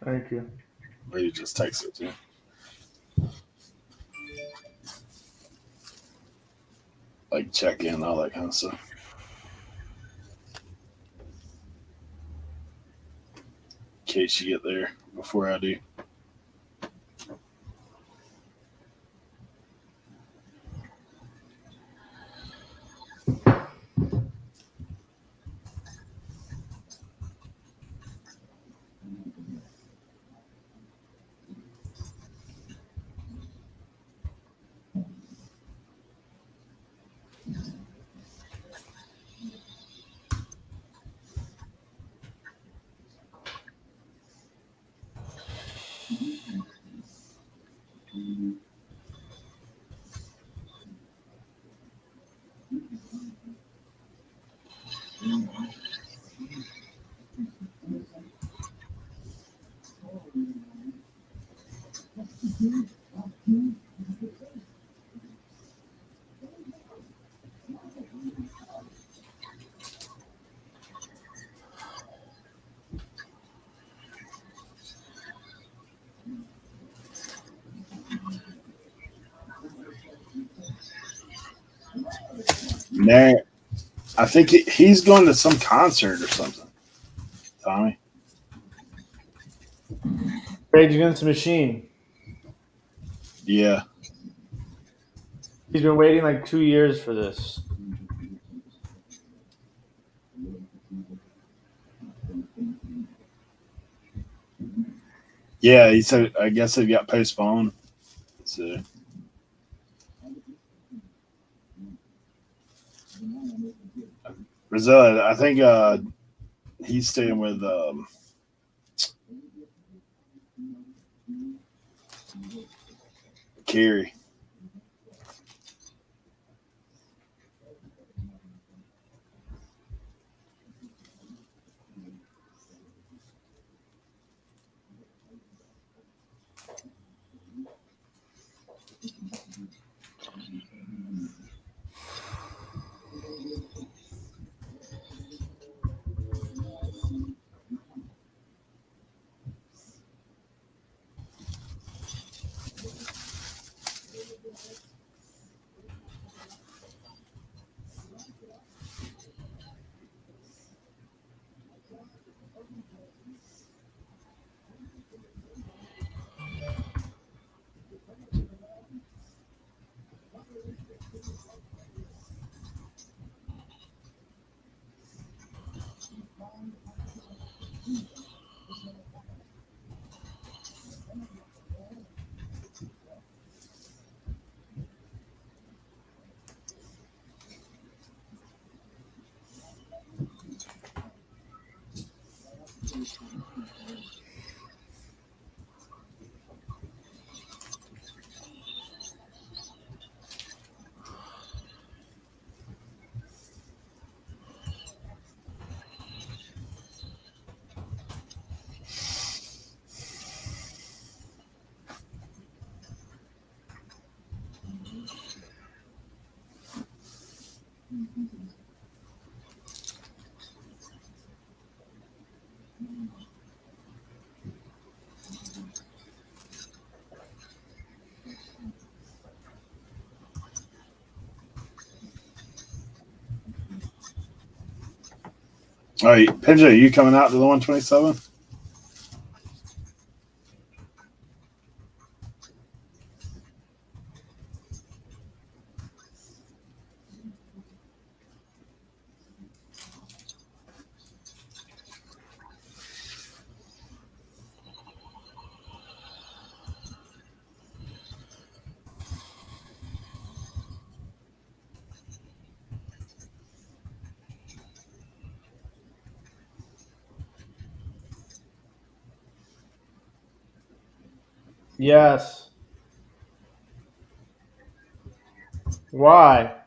Thank you. Or you just text it to you. like check in, all that kind of stuff. In case you get there before I do. Nah, I think he's going to some concert or something. Tommy. Rage Against the Machine. Yeah. He's been waiting like 2 years for this. Yeah, he said. I guess it got postponed. So. Reseller, I think he's staying with Carrie. All right, Pedro, you coming out to the 127? Yes. Why?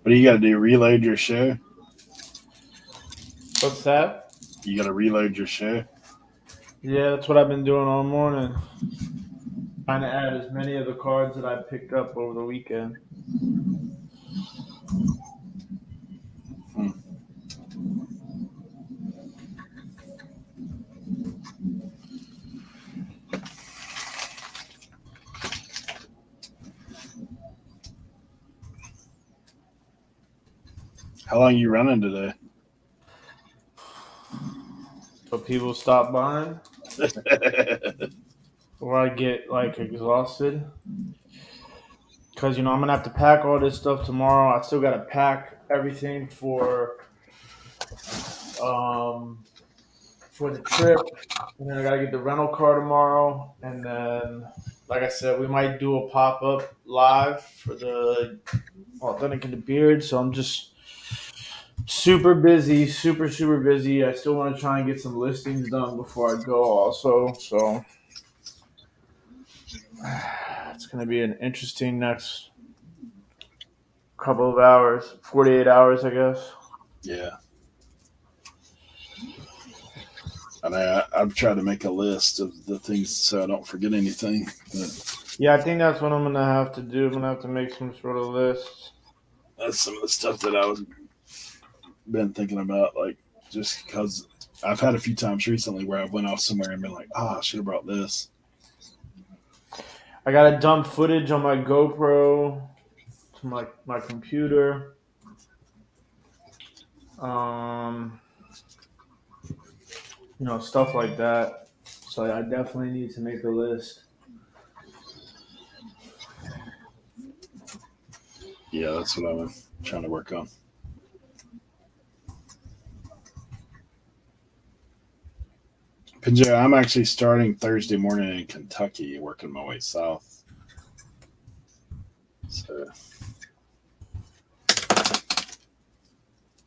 What do you got to do? Reload your show? What's that? You got to reload your show? Yeah, that's what I've been doing all morning. Trying to add as many of the cards that I picked up over the weekend. How long you running today? So people stop buying, or I get like exhausted. Because, I'm going to have to pack all this stuff tomorrow. I still got to pack everything for the trip. And then I got to get the rental car tomorrow. And then, like I said, we might do a pop-up live for the Authentic and the Beard. So I'm just super busy, super busy. I still want to try and get some listings done before I go also. So it's going to be an interesting next couple of hours, 48 hours, I guess. Yeah. And I've tried to make a list of the things so I don't forget anything. But Yeah, I think that's what I'm going to have to do. I'm going to have to make some sort of list. that's some of the stuff that I was been thinking about, like, just because I've had a few times recently where I went off somewhere and been like, I should have brought this. I got to dump footage on my GoPro to my computer. Stuff like that. So I definitely need to make a list. Yeah, that's what I'm trying to work on. Pinjo, I'm actually starting Thursday morning in Kentucky, working my way south. So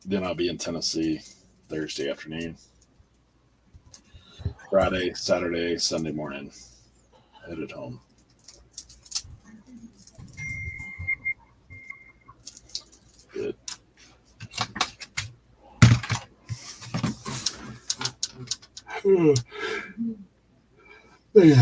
then I'll be in Tennessee Thursday afternoon. Friday, Saturday, Sunday morning, headed home. Good. Yeah.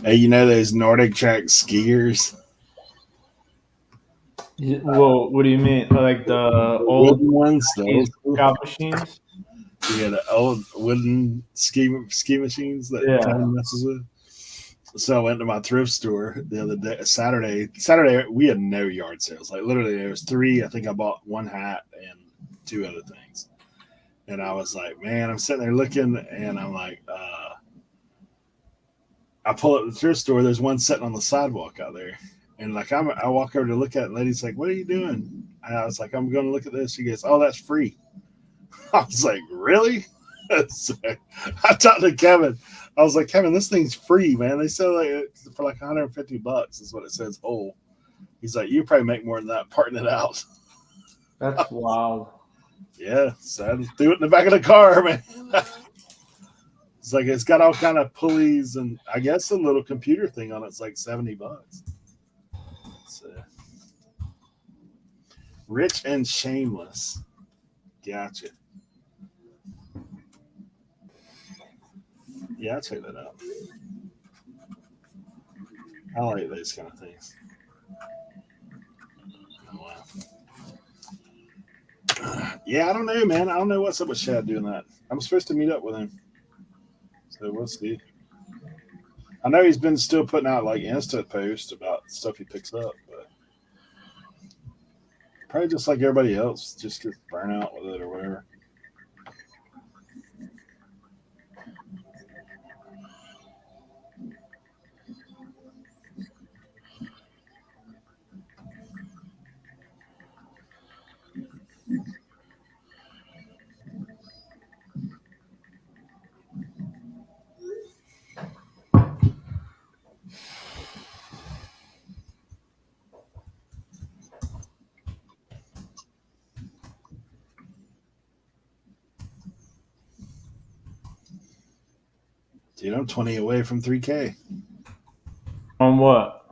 Hey, you know those Nordic track skiers? Well, what do you mean? Like the old wooden ones, the old scout machines? Yeah, the old wooden ski machines that Kevin messes with. So I went to my thrift store the other day, Saturday. We had no yard sales. Like literally, there was 3. I think I bought 1 hat and 2 other things. And I was like, man, I'm sitting there looking, and I'm like, I pull up the thrift store. There's one sitting on the sidewalk out there, and like I walk over to look at it. And the lady's like, "What are you doing?" And I was like, "I'm going to look at this." She goes, "Oh, that's free." I was like, "Really?" So I talked to Kevin. I was like, "Kevin, this thing's free, man. They sell it for like $150. Is what it says whole." He's like, "You probably make more than that parting it out." That's wild. Yeah, so I threw it in the back of the car, man. It's like it's got all kind of pulleys and I guess a little computer thing on it. It's like $70. So rich and shameless. Gotcha. Yeah, I'll check that out. I like those kind of things. Oh, wow. Yeah, I don't know, man. I don't know what's up with Shad doing that. I'm supposed to meet up with him. So we'll see. I know he's been still putting out like instant posts about stuff he picks up, but probably just like everybody else, just gets burnt out with it or whatever. Dude, I'm 20 away from 3K. On what?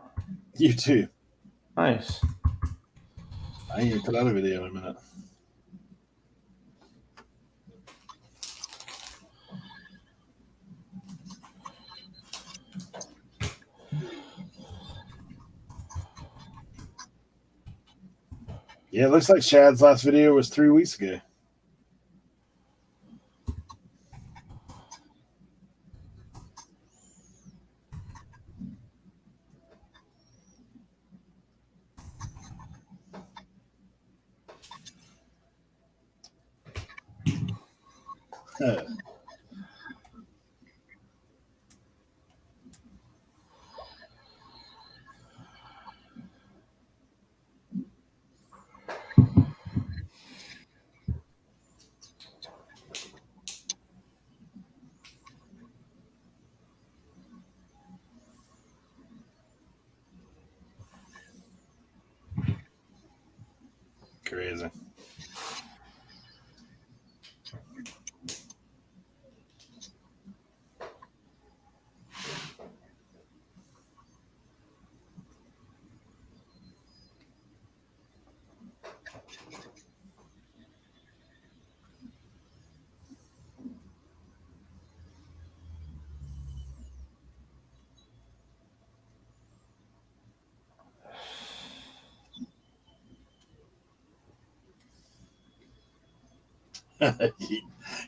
YouTube. Nice. I ain't even put out a video in a minute. Yeah, it looks like Shad's last video was 3 weeks ago. Crazy.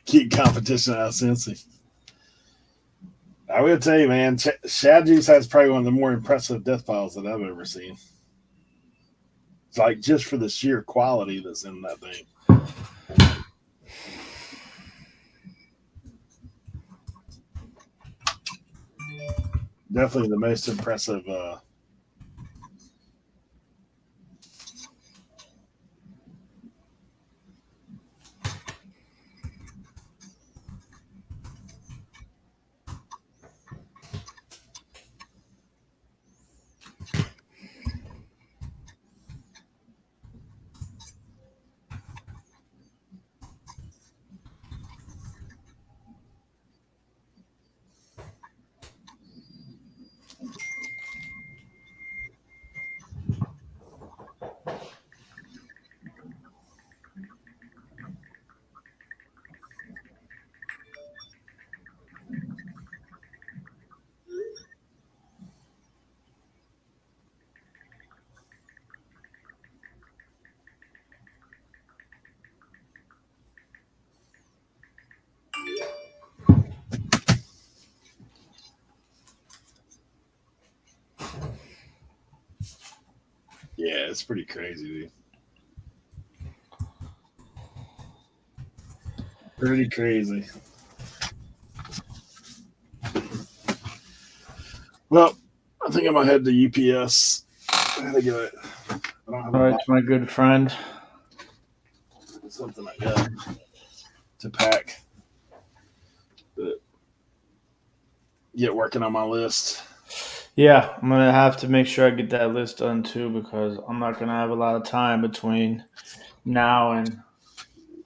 Keep competition out of Cincy. I will tell you, man, Shad Juice has probably one of the more impressive death files that I've ever seen. It's like just for the sheer quality that's in that thing. Definitely the most impressive. Yeah, it's pretty crazy, dude. Pretty crazy. Well, I think I'm gonna head to UPS. I gotta get it. I don't have All right, my good friend. something I got to pack. But get working on my list. Yeah, I'm going to have to make sure I get that list done too because I'm not going to have a lot of time between now and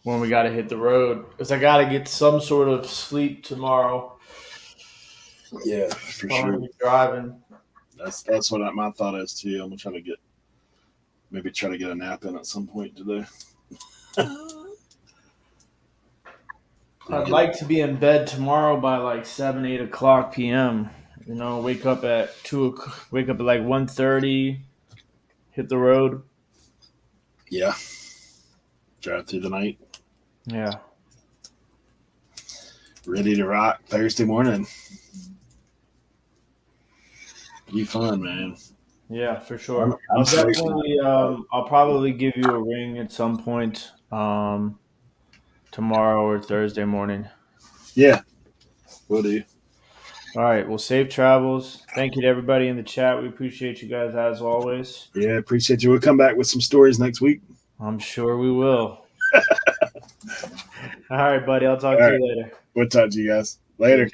when we got to hit the road because I got to get some sort of sleep tomorrow. Yeah, for I'm sure. going to be driving. That's what my thought is too. I'm gonna try to get a nap in at some point today. I'd like to be in bed tomorrow by like 7, 8 o'clock p.m. You know, wake up at like 1:30, hit the road. Yeah. Drive through the night. Yeah. Ready to rock Thursday morning. Be fun, man. Yeah, for sure. I'm Definitely. I'll probably give you a ring at some point tomorrow or Thursday morning. Yeah, will do. All right. Well, safe travels. Thank you to everybody in the chat. We appreciate you guys as always. Yeah, appreciate you. We'll come back with some stories next week. I'm sure we will. All right, buddy. I'll talk to you later. We'll talk to you guys later.